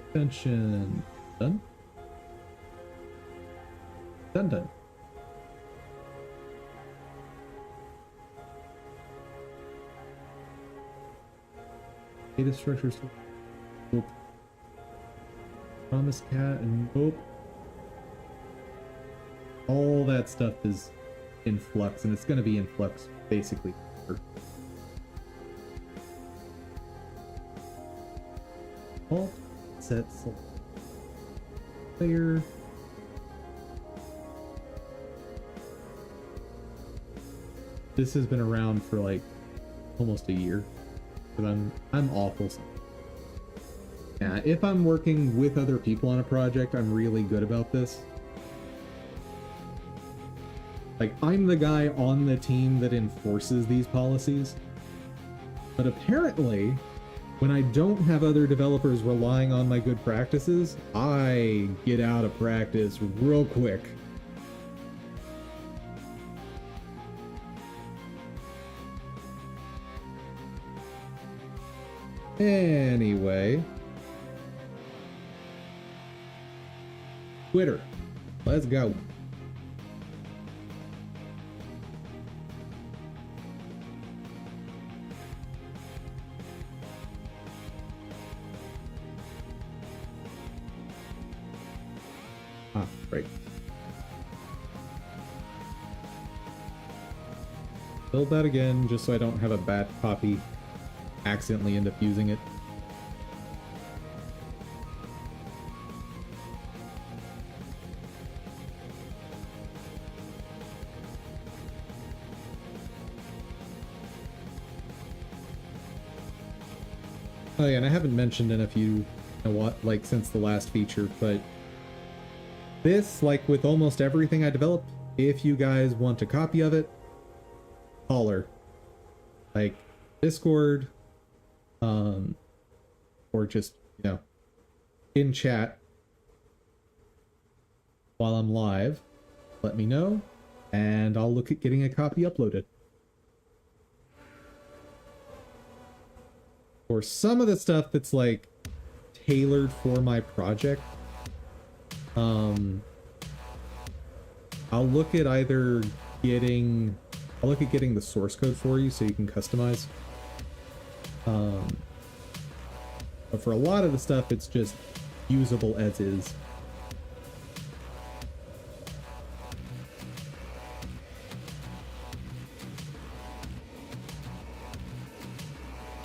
Extension done. Done. Data structures. Nope. Promise cat and nope. All that stuff is in flux, and it's going to be in flux basically. Alt set select player. This has been around for like almost a year, but I'm awful. Yeah, if I'm working with other people on a project, I'm really good about this. Like, I'm the guy on the team that enforces these policies. But apparently, when I don't have other developers relying on my good practices, I get out of practice real quick. Anyway. Twitter. Let's go. Ah, right. Build that again, just so I don't have a bad copy accidentally end up using it. Oh yeah, and I haven't mentioned in a few, like since the last feature, but this, like with almost everything I developed, if you guys want a copy of it, holler. Like Discord, or just, in chat while I'm live, let me know, and I'll look at getting a copy uploaded. For some of the stuff that's like tailored for my project, I'll look at getting the source code for you so you can customize. But for a lot of the stuff, it's just usable as is.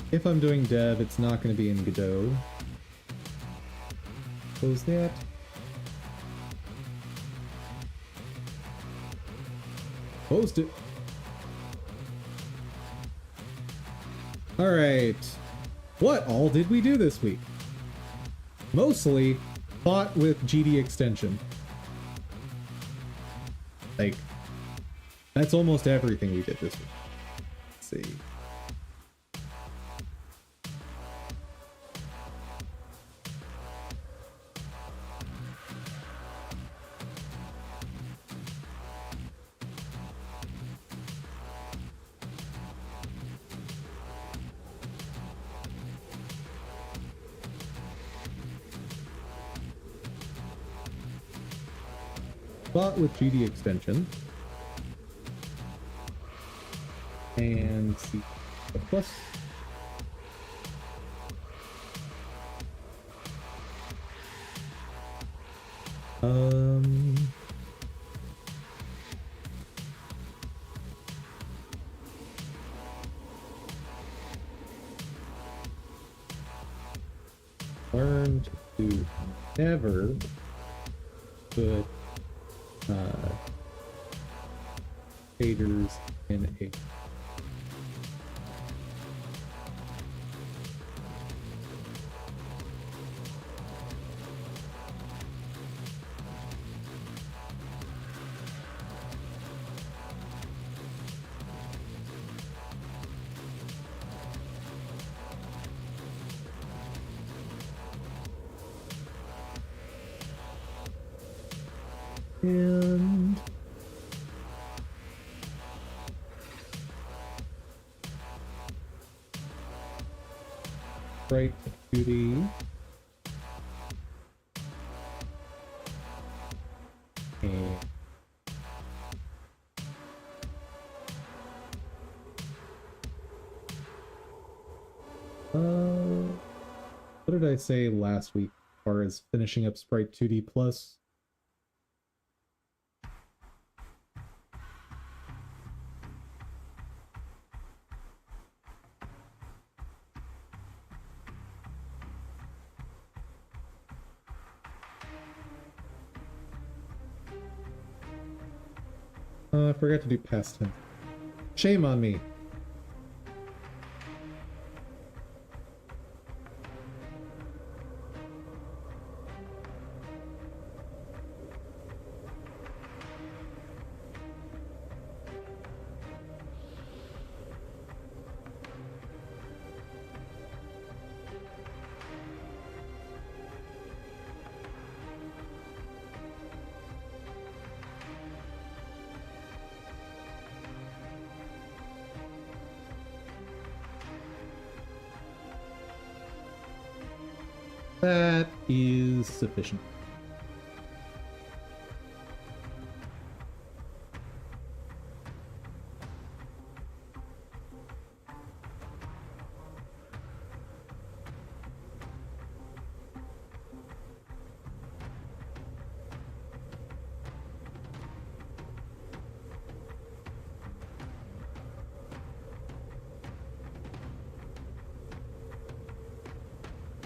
If I'm doing dev, it's not going to be in Godot. Close that. Closed it. Alright. What all did we do this week? Mostly fought with GD extension. Like, that's almost everything we did this week. Let's see. bought with GD extension. And C plus. Learn to never put shaders in a and Sprite 2D and what did I say last week as far as finishing up Sprite 2D plus? I forgot to do past tense. Shame on me. That is sufficient.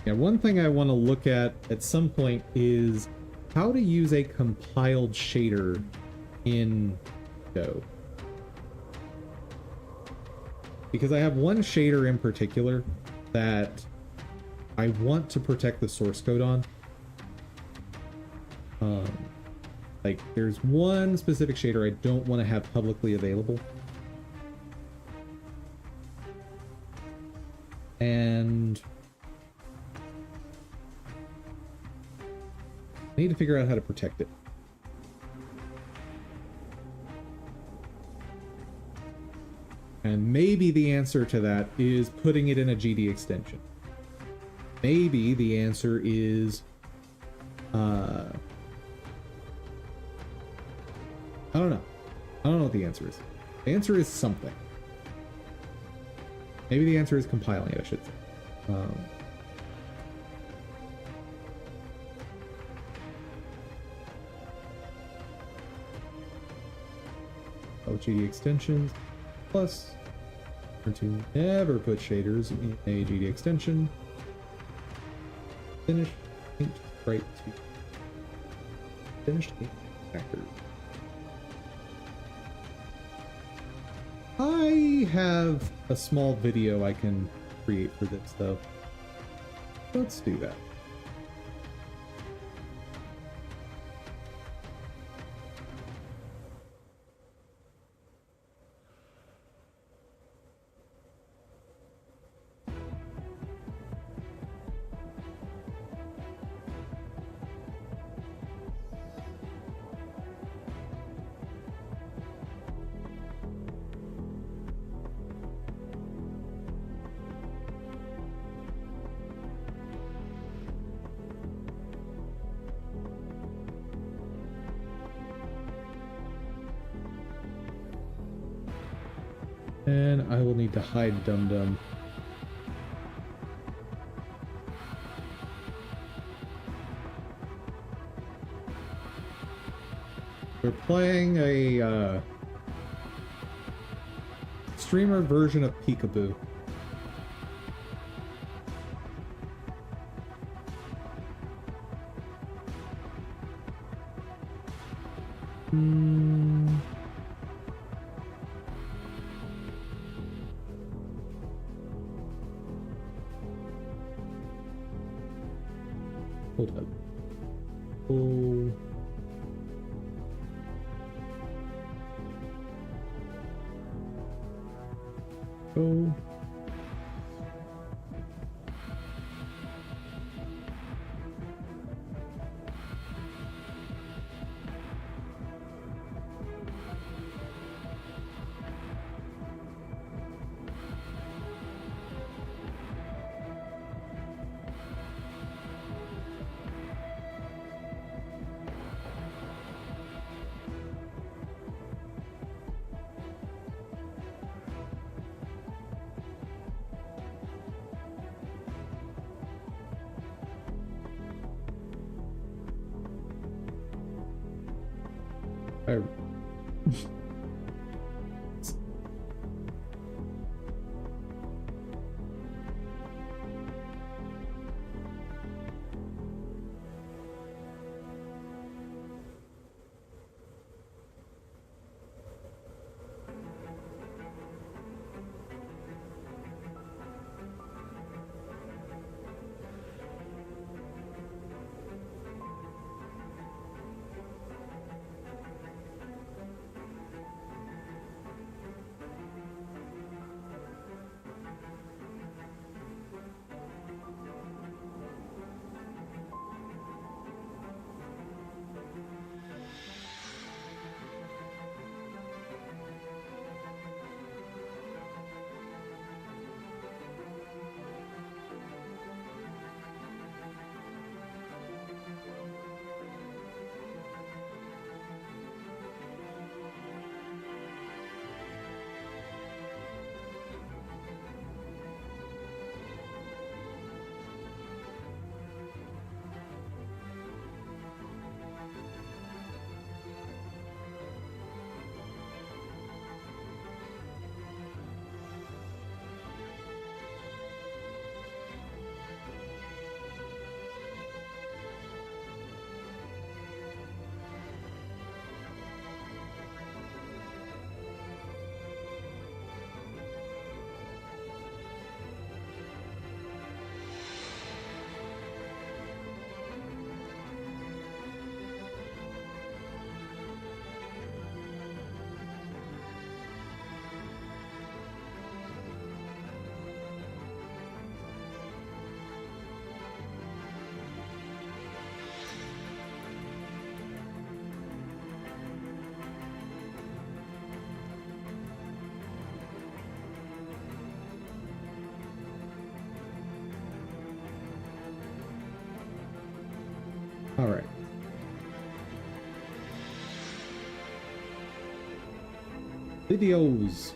Yeah, one thing I want to look at some point is how to use a compiled shader in Go. Because I have one shader in particular that I want to protect the source code on. Like, there's one specific shader I don't want to have publicly available. And I need to figure out how to protect it. And maybe the answer to that is putting it in a GD extension. Maybe the answer is I don't know. I don't know what the answer is. The answer is something. Maybe the answer is compiling it, I should say. GD extensions plus or to never put shaders in a GD extension. Finish paint Sprite to finished paint factor. I have a small video I can create for this though. Let's do that. And I will need to hide Dum Dum. We're playing a streamer version of Peekaboo. Hold up. Oh. Oh. I... All right. Videos.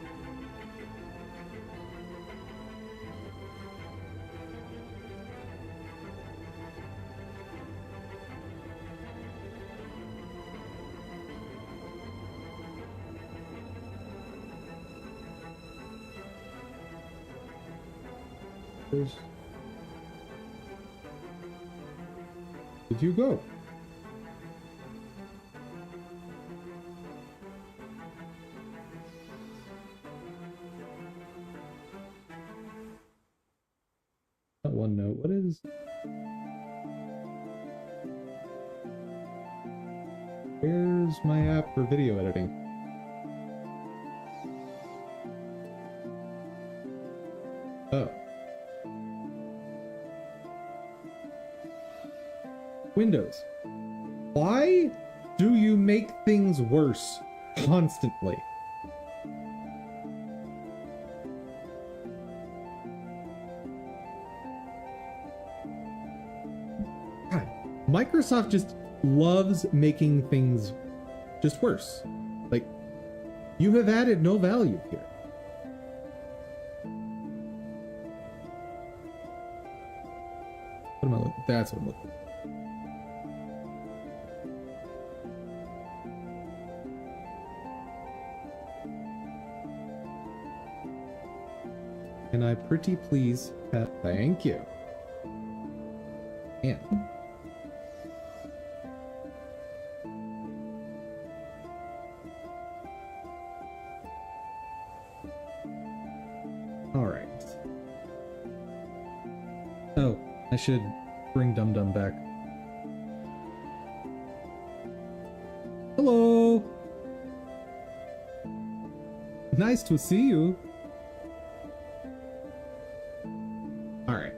Did you go? That one note. What is? Where's my app for video editing? Oh. Windows. Why do you make things worse constantly? God, Microsoft just loves making things just worse. Like, you have added no value here. What am I looking? That's what I'm looking. Can I pretty please have... Thank you. Man. Alright. Oh, I should bring Dum Dum back. Hello! Nice to see you. Alright.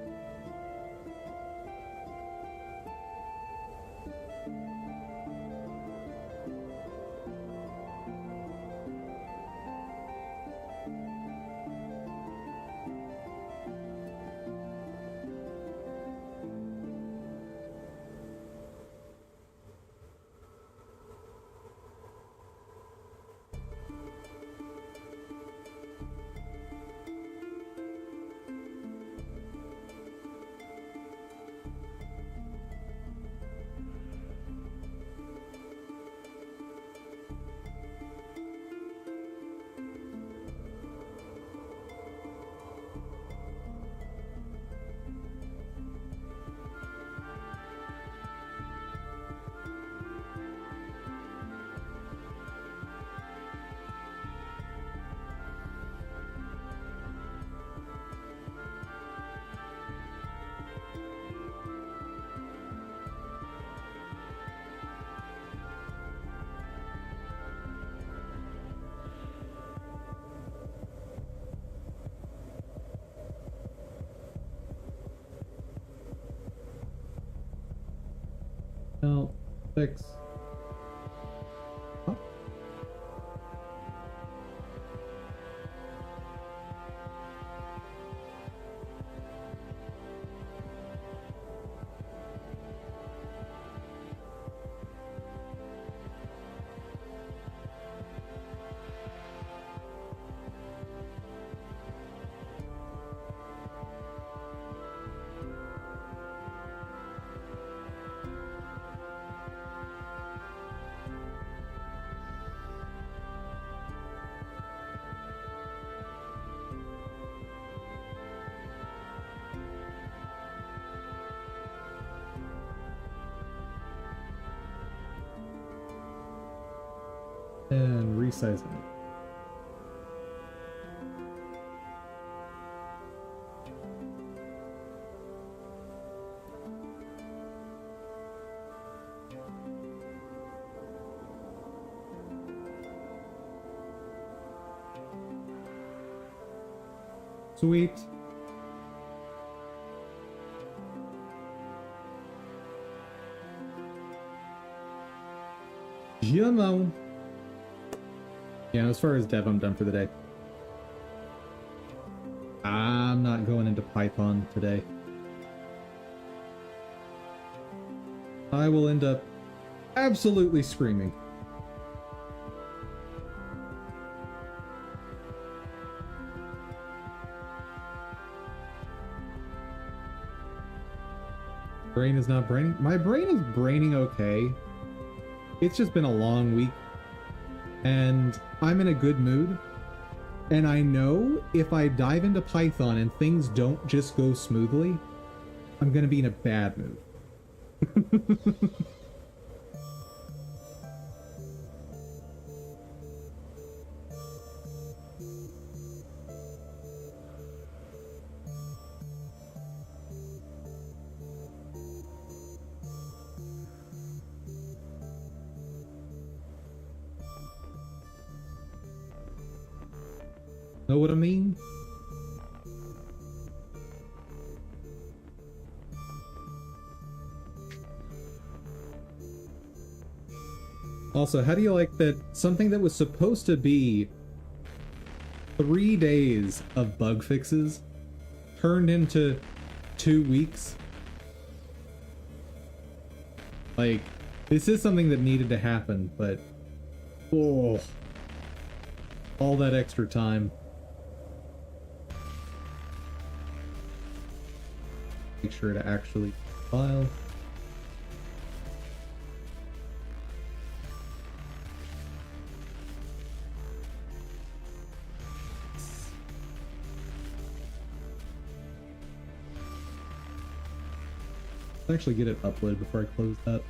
Now, fix. Huh? And resizing it. Sweet. You know. Yeah, as far as dev, I'm done for the day. I'm not going into Python today. I will end up absolutely screaming. Brain is not braining. My brain is braining okay. It's just been a long week. And I'm in a good mood. And I know if I dive into Python and things don't just go smoothly, I'm gonna be in a bad mood. Know what I mean? Also, how do you like that something that was supposed to be 3 days of bug fixes turned into 2 weeks? Like, this is something that needed to happen, but oh, all that extra time. Make sure to actually File. Let's actually get it uploaded before I close that.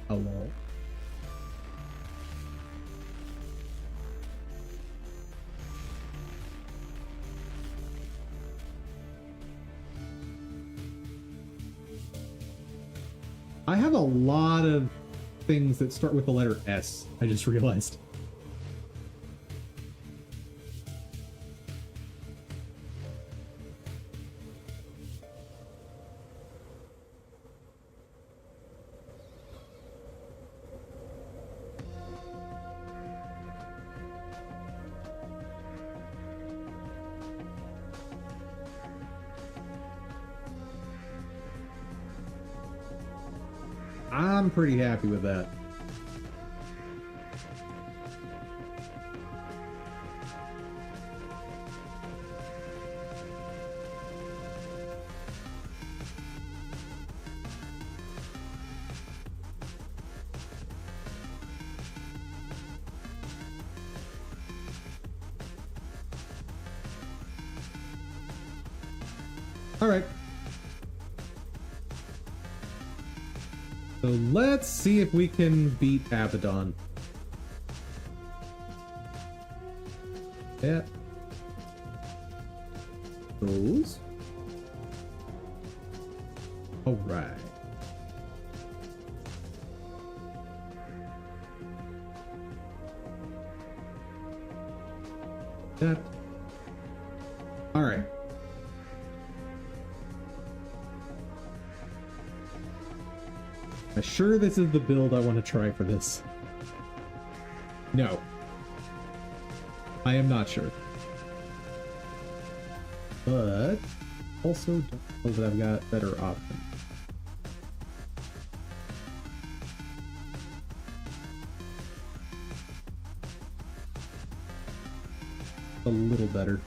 How long? I have a lot of things that start with the letter S, I just realized. I'm pretty happy with that. All right. So let's see if we can beat Abaddon. Yeah. Those. All right. That. All right. I'm sure this is the build I want to try for this. No. I am not sure. But also don't know that I've got better options. A little better.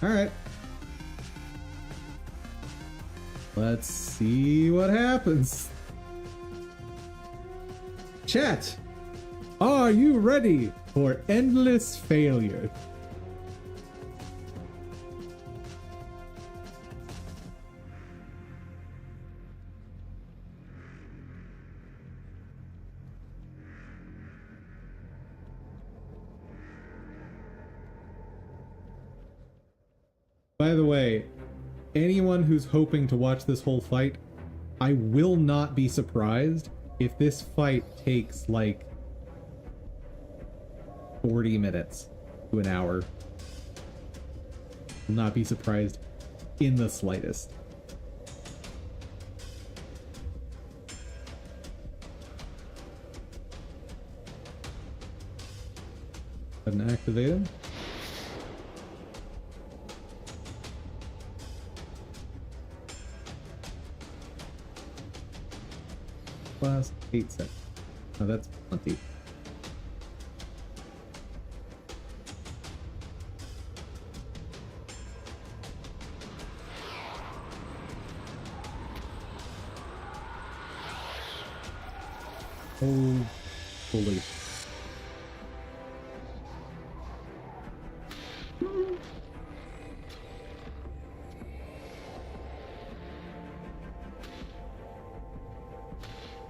All right. Let's see what happens. Chat, are you ready for endless failure? By the way, anyone who's hoping to watch this whole fight, I will not be surprised if this fight takes like 40 minutes to an hour. Will not be surprised in the slightest. Button activated. Last 8 seconds. Oh, that's plenty. Oh, holy.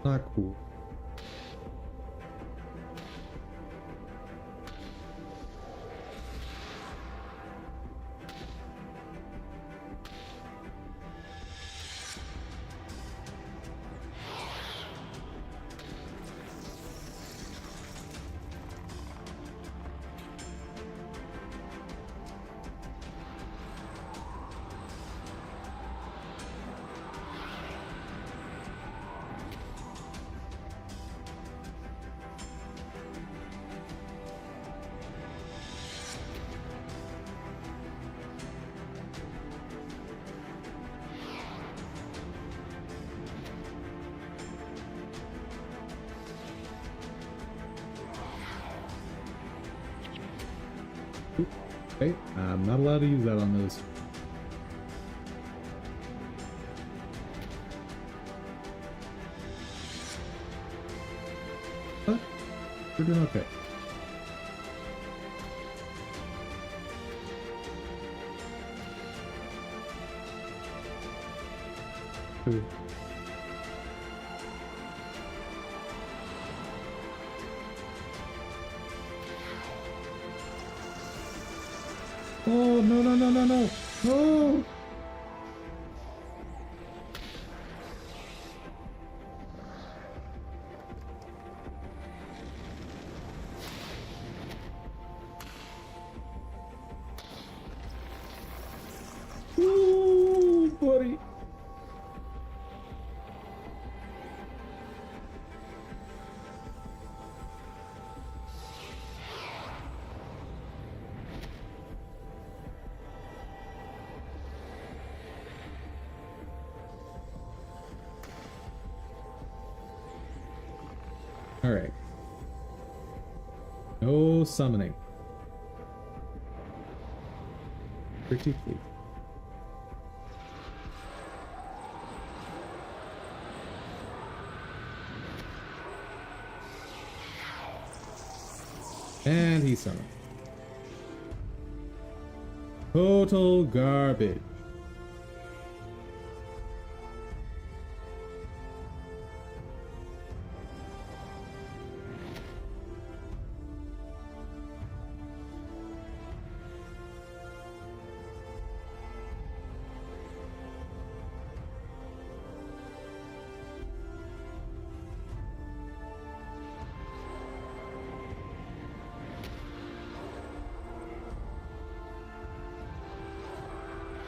Not cool. Okay, I'm not allowed to use that on those. But we're doing okay. Ooh. Oh, no, no, no, no, no! No! Ooh, buddy! Alright. No summoning. Pretty please. And he summoned. Total garbage.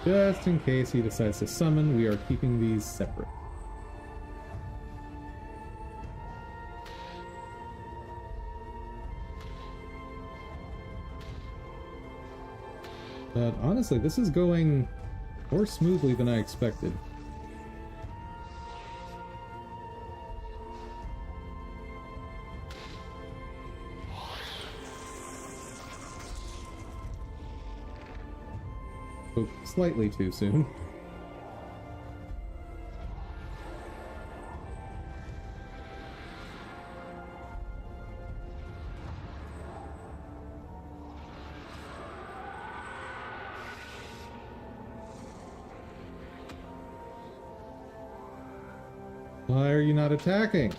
Just in case he decides to summon, we are keeping these separate. But honestly, this is going more smoothly than I expected. Oh, slightly too soon. Why are you not attacking?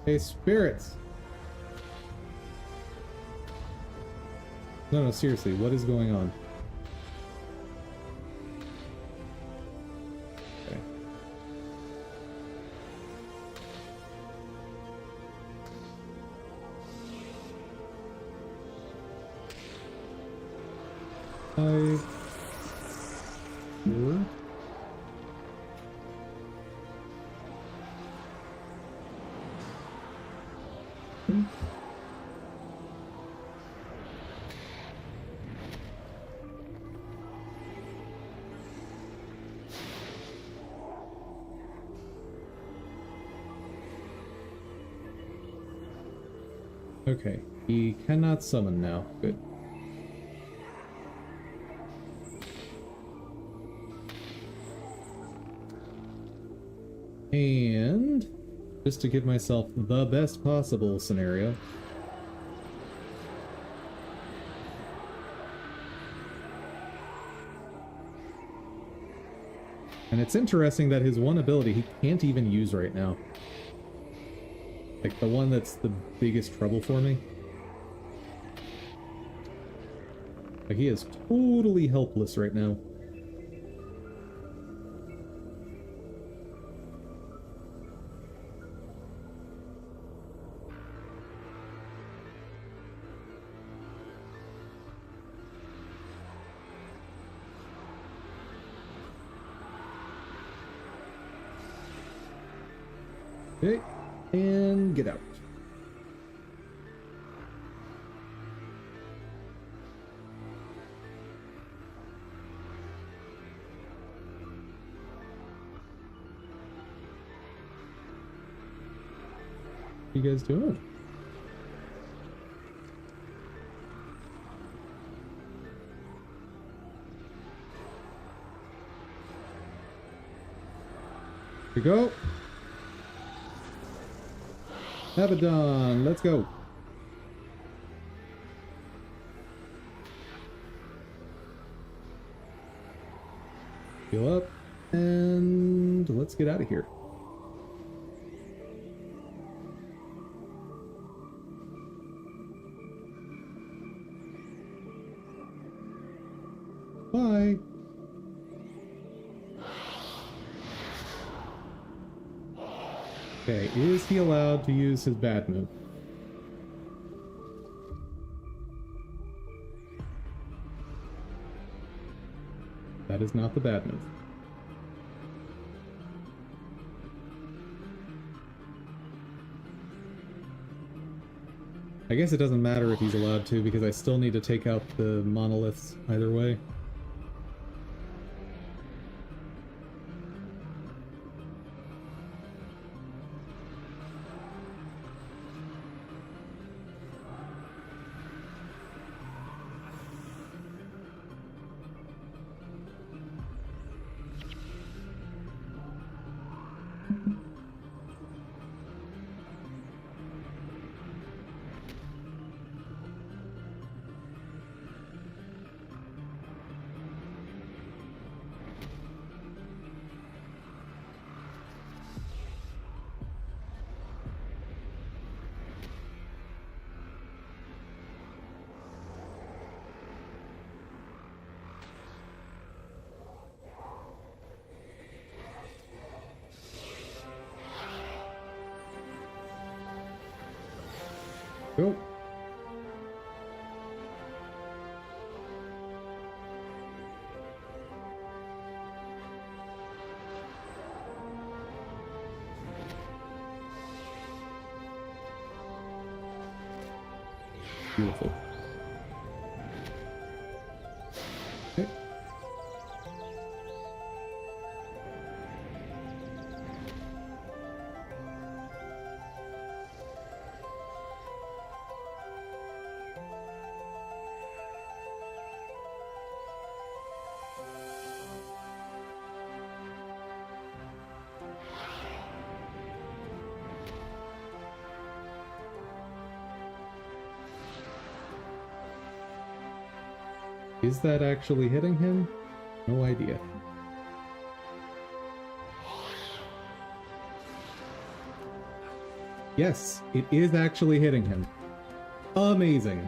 Hey, spirits! No, seriously, what is going on? Okay. Sure. Okay, he cannot summon now. Good. And just to give myself the best possible scenario, and it's interesting that his one ability he can't even use right now. Like, the one that's the biggest trouble for me. Like, he is totally helpless right now. Okay, and get out. What are you guys doing? we go. Abaddon, let's go. Heal up, and let's get out of here. Bye. Okay, is he allowed to use his bad move? That is not the bad move. I guess it doesn't matter if he's allowed to, because I still need to take out the monoliths either way. Go. Beautiful. Okay. Is that actually hitting him? No idea. Yes, it is actually hitting him. Amazing.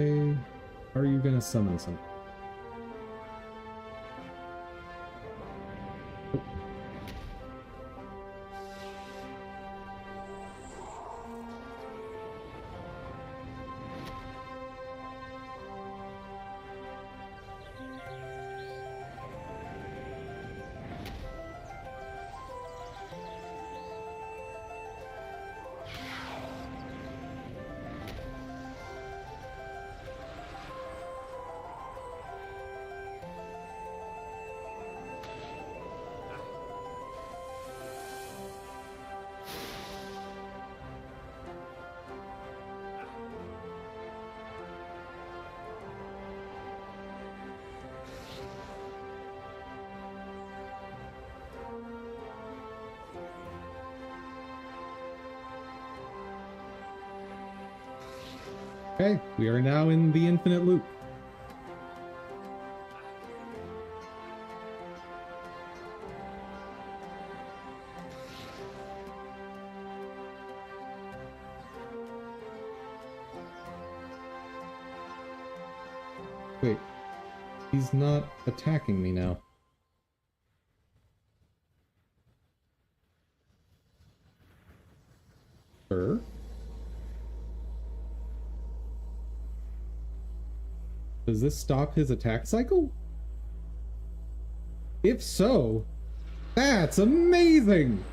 Okay, are you gonna summon something? Okay, we are now in the infinite loop. Wait, he's not attacking me now. Sir? Does this stop his attack cycle? If so, that's amazing!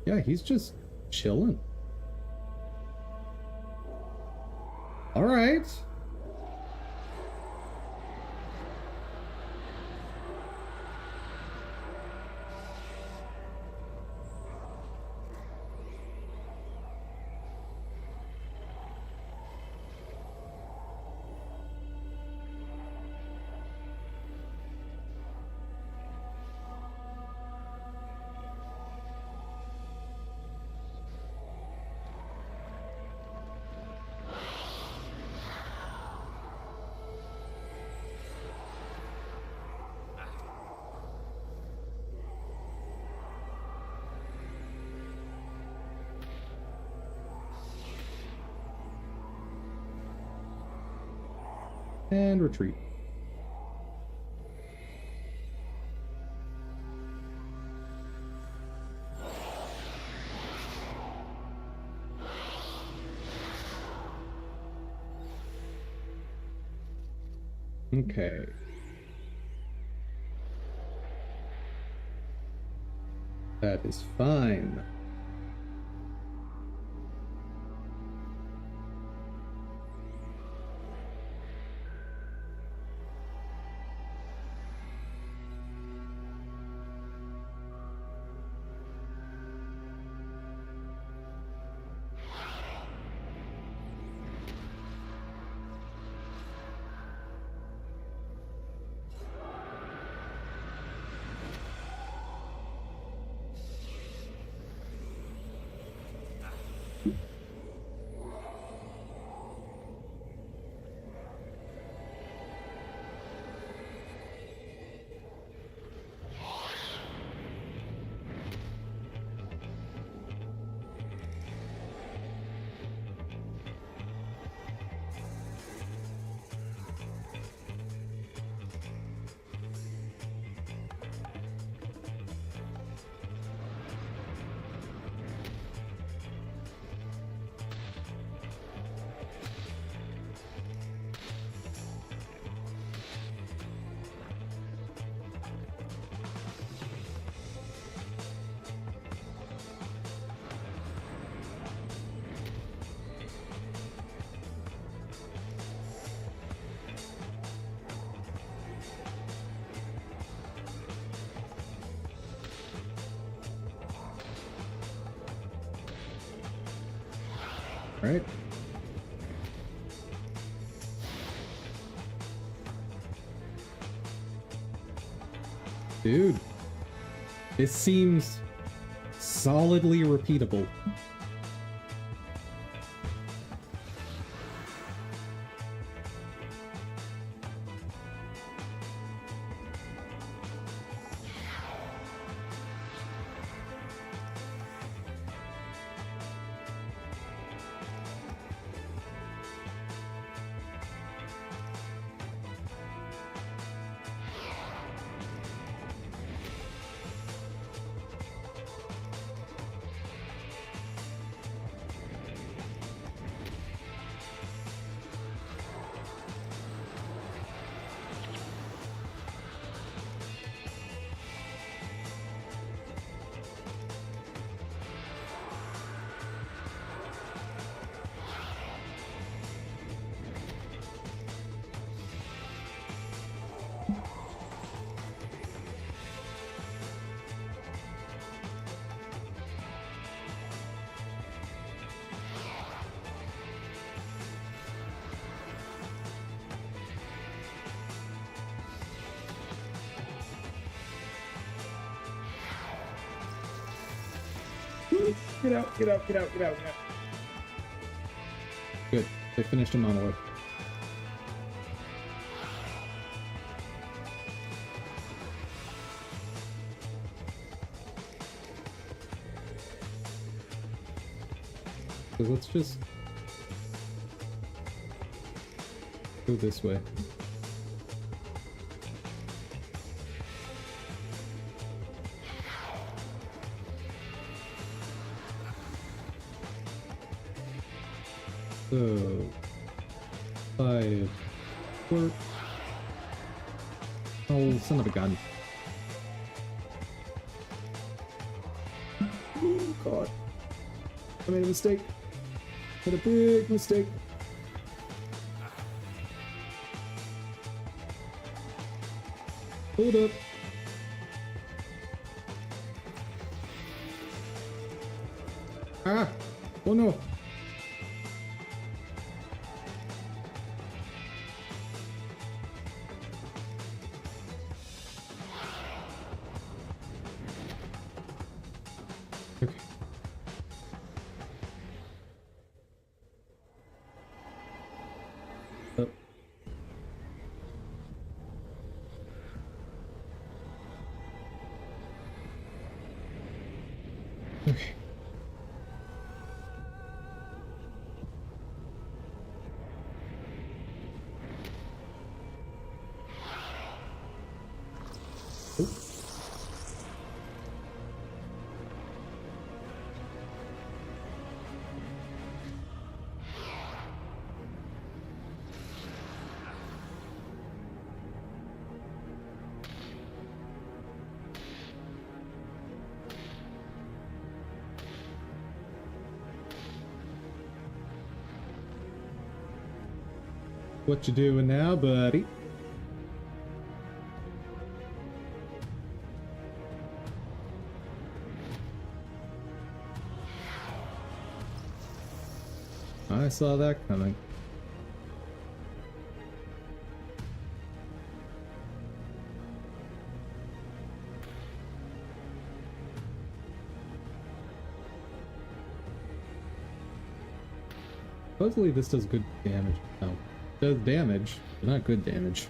Yeah, he's just chilling. All right. And retreat. Okay. That is fine. All right. Dude, this seems solidly repeatable. Get out, get out, get out, get out, get out. Good. They finished a monolith. So let's just go this way. So, 5 work. Oh, son of a gun. God. I made a mistake. Made a big mistake. Hold up. Ah! Oh no! Okay. Up. Okay. Oh. What you doing now, buddy? I saw that coming. Supposedly this does good damage. No, it does damage, but not good damage.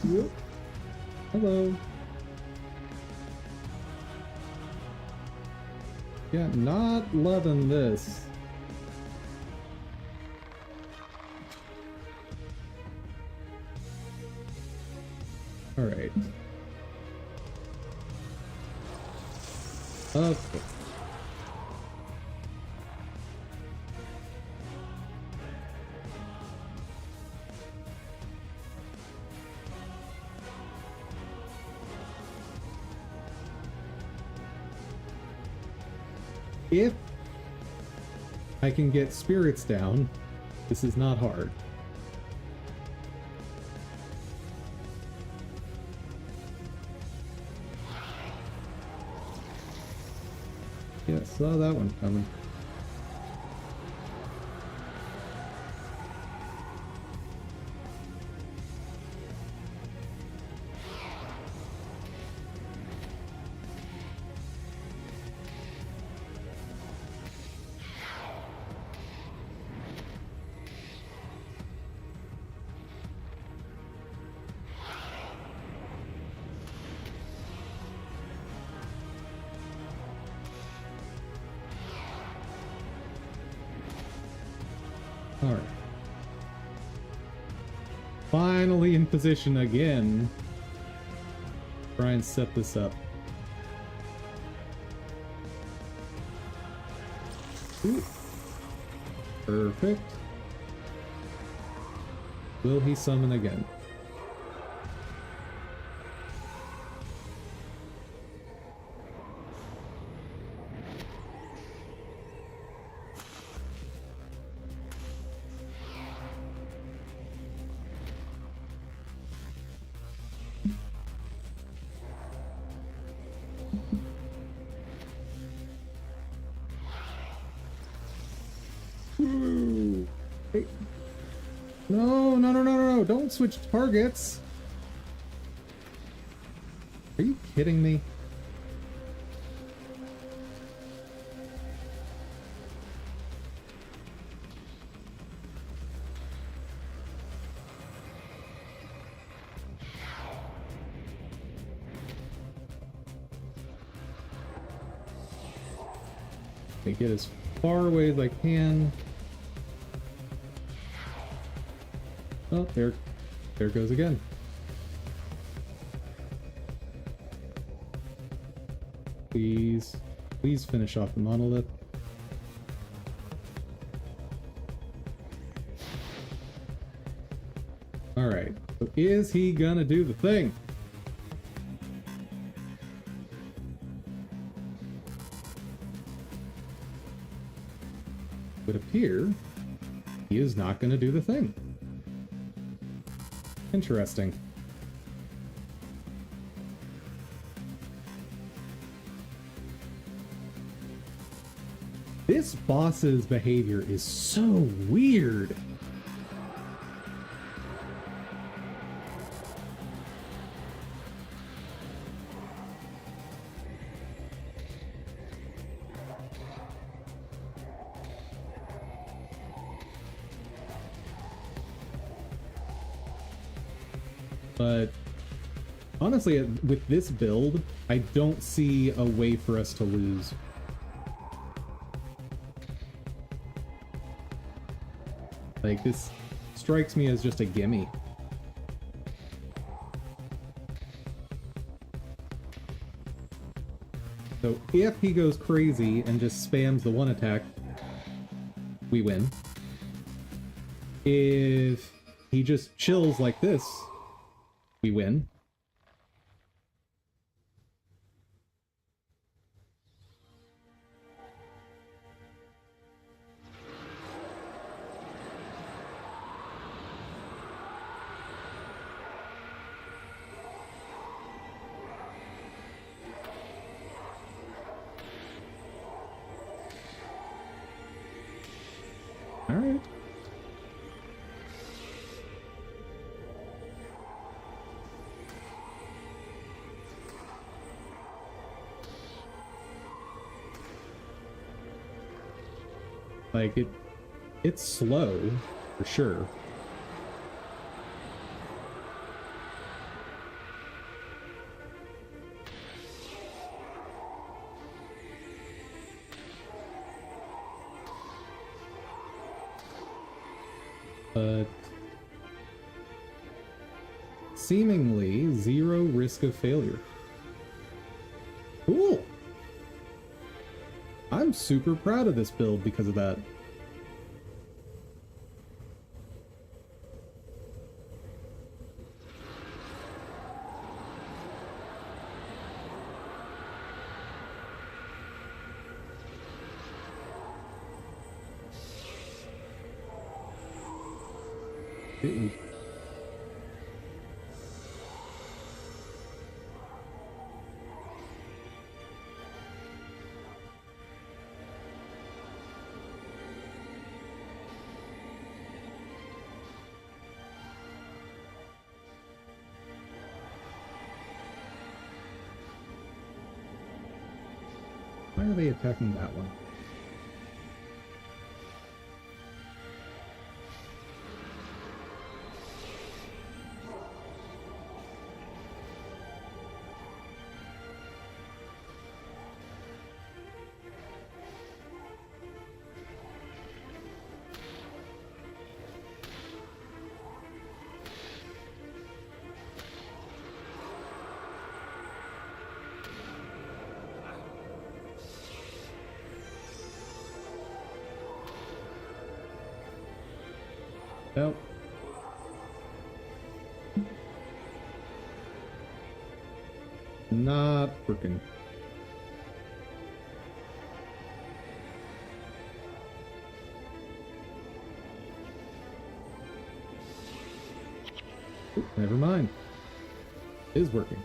Yep. Hello. Yeah, not loving this. All right. Okay. If I can get spirits down, this is not hard. Yeah, saw that one coming. Alright. Finally in position again. Try and set this up. Ooh. Perfect. Will he summon again? Ooh. Hey. No, no, no, no, no, no, don't switch targets. Are you kidding me? Okay, get as far away as I can. Oh, there it goes again. Please, please finish off the monolith. Alright, so is he gonna do the thing? It would appear he is not gonna do the thing. Interesting. This boss's behavior is so weird. But honestly, with this build, I don't see a way for us to lose. Like, this strikes me as just a gimme. So if he goes crazy and just spams the one attack, we win. If he just chills like this, we win. All right. Like, it's slow, for sure. But seemingly zero risk of failure. Cool! I'm super proud of this build because of that. Ooh. Why are they attacking that one? Nope. Not working. Ooh, never mind. It is working.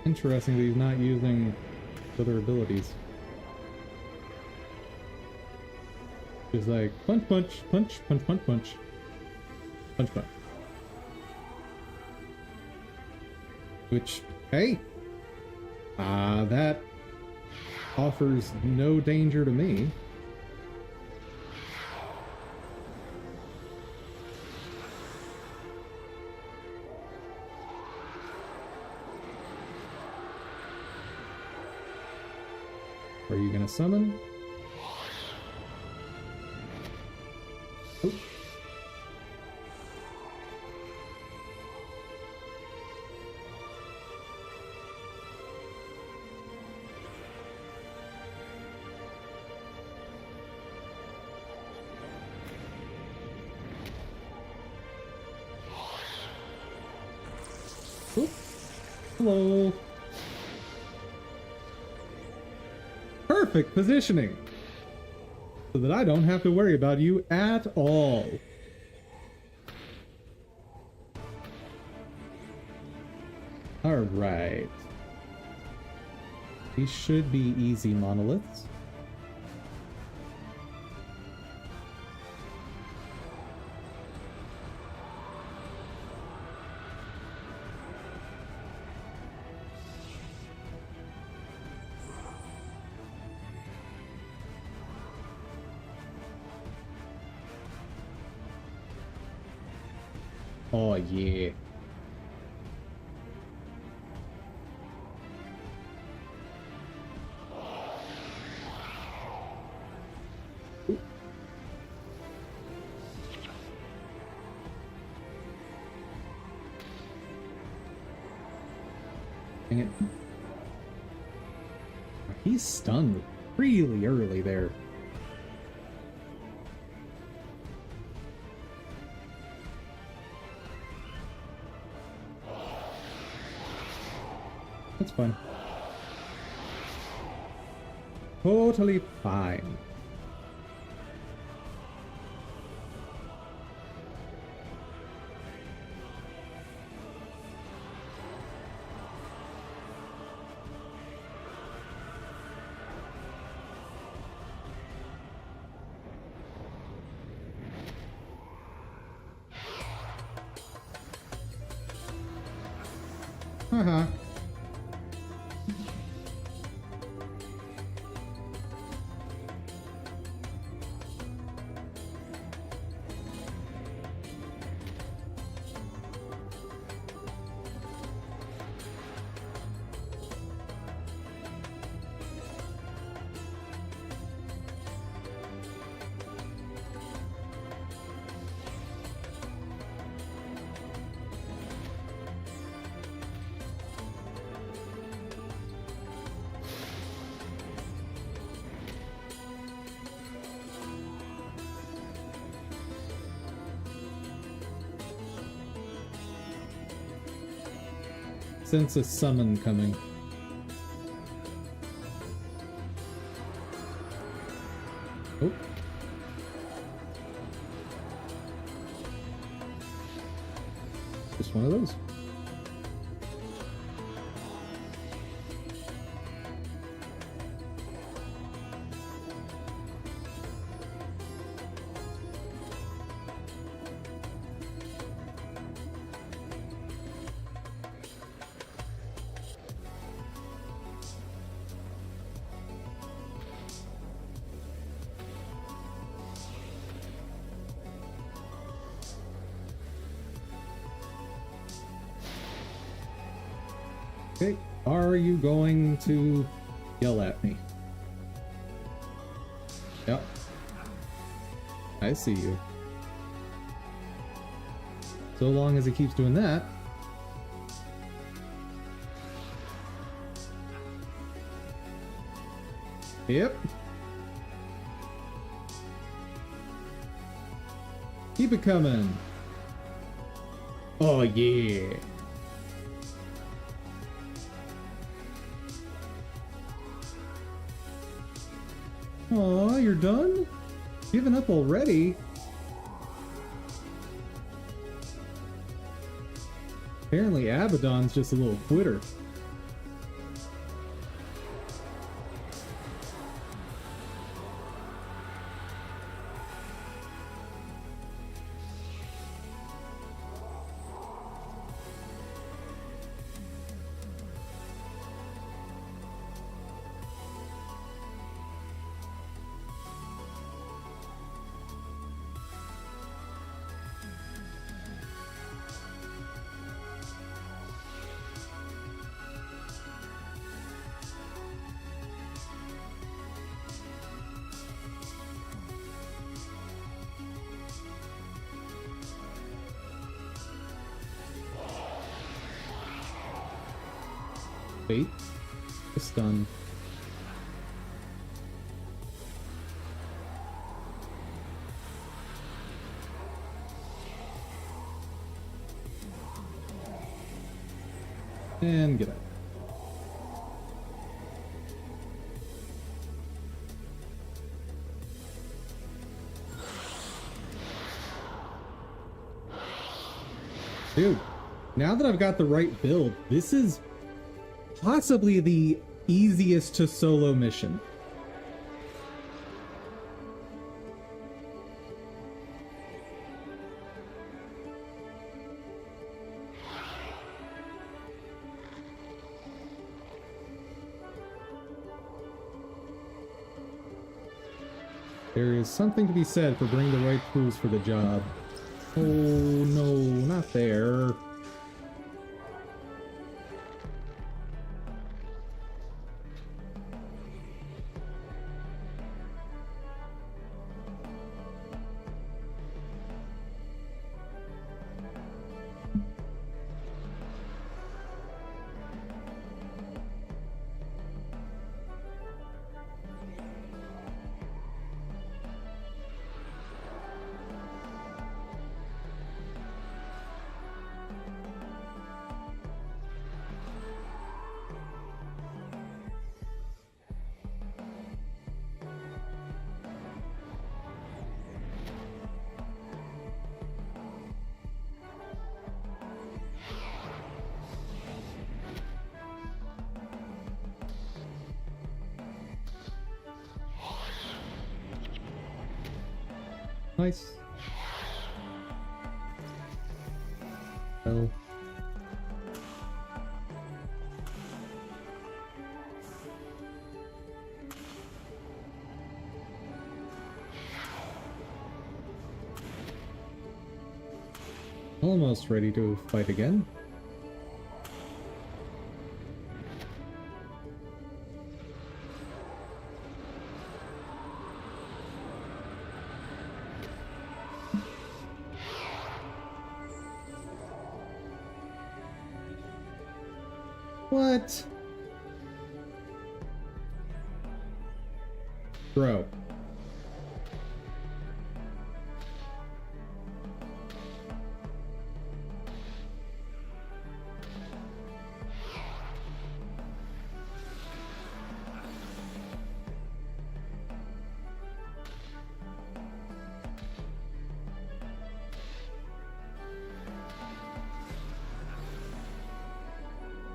Interesting that he's not using other abilities. He's like, punch, punch, punch, punch, punch, punch. Punch, punch. Which, hey, that offers no danger to me. Are you gonna summon? Oh. Oh. Hello. Perfect positioning, so that I don't have to worry about you at all. All right. These should be easy monoliths. Oh, yeah. Ooh. Dang it. He's stunned really early there. That's fine. Totally fine. Uh-huh. Sense a summon coming. Oh. Just one of those. Okay, are you going to yell at me? Yep. I see you. So long as he keeps doing that. Yep. Keep it coming. Oh yeah. Aw, you're done? Giving up already? Apparently Abaddon's just a little quitter. Wait. A stun. And get out. Dude, now that I've got the right build, this is possibly the easiest to solo mission. There is something to be said for bringing the right tools for the job. Oh no, not there. Nice. Oh. Almost ready to fight again. What? Bro.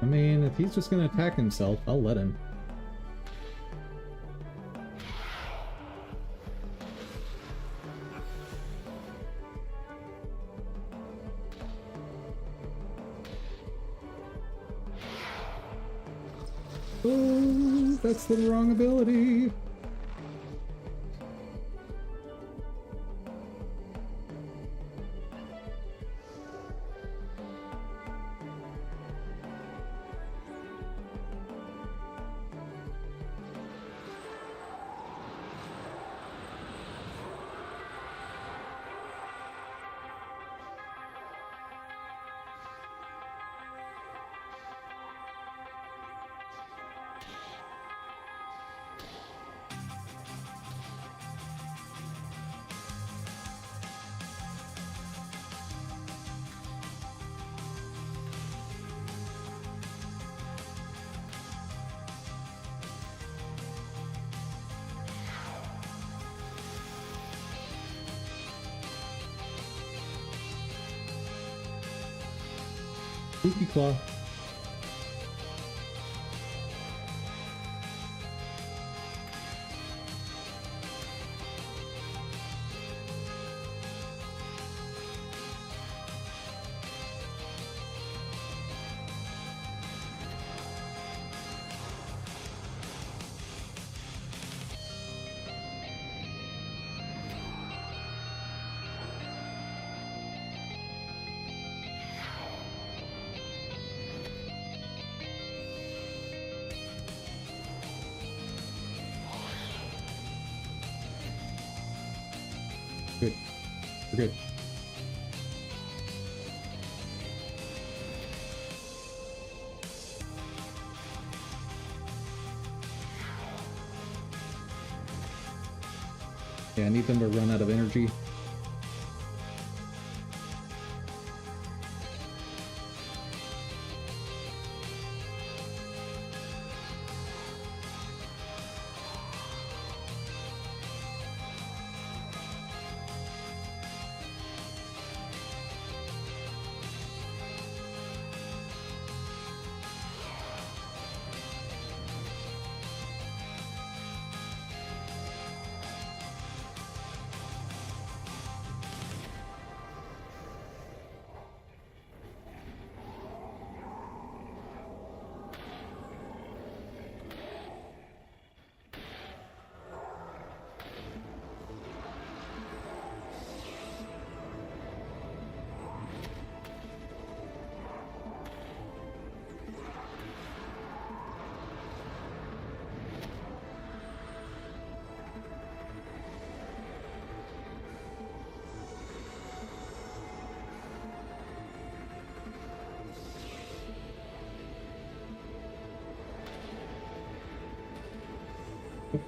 I mean, if he's just gonna attack himself, I'll let him. Oh, that's the wrong ability. Spooky Claw. Good. We're good. Yeah, I need them to run out of energy.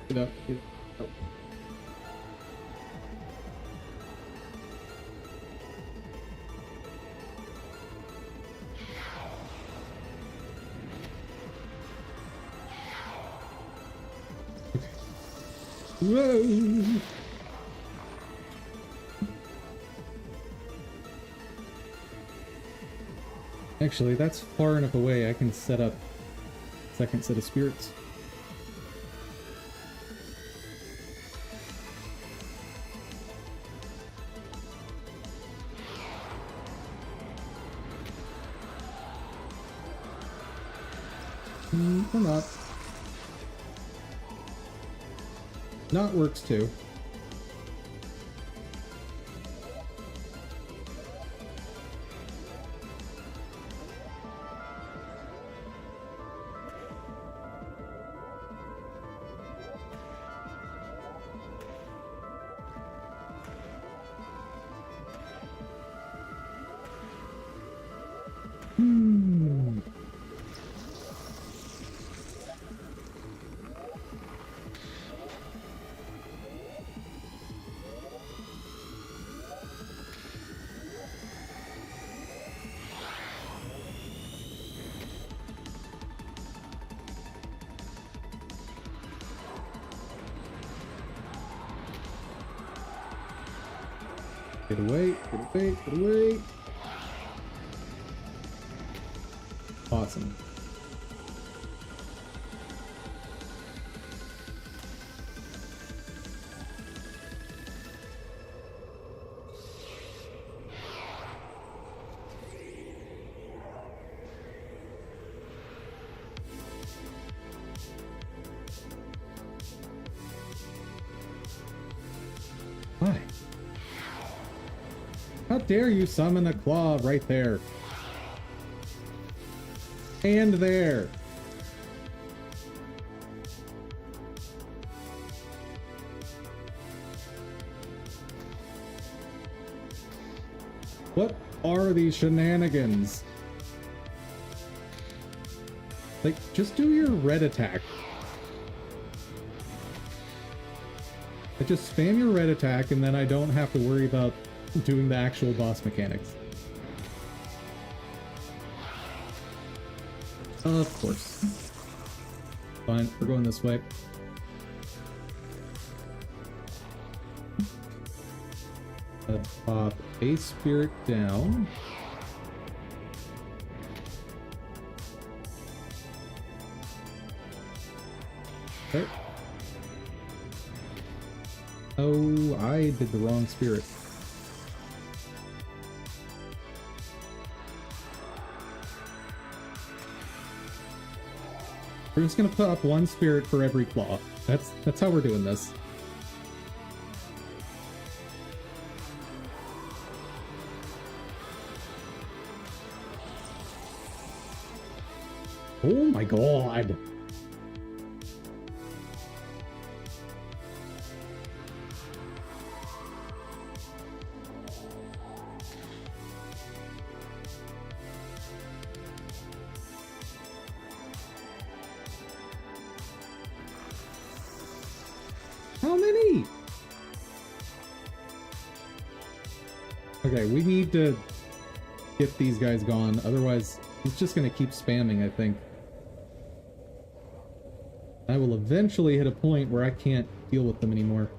Get up, get up. Whoa! Actually, that's far enough away. I can set up a second set of spirits. Or not. Not works too. Get away, get away, get away. Awesome. Why? How dare you summon a claw right there? And there. What are these shenanigans? Like, just do your red attack. Like, just spam your red attack and then I don't have to worry about doing the actual boss mechanics. Of course. Fine, we're going this way. Pop a spirit down. Okay. Oh, I did the wrong spirit. We're just gonna put up one spirit for every claw. That's how we're doing this. Oh my god. How many? Okay, we need to get these guys gone, otherwise he's just gonna keep spamming, I think. I will eventually hit a point where I can't deal with them anymore.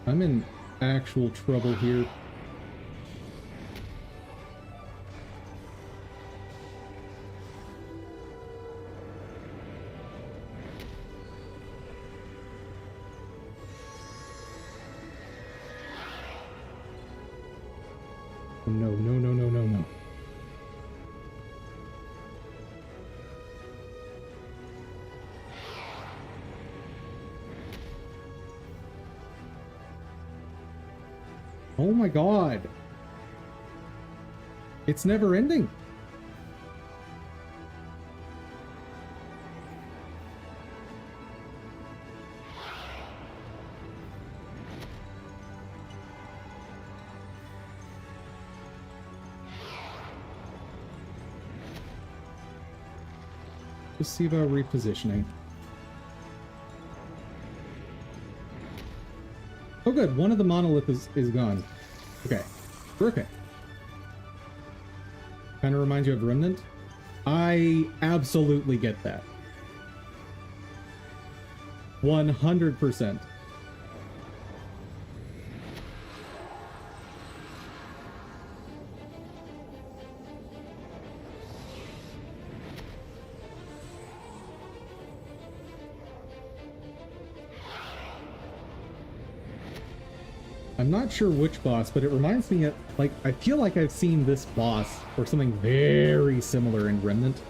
I'm in actual trouble here. No, no, no, no, no, no. Oh my god. It's never ending. Just see about repositioning. Oh good, one of the monolith is gone. Okay, we're okay. Kind of reminds you of Remnant. I absolutely get that. 100%. I'm not sure which boss, but it reminds me of, like, I feel like I've seen this boss or something very similar in Remnant.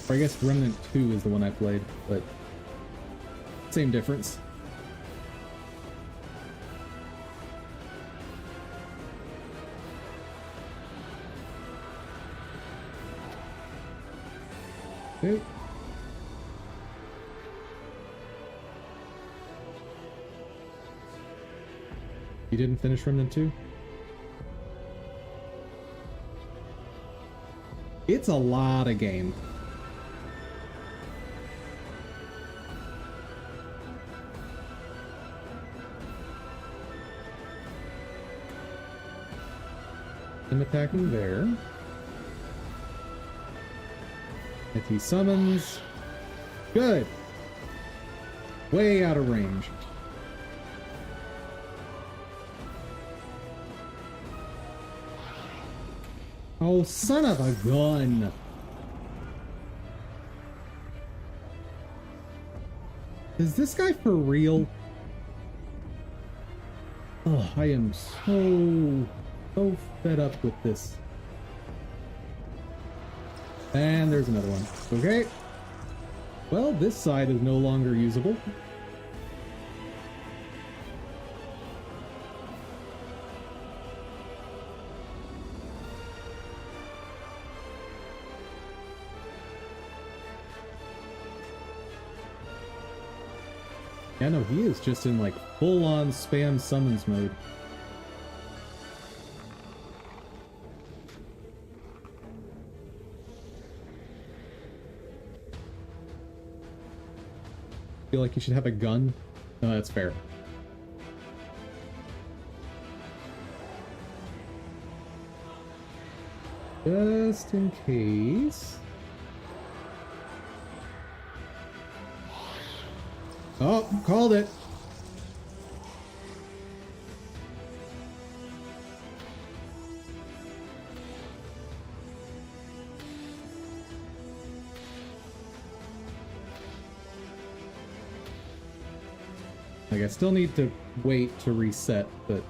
Or I guess Remnant 2 is the one I played, but same difference. Okay. You didn't finish Remnant 2? It's a lot of game. I'm attacking there. If he summons... Good! Way out of range. Oh, son of a gun! Is this guy for real? Oh, I am so fed up with this. And there's another one. Okay. Well, this side is no longer usable. Yeah, no, he is just in like full-on spam summons mode. Feel like you should have a gun? No, that's fair. Just in case. Oh, called it. Like, I still need to wait to reset, but...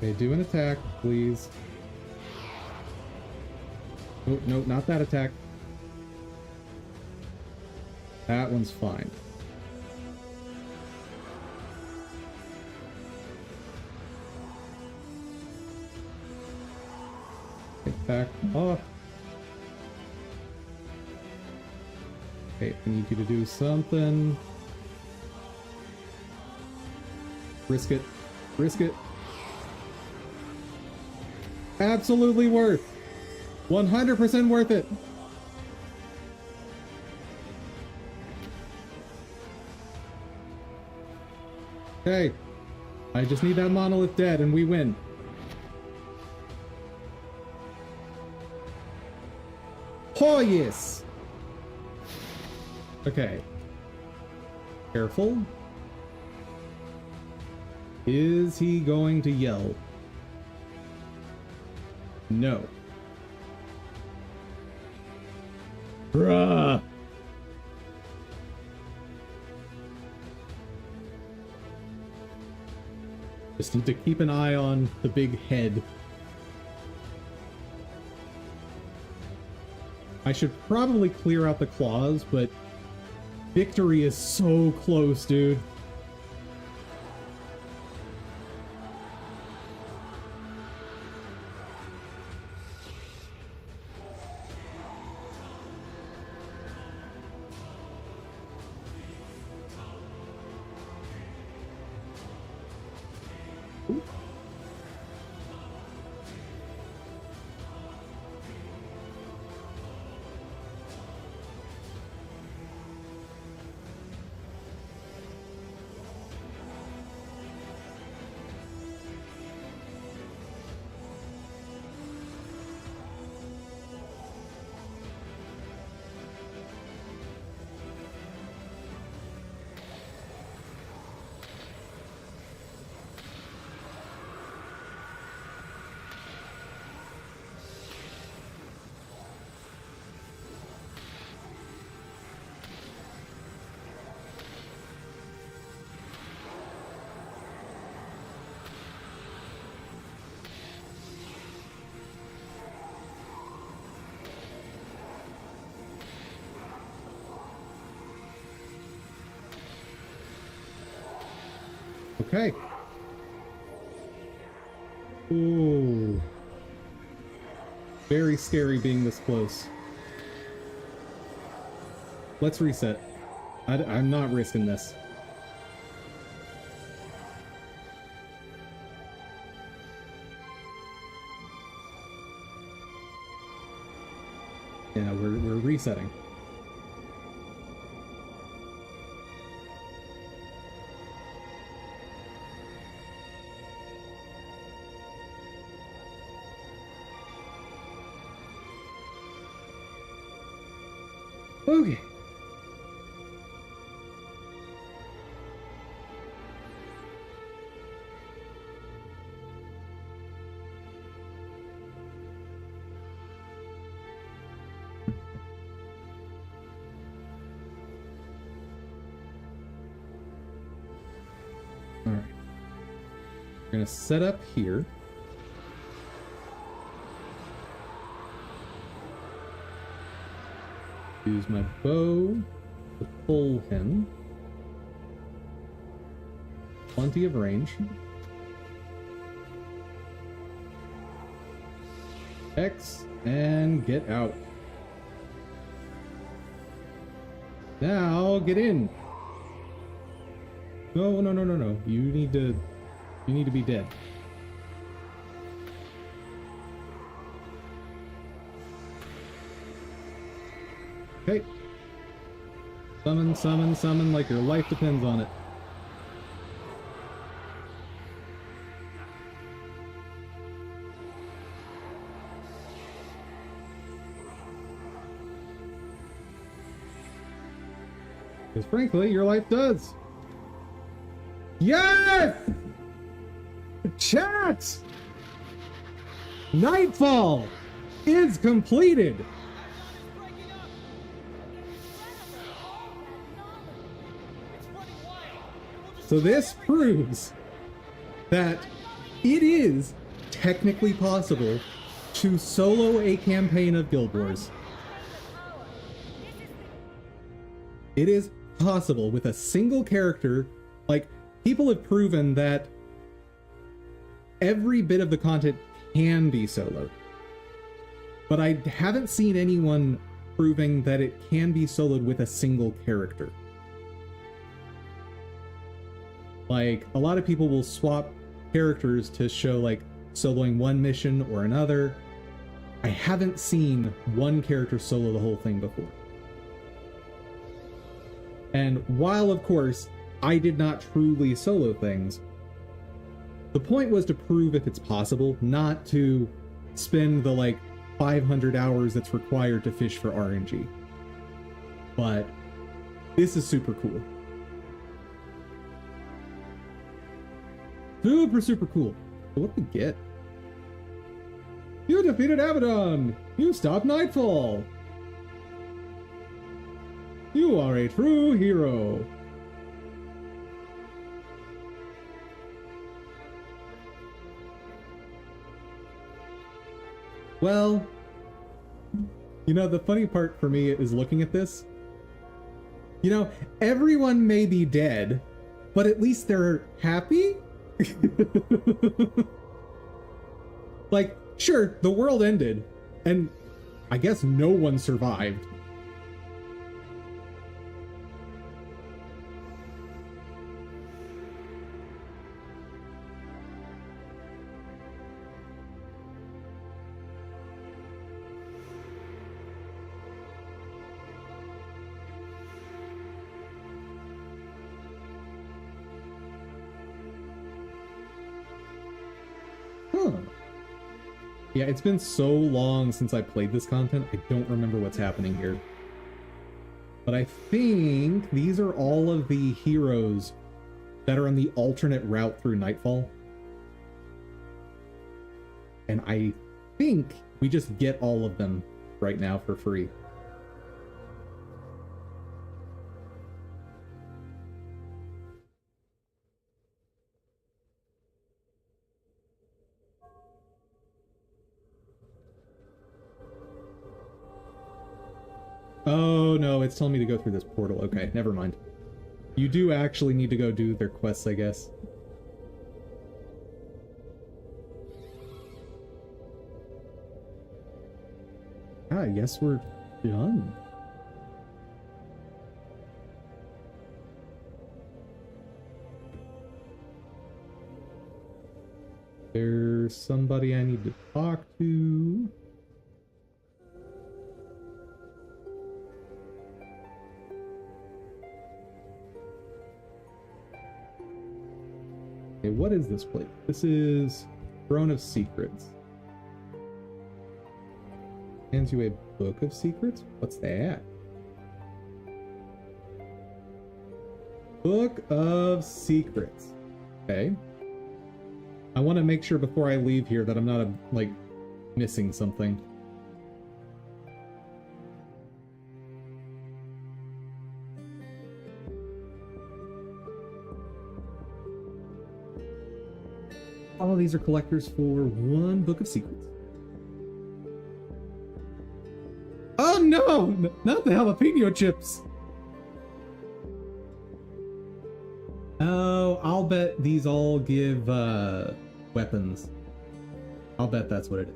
Okay, do an attack, please. Oh, no, not that attack. That one's fine. Get back off. Okay, I need you to do something. Risk it. Risk it. Absolutely worth. 100% worth it. Okay. I just need that monolith dead and we win. Oh yes! Okay. Careful. Is he going to yell? No. Bruh! Just need to keep an eye on the big head. I should probably clear out the claws, but victory is so close, dude. Okay. Ooh. Very scary being this close. Let's reset. I'm not risking this. Yeah, we're resetting. Okay. All right. We're gonna set up here. Use my bow to pull him. Plenty of range. X and get out. Now get in. No, no, no, no, no. You need to be dead. Okay. Summon, summon, summon like your life depends on it. Because frankly, your life does. Yes! Chat! Nightfall is completed! So this proves that it is technically possible to solo a campaign of Guild Wars. It is possible with a single character. Like, people have proven that every bit of the content can be soloed. But I haven't seen anyone proving that it can be soloed with a single character. Like, a lot of people will swap characters to show, like, soloing one mission or another. I haven't seen one character solo the whole thing before. And while, of course, I did not truly solo things, the point was to prove if it's possible, not to spend the, like, 500 hours that's required to fish for RNG. But this is super cool. Super cool. So what do we get? You defeated Abaddon! You stopped Nightfall! You are a true hero! Well, you know, the funny part for me is looking at this. You know, everyone may be dead, but at least they're happy? Like, sure, the world ended, and I guess no one survived. Huh. Yeah, it's been so long since I played this content, I don't remember what's happening here. But I think these are all of the heroes that are on the alternate route through Nightfall. And I think we just get all of them right now for free. Oh no, it's telling me to go through this portal. Okay, never mind. You do actually need to go do their quests, I guess. Ah, I guess we're done. There's somebody I need to talk to. Okay, what is this place? This is Throne of Secrets. Hands you a book of secrets? What's that? Book of Secrets. Okay. I want to make sure before I leave here that I'm not, like, missing something. All of these are collectors for one book of secrets. Oh no! Not the jalapeno chips! Oh, I'll bet these all give weapons. I'll bet that's what it is.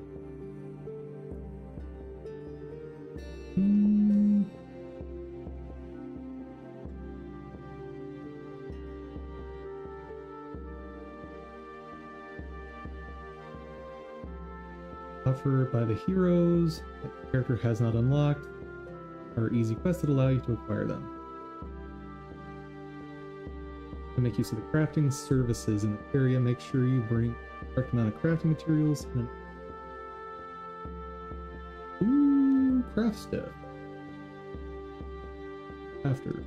Offered by the heroes that the character has not unlocked are easy quests that allow you to acquire them. To make use of the crafting services in the area, make sure you bring the correct amount of crafting materials and craft stuff. After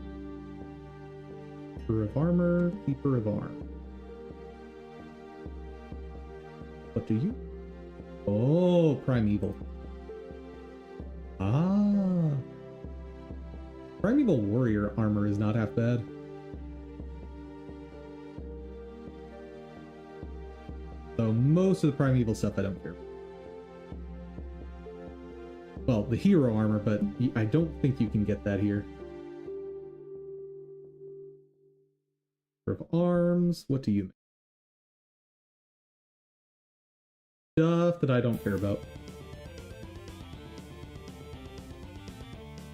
Keeper of Armor, Keeper of Arm. What do you? Oh, Primeval. Ah. Primeval Warrior armor is not half bad. So most of the Primeval stuff I don't care. Well, the hero armor, but I don't think you can get that here. of arms. What do you make? Stuff that I don't care about.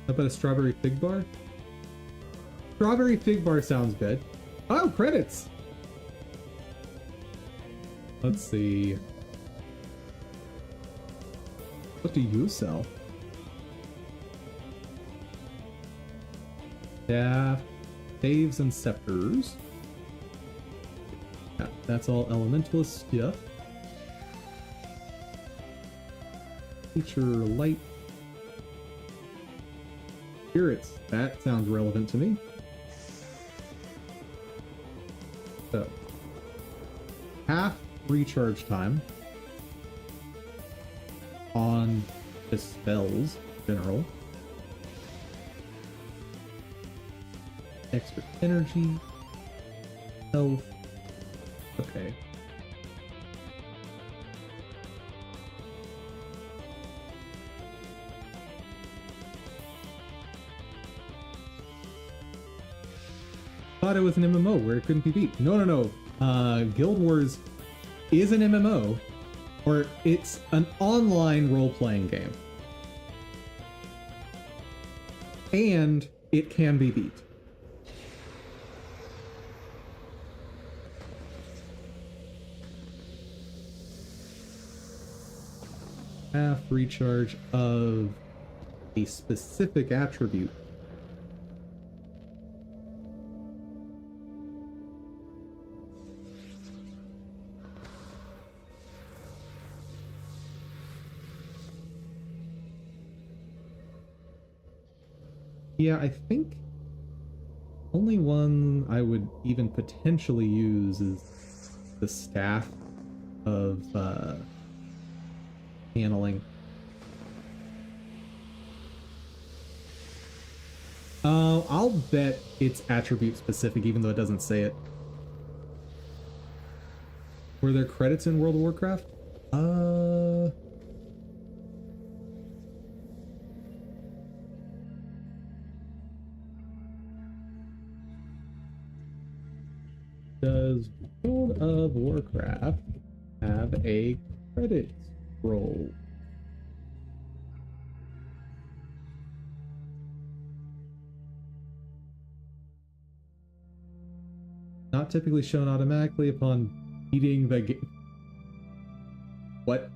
How about a strawberry fig bar? Strawberry fig bar sounds good. Oh, credits! Let's see. What do you sell? Staff, staves, and scepters. Yeah, that's all elementalist stuff. Feature light. Spirits. That sounds relevant to me. So, half recharge time on the spells in general. Extra energy, health. Okay. Thought it was an MMO where it couldn't be beat. No. Guild Wars is an MMO, or it's an online role-playing game. And it can be beat. Half recharge of a specific attribute. Yeah, I think only one I would even potentially use is the staff of handling. I'll bet it's attribute specific, even though it doesn't say it. Were there credits in World of Warcraft? Does World of Warcraft have a credits roll? Not typically shown automatically upon beating the game. What?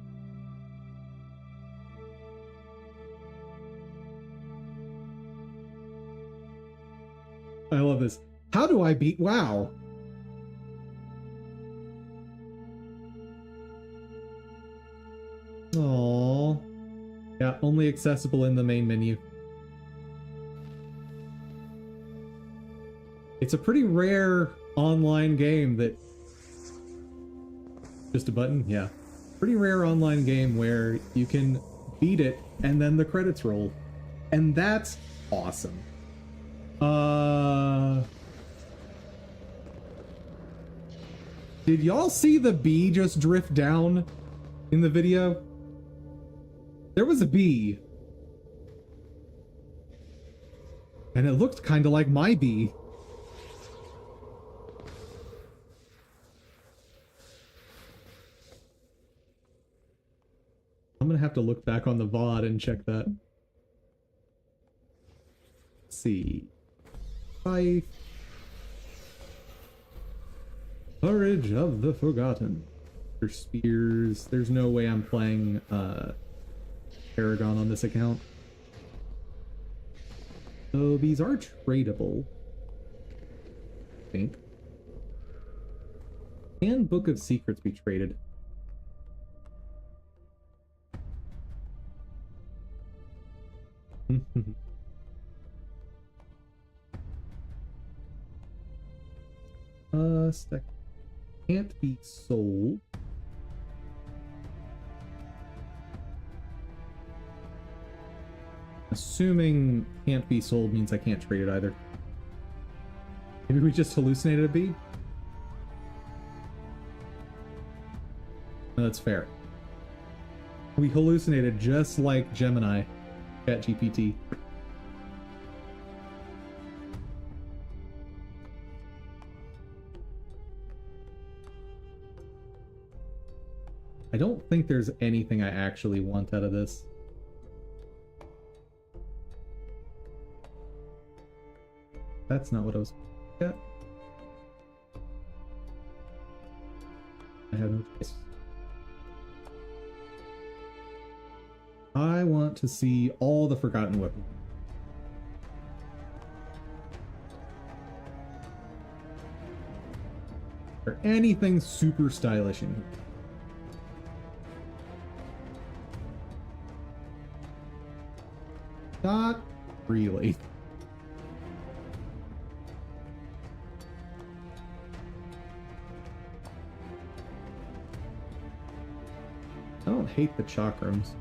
I love this. How do I beat WoW? Aww. Yeah, only accessible in the main menu. It's a pretty rare online game that... Just a button? Yeah. Pretty rare online game where you can beat it and then the credits roll. And that's awesome. Did y'all see the bee just drift down in the video? There was a bee. And it looked kind of like my bee. I'm gonna have to look back on the VOD and check that. Let's see. Fight. Courage of the Forgotten. For spears. There's no way I'm playing Paragon on this account. So these are tradable. I think. Can Book of Secrets be traded? Stack can't be sold. Assuming can't be sold means I can't trade it either. Maybe we just hallucinated a bee? No, that's fair. We hallucinated just like Gemini, ChatGPT. I don't think there's anything I actually want out of this. That's not what I was... Yeah. I have no choice. I want to see all the forgotten weapons. Or anything super stylish in here. Not really. I don't hate the chakrams.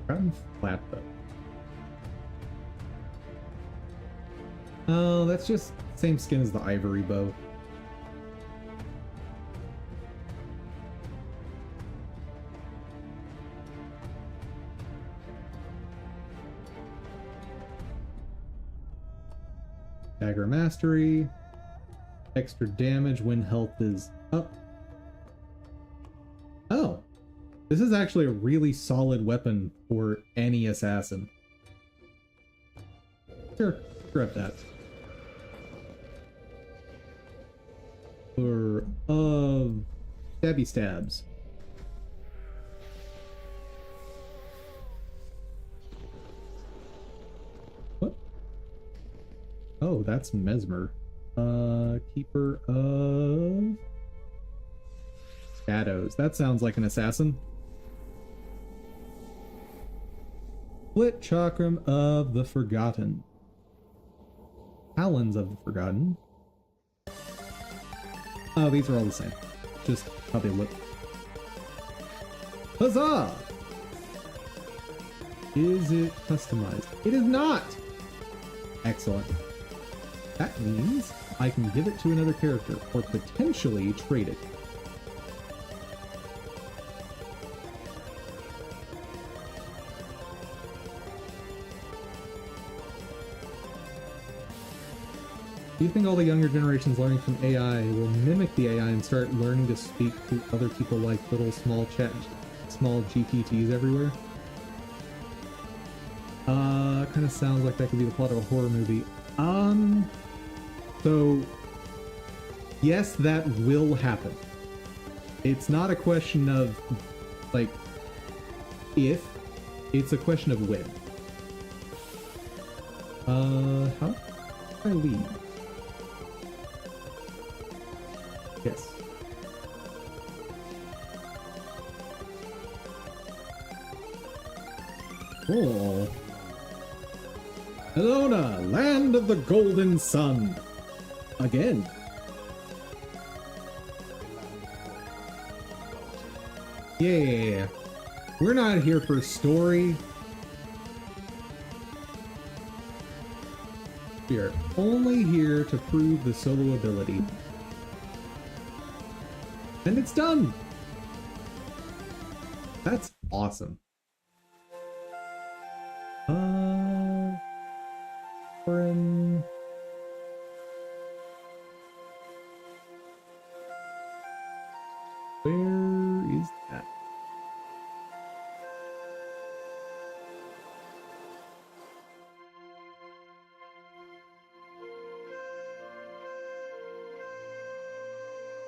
Gotten flat though. Oh, that's just same skin as the ivory bow. Dagger mastery. Extra damage when health is up. Oh, this is actually a really solid weapon for any assassin. Sure, grab that. For stabby stabs. What? Oh, that's Mesmer. Keeper of Shadows. That sounds like an assassin. Split Chakram of the Forgotten. Talons of the Forgotten. Oh, these are all the same. Just how they look. Huzzah! Is it customized? It is not! Excellent. That means I can give it to another character, or potentially trade it. Do you think all the younger generations learning from AI will mimic the AI and start learning to speak to other people like little small GPTs everywhere? Kind of sounds like that could be the plot of a horror movie. So yes, that will happen. It's not a question of like if, it's a question of when. How do I leave? Yes. Oh. Elona, land of the golden sun. Again. Yeah. We're not here for story. We are only here to prove the solo ability. And it's done! That's awesome. Orin. Where is that?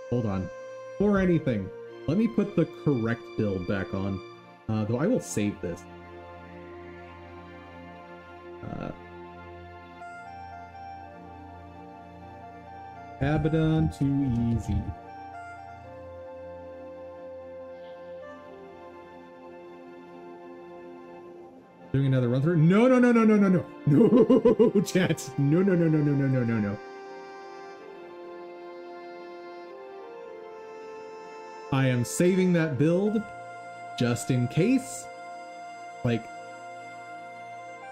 Hold on. Or anything. Let me put the correct build back on. Though I will save this. Abaddon too easy. Doing another run through? No, no, no, no, no, no, no. No, chat. No, no, no, no, no, no, no, no, no. I am saving that build just in case. Like,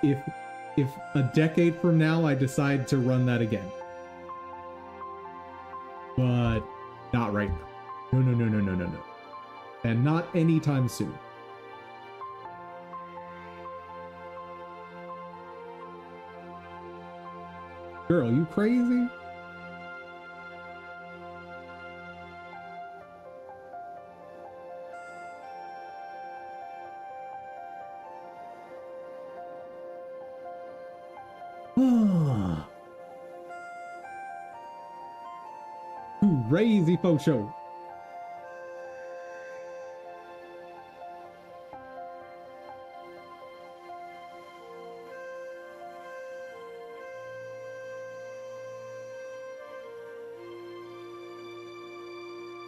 if a decade from now I decide to run that again. But not right now. No, no, no, no, no, no, no. And not anytime soon. Girl, you crazy? crazy folk show.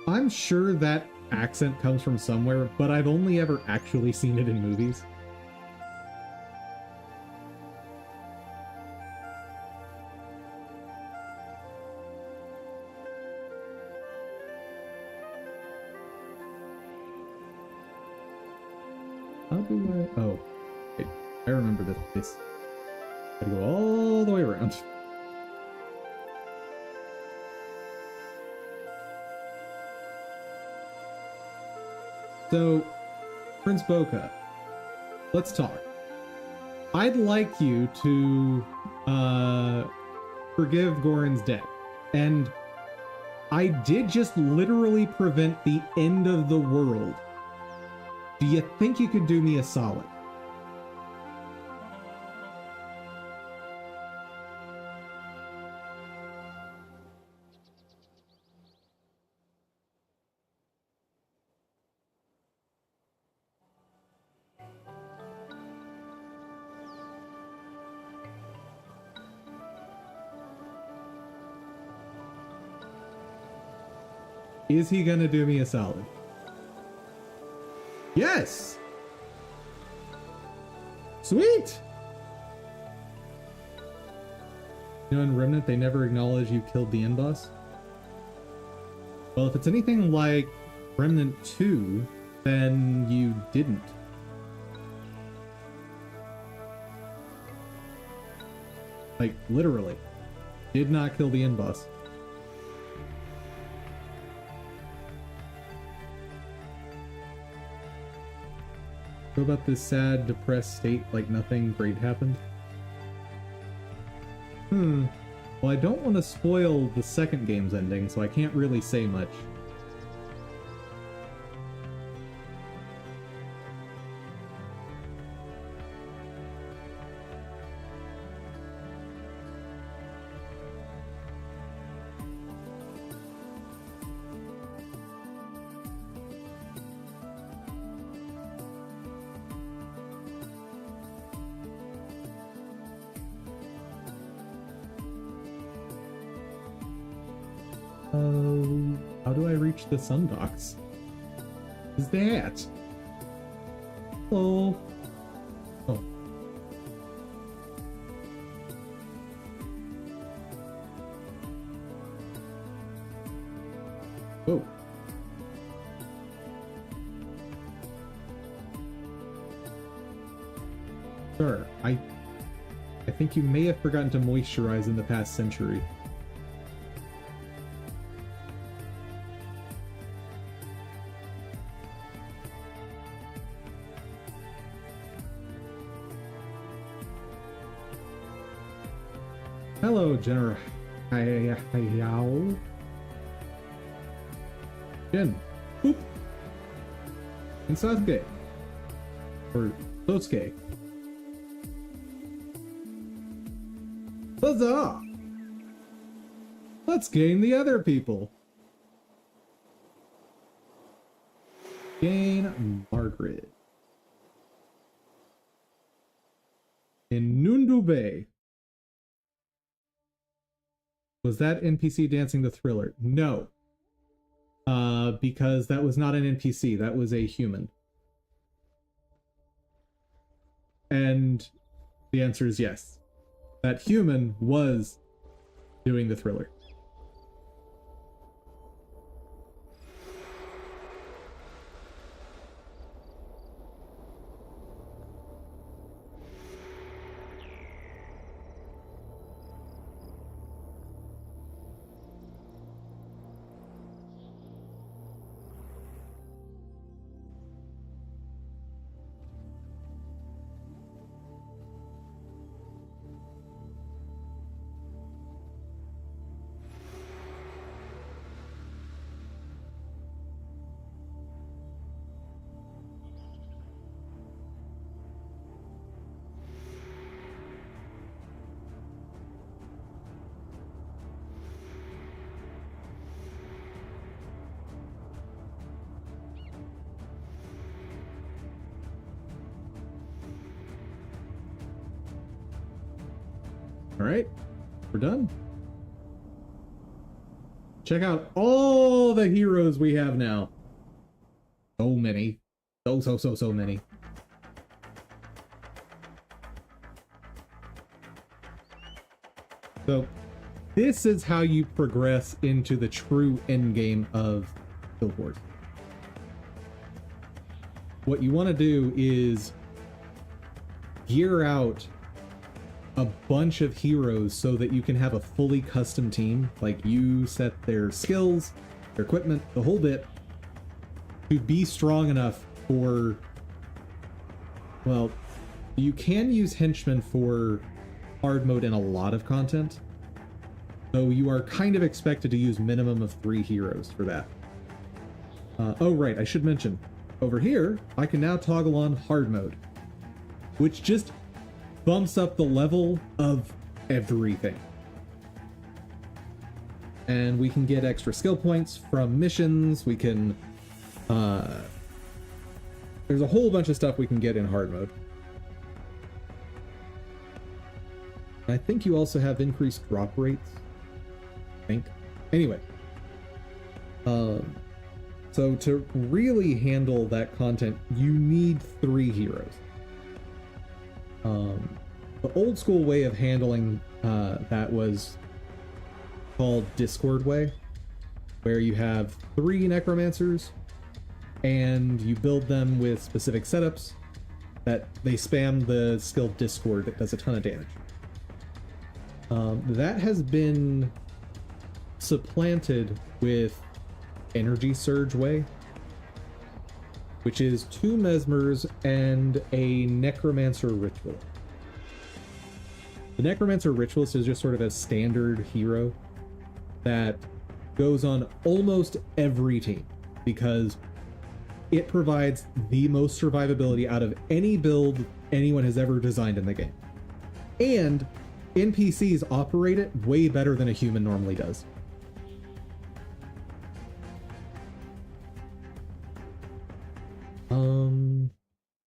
I'm sure that accent comes from somewhere, but I've only ever actually seen it in movies. How do I... Oh, wait, I remember this place. Gotta go all the way around. So, Prince Boca, let's talk. I'd like you to forgive Goran's death. And I did just literally prevent the end of the world. Do you think you could do me a solid? Is he gonna do me a solid? Yes! Sweet! You know, in Remnant, they never acknowledge you killed the end boss. Well, if it's anything like Remnant 2, then you didn't. Like, literally. Did not kill the end boss. What about this sad, depressed state like nothing great happened? Well, I don't want to spoil the second game's ending, so I can't really say much. How do I reach the Sundocks? Is that? Oh. Oh. Oh. Sure, I think you may have forgotten to moisturize in the past century. Hello, General. Yao. Jin. Boop. And Sasuke. Or Sosuke. Huzzah! Let's gain the other people. Gain Margaret. In Nundu Bay. Was that NPC dancing the Thriller? No. Because that was not an NPC, that was a human. And the answer is yes. That human was doing the Thriller. All right, we're done. Check out all the heroes we have now. So many. So many. So this is how you progress into the true endgame of Guild Wars. What you want to do is gear out a bunch of heroes so that you can have a fully custom team. Like, you set their skills, their equipment, the whole bit, to be strong enough for, well, you can use henchmen for hard mode in a lot of content, so you are kind of expected to use minimum of 3 heroes for that. Oh right, I should mention, over here I can now toggle on hard mode, which just bumps up the level of everything. And we can get extra skill points from missions. We can there's a whole bunch of stuff we can get in hard mode. I think you also have increased drop rates, I think. Anyway, so to really handle that content, you need 3 heroes. The old school way of handling that was called Discord way, where you have 3 necromancers and you build them with specific setups that they spam the skill Discord that does a ton of damage. That has been supplanted with Energy Surge way, which is 2 Mesmers and a Necromancer Ritual. The Necromancer Ritualist is just sort of a standard hero that goes on almost every team because it provides the most survivability out of any build anyone has ever designed in the game. And NPCs operate it way better than a human normally does.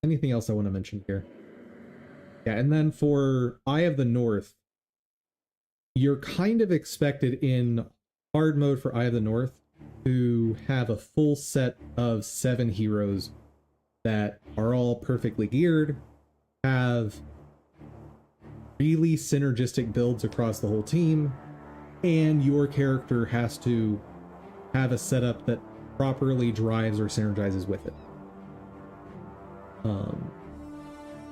Anything else I want to mention here? Yeah, and then for Eye of the North, you're kind of expected in hard mode for Eye of the North to have a full set of 7 heroes that are all perfectly geared, have really synergistic builds across the whole team, and your character has to have a setup that properly drives or synergizes with it.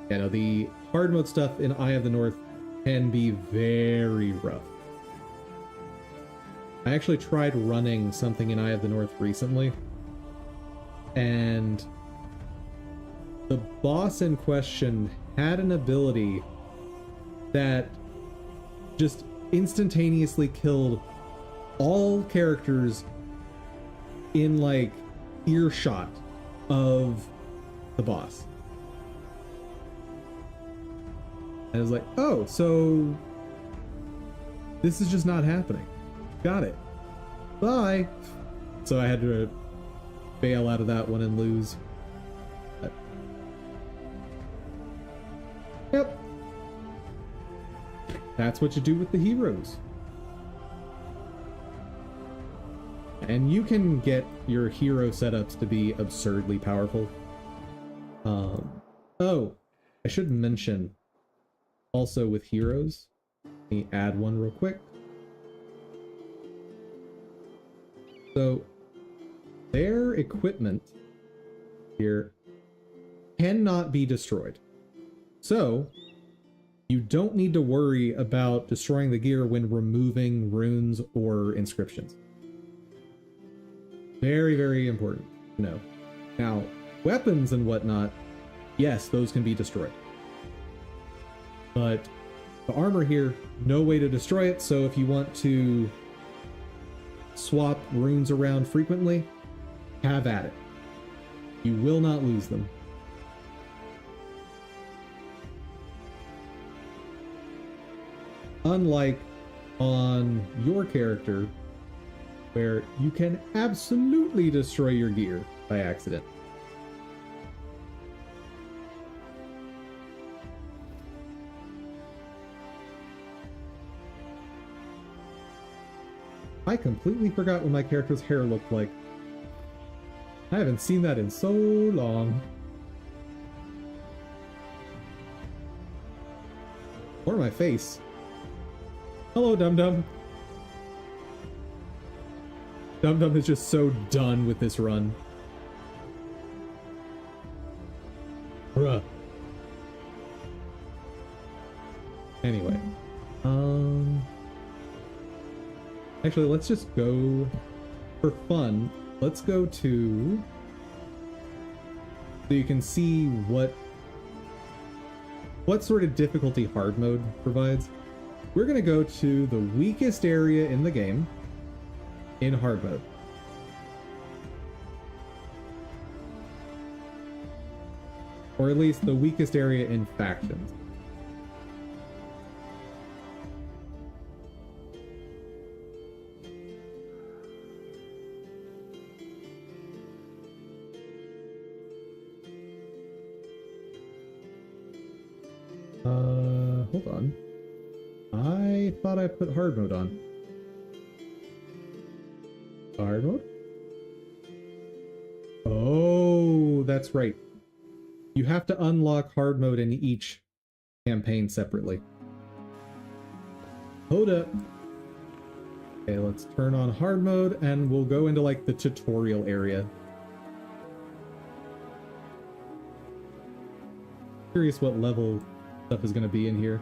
You know, the hard mode stuff in Eye of the North can be very rough. I actually tried running something in Eye of the North recently, and the boss in question had an ability that just instantaneously killed all characters in like earshot of the boss. And I was like, oh, so this is just not happening. Got it. Bye. So I had to bail out of that one and lose. But yep. That's what you do with the heroes. And you can get your hero setups to be absurdly powerful. Oh, I should mention also with heroes, let me add one real quick. So their equipment here cannot be destroyed. So you don't need to worry about destroying the gear when removing runes or inscriptions. Very, very important to know. Now, weapons and whatnot, yes, those can be destroyed. But the armor here, no way to destroy it, so if you want to swap runes around frequently, have at it. You will not lose them. Unlike on your character, where you can absolutely destroy your gear by accident. I completely forgot what my character's hair looked like. I haven't seen that in so long. Or my face. Hello, Dum Dum. Dum Dum is just so done with this run. Bruh. Anyway. Actually, let's just go for fun. Let's go to... so you can see what sort of difficulty hard mode provides. We're going to go to the weakest area in the game in hard mode. Or at least the weakest area in factions. Hold on. I thought I put hard mode on. Hard mode? Oh, that's right. You have to unlock hard mode in each campaign separately. Hold up. Okay, let's turn on hard mode and we'll go into like the tutorial area. Curious what level stuff is going to be in here.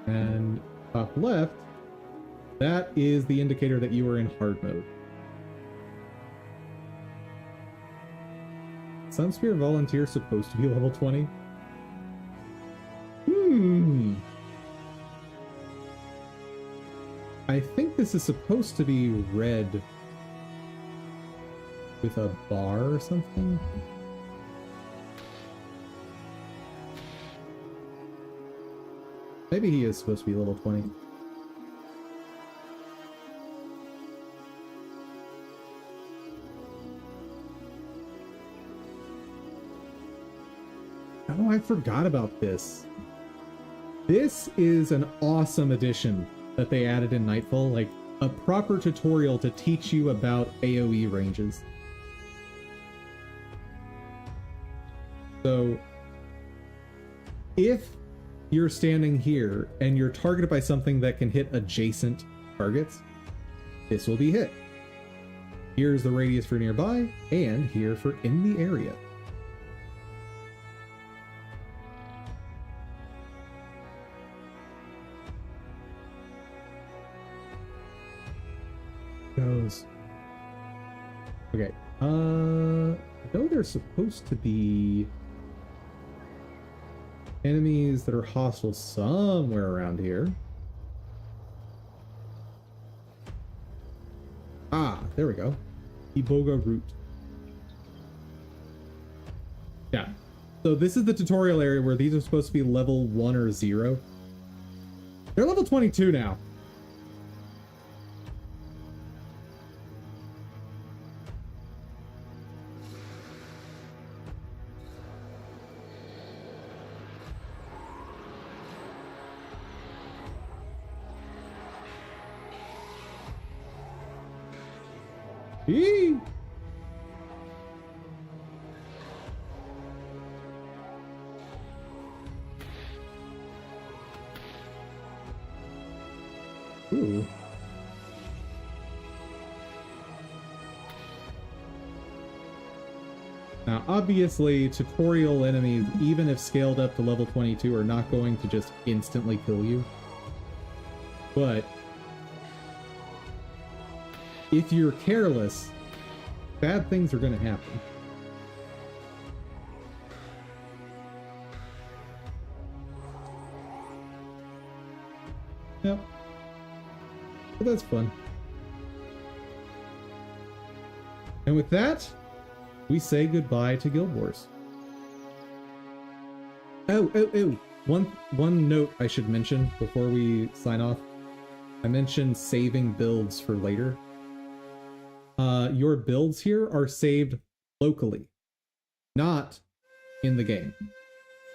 And top left, that is the indicator that you are in hard mode. Sunspear Volunteer supposed to be level 20? I think this is supposed to be red with a bar or something. Maybe he is supposed to be level 20. Oh, I forgot about this. This is an awesome addition that they added in Nightfall, like a proper tutorial to teach you about AoE ranges. So, if you're standing here and you're targeted by something that can hit adjacent targets, this will be hit. Here's the radius for nearby, and here for in the area. Goes. Okay. I know there's supposed to be enemies that are hostile somewhere around here. Ah, there we go. Iboga root. Yeah. So this is the tutorial area where these are supposed to be level 1 or 0. They're level 22 now. Eee! Ooh. Now, obviously, tutorial enemies, even if scaled up to level 22, are not going to just instantly kill you. But if you're careless, bad things are going to happen. Yep. But that's fun. And with that, we say goodbye to Guild Wars. Oh. One note I should mention before we sign off. I mentioned saving builds for later. Your builds here are saved locally, not in the game.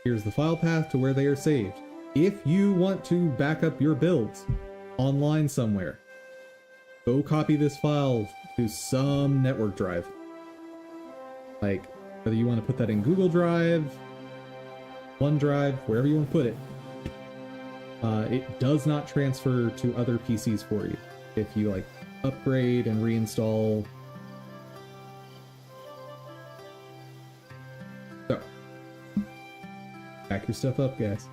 Here's the file path to where they are saved. if you want to back up your builds online somewhere, go copy this file to some network drive. Like, whether you want to put that in Google Drive, OneDrive, wherever you want to put it. It does not transfer to other PCs for you if you like upgrade and reinstall. So, back your stuff up, guys.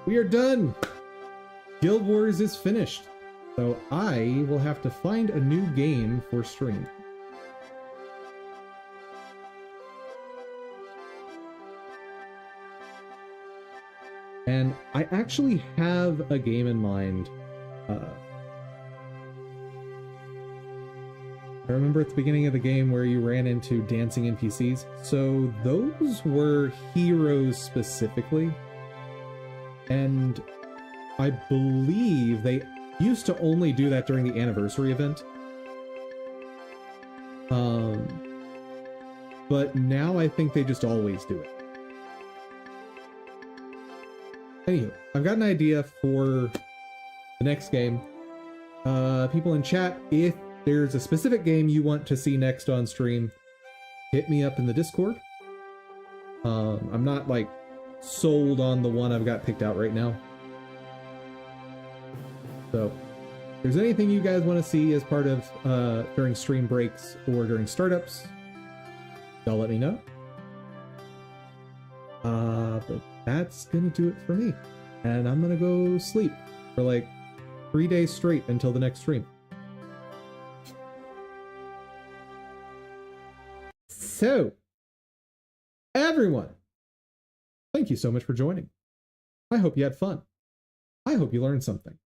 We are done! Guild Wars is finished, so I will have to find a new game for stream. And I actually have a game in mind. I remember at the beginning of the game where you ran into dancing NPCs. So those were heroes specifically. And I believe they used to only do that during the anniversary event. But now I think they just always do it. Anywho, I've got an idea for the next game. People in chat, if there's a specific game you want to see next on stream, hit me up in the Discord. I'm not like sold on the one I've got picked out right now. So, if there's anything you guys want to see as part of during stream breaks or during startups, y'all let me know. But that's gonna do it for me. And I'm gonna go sleep for like 3 days straight until the next stream. So, everyone, thank you so much for joining. I hope you had fun. I hope you learned something.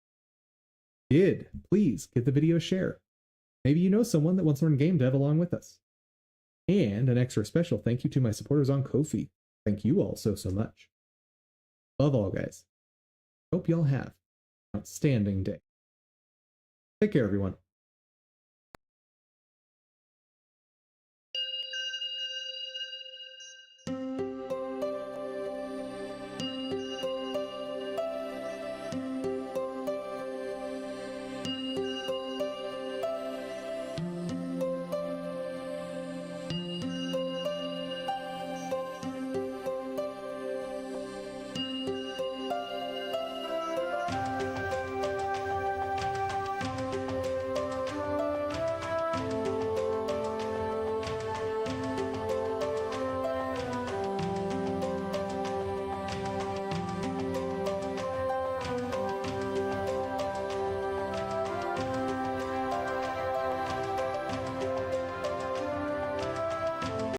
If you did, please give the video a share. Maybe you know someone that wants to learn game dev along with us. And an extra special thank you to my supporters on Ko-fi. Thank you all so much. Above all, guys, hope y'all have an outstanding day. Take care, everyone.